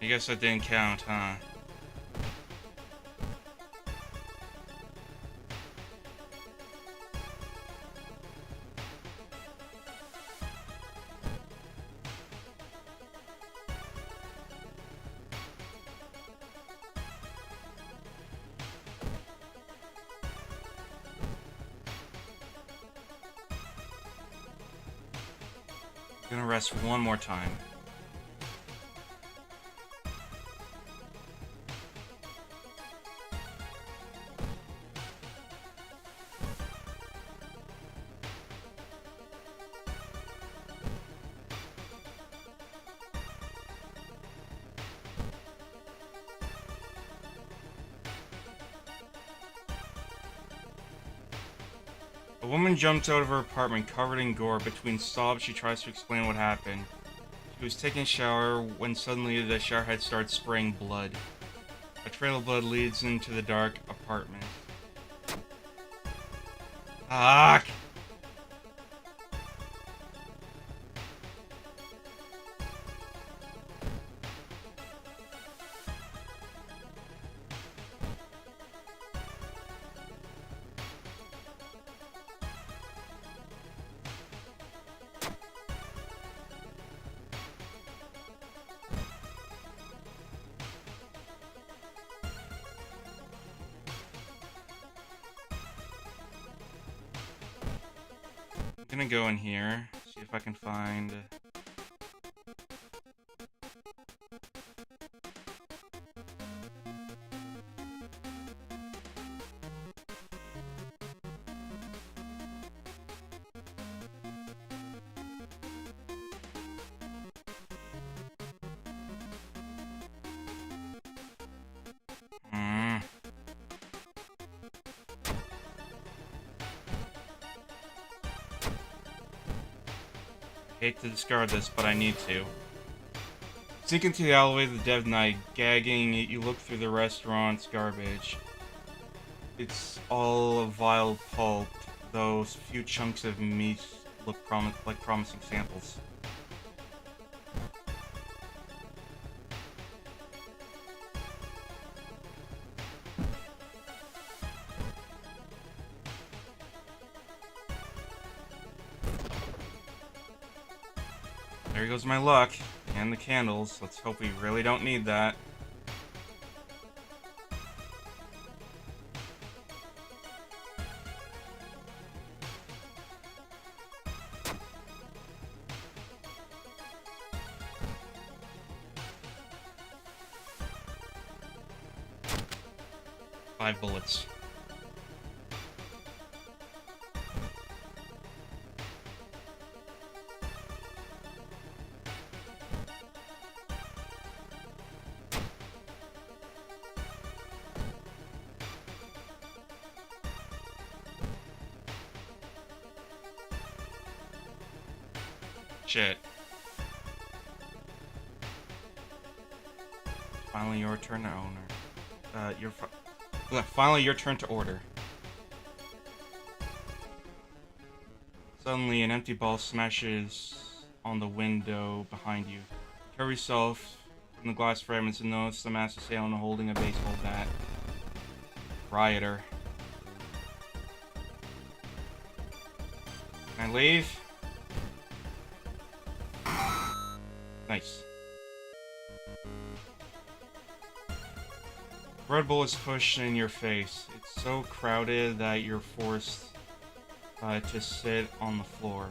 I guess that didn't count, huh? I'm gonna rest one more time. A woman jumps out of her apartment covered in gore. Between sobs, she tries to explain what happened. She was taking a shower when suddenly the showerhead starts spraying blood. A trail of blood leads into the dark apartment. Fuck! I'm gonna go in here, see if I can find... Hmm. Hate to discard this, but I need to. Sink into the alleyway of the dead night, gagging, you look through the restaurant's garbage. It's all vile pulp, those few chunks of meat look like promising samples. There goes my luck, and the candles. Let's hope we really don't need that. Five bullets. Shit. Finally your turn to owner. Finally your turn to order. Suddenly an empty ball smashes on the window behind you. Cover yourself from the glass fragments and notice the masked assailant holding a baseball bat. Rioter. Can I leave? Nice. Red Bull is pushed in your face. It's so crowded that you're forced to sit on the floor.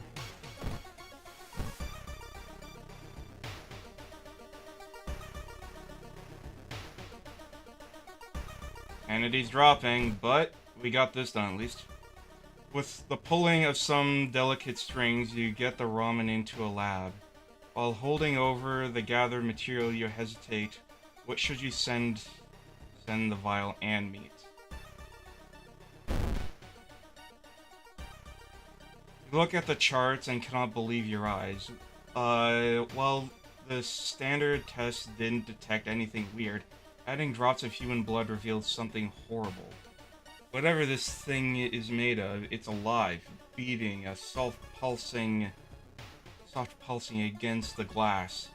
Sanity's dropping, but we got this done at least. With the pulling of some delicate strings, you get the ramen into a lab. While holding over the gathered material, you hesitate. What should you send the vial and meat? You look at the charts and cannot believe your eyes. While the standard test didn't detect anything weird, adding drops of human blood revealed something horrible. Whatever this thing is made of, it's alive, beating, a soft pulsing against the glass.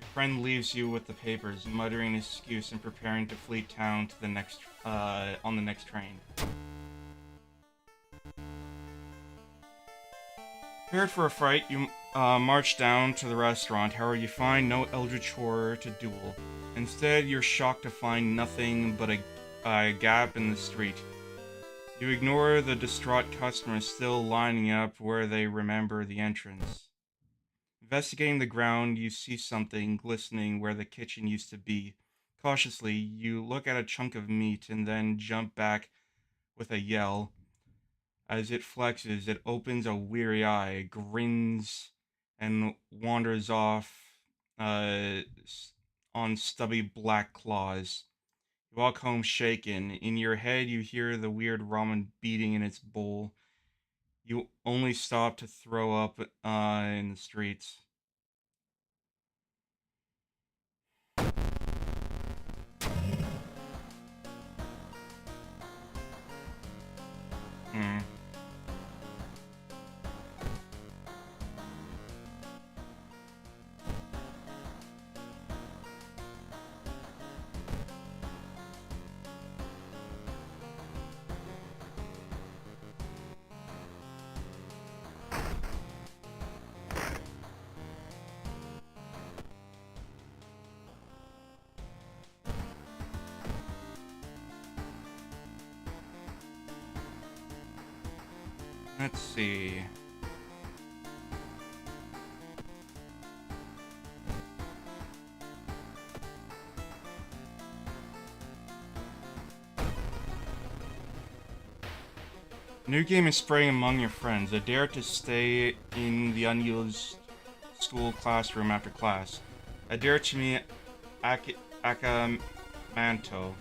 Your friend leaves you with the papers, muttering an excuse and preparing to flee town to the next, on the next train. Prepared for a fight, you march down to the restaurant. However, you find no eldritch horror to duel. Instead, you're shocked to find nothing but a gap in the street. You ignore the distraught customers still lining up where they remember the entrance. Investigating the ground, you see something glistening where the kitchen used to be. Cautiously, you look at a chunk of meat and then jump back with a yell. As it flexes, it opens a weary eye, grins, and wanders off on stubby black claws. You walk home shaken. In your head, you hear the weird ramen beating in its bowl. You only stop to throw up in the streets. Hmm. Let's see. New game is spreading among your friends. A dare to stay in the unused school classroom after class. A dare to meet Akamanto.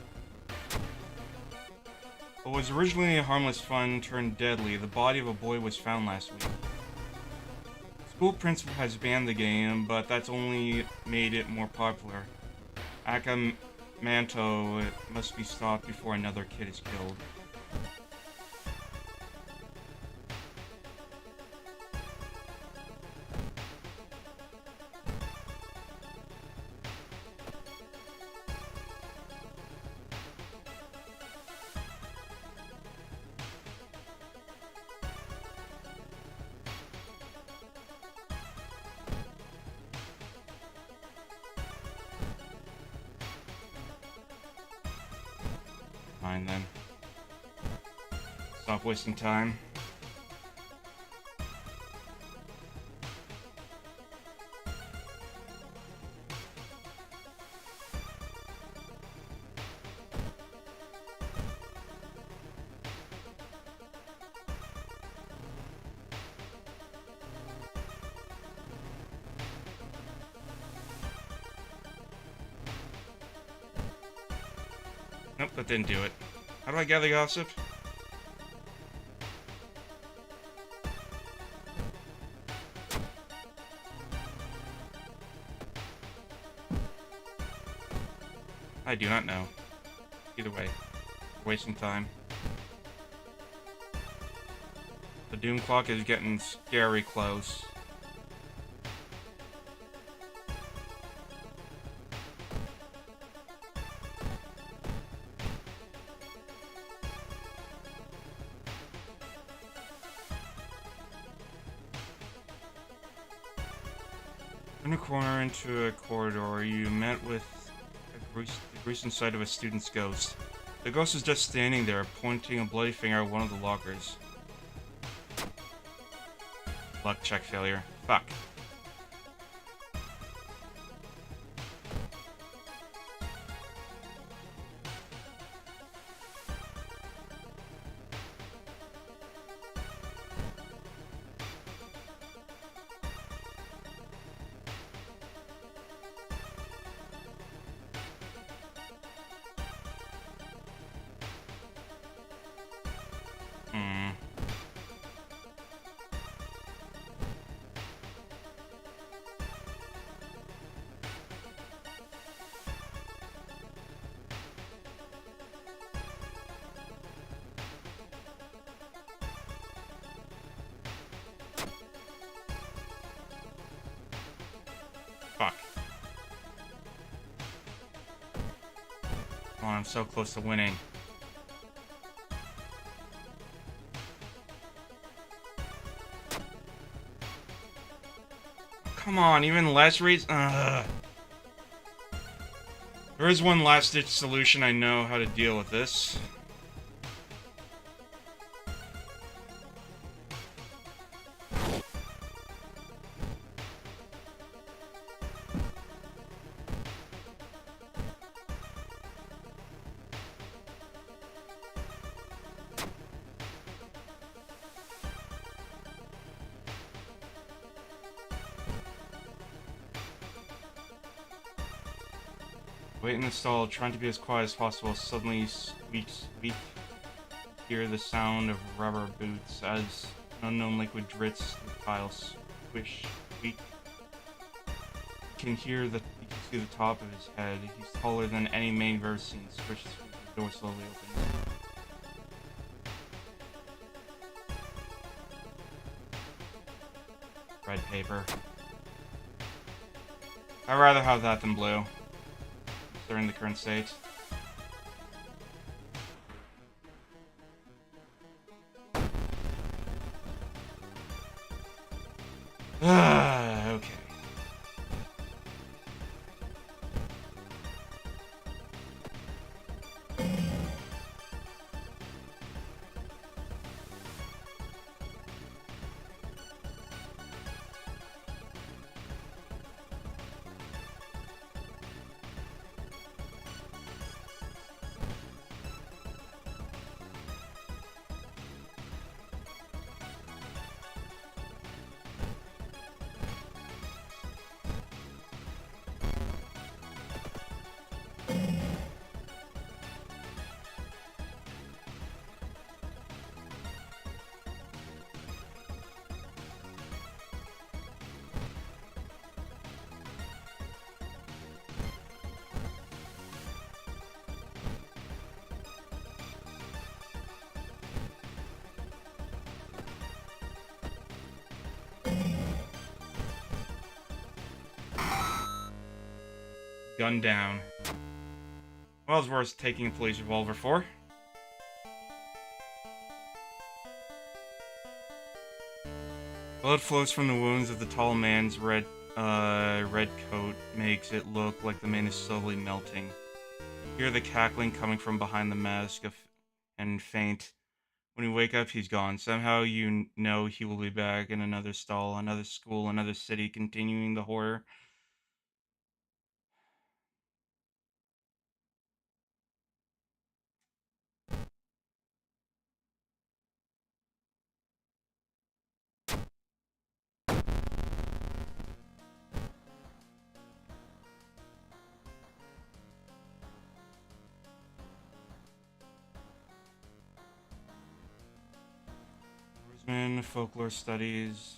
What was originally a harmless fun turned deadly. The body of a boy was found last week. School principal has banned the game, but that's only made it more popular. Akamanto must be stopped before another kid is killed. Fine then. Stop wasting time. Nope, that didn't do it. How do I gather gossip? I do not know. Either way, we're wasting time. The doom clock is getting scary close. In a corner into a corridor, you met with the gruesome sight of a student's ghost. The ghost is just standing there, pointing a bloody finger at one of the lockers. Luck check failure. Fuck. Fuck. Oh, I'm so close to winning. Come on, even less reason. There is one last-ditch solution. I know how to deal with this. Wait in the stall, trying to be as quiet as possible. Suddenly, squeak. Hear the sound of rubber boots as An unknown liquid drits the tile squish squeak. You can see the top of his head. He's taller than any man you've ever seen. Squishes the door slowly opens. Red paper. I'd rather have that than blue. During the current state. Okay. Gun down. Well, it's worth taking a police revolver for. Blood flows from the wounds of the tall man's red coat, makes it look like the man is slowly melting. You hear the cackling coming from behind the mask and faint. When you wake up, he's gone. Somehow you know he will be back in another stall, another school, another city, continuing the horror. Swordsman, folklore studies.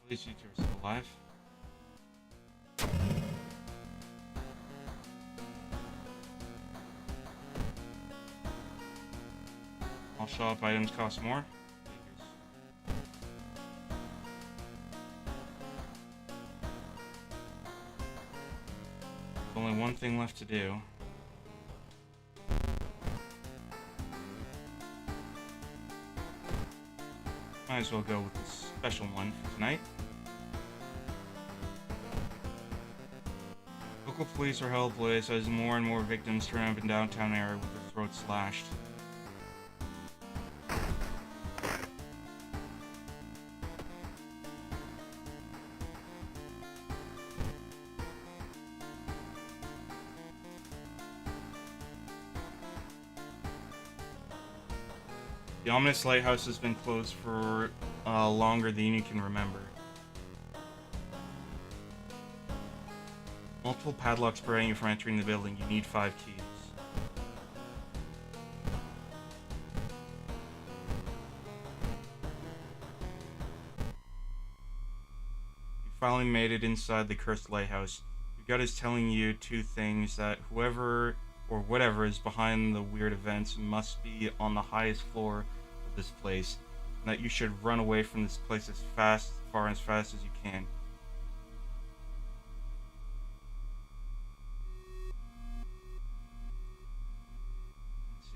At least you two are still alive. All shop items cost more. There's only one thing left to do. Might as well go with the special one for tonight. Local police are helpless as more and more victims turn up in downtown area with their throats slashed. The ominous lighthouse has been closed for longer than you can remember. Multiple padlocks preventing you from entering the building. You need 5 keys. You finally made it inside the cursed lighthouse. Your gut is telling you 2 things: that whoever or whatever is behind the weird events must be on the highest floor of this place, and that you should run away from this place as fast as you can. Let's see.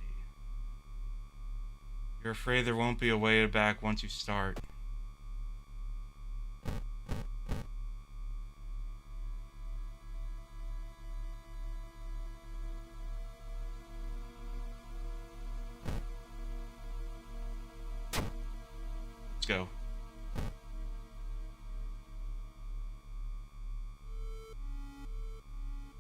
You're afraid there won't be a way back once you start. Let's go.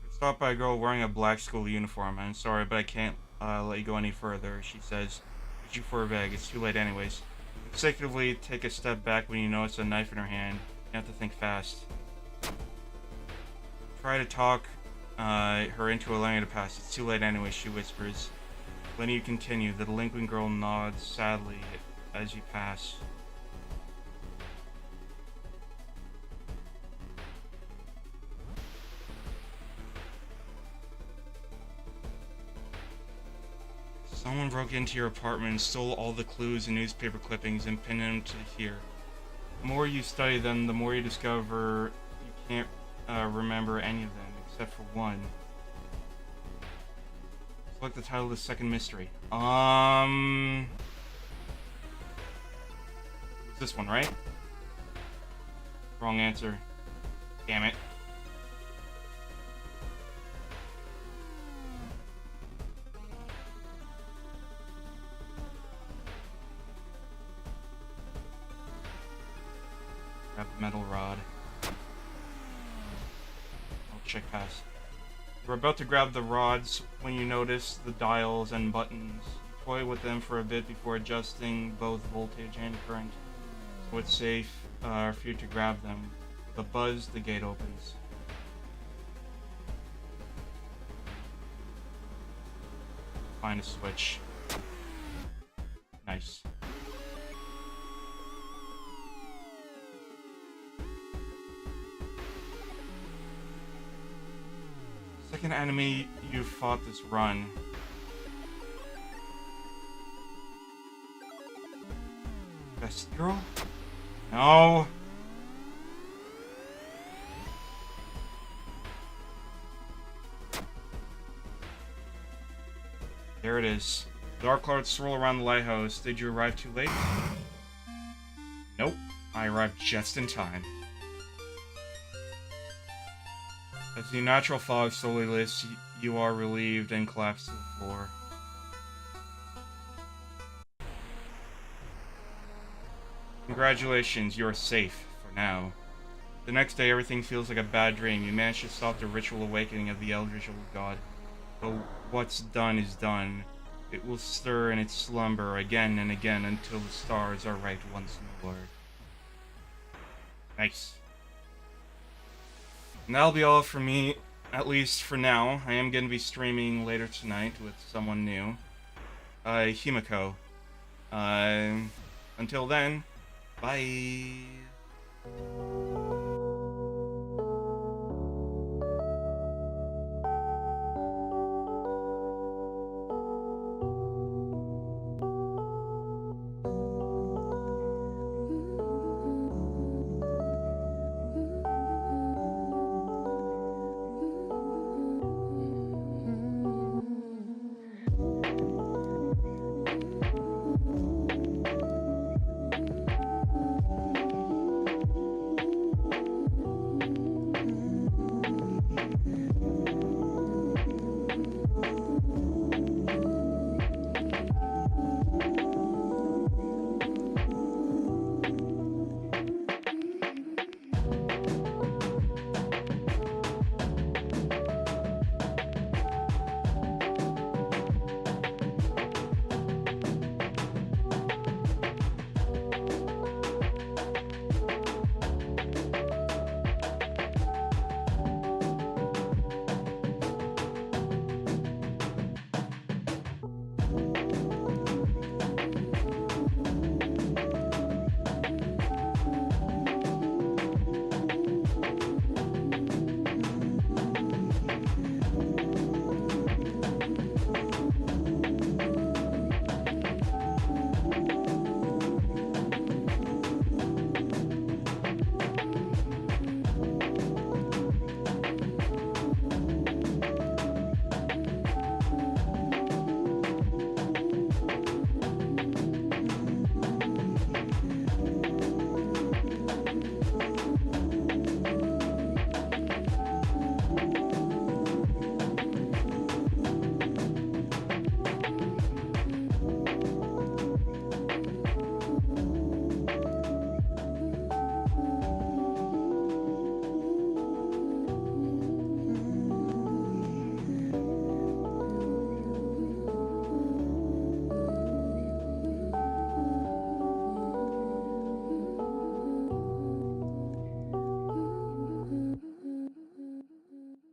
Stopped by a girl wearing a black school uniform. I'm sorry, but I can't let you go any further, she says. Reaching for her bag. It's too late anyways. Consecutively take a step back when you notice a knife in her hand. You have to think fast. Try to talk her into allowing you to pass. It's too late anyway, she whispers. Letting you continue. The delinquent girl nods sadly as you pass. Someone broke into your apartment and stole all the clues and newspaper clippings and pinned them to here. The more you study them, the more you discover you can't remember any of them, except for one. Select the title of the second mystery. It's this one, right? Wrong answer. Damn it. Grab the metal rod. I'll check pass. You're about to grab the rods when you notice the dials and buttons. You toy with them for a bit before adjusting both voltage and current, so it's safe for you to grab them. With a buzz, the gate opens. Find a switch. Nice. Second enemy you fought this run. Best girl? No. There it is. Dark clouds swirl around the lighthouse. Did you arrive too late? Nope. I arrived just in time. As the natural fog slowly lifts, you are relieved and collapse to the floor. Congratulations, you are safe, for now. The next day, everything feels like a bad dream. You manage to stop the ritual awakening of the Eldritch Old God. But what's done is done. It will stir in its slumber again and again until the stars are right once more. Nice. And that'll be all for me, at least for now. I am going to be streaming later tonight with someone new. Himiko. Until then, bye.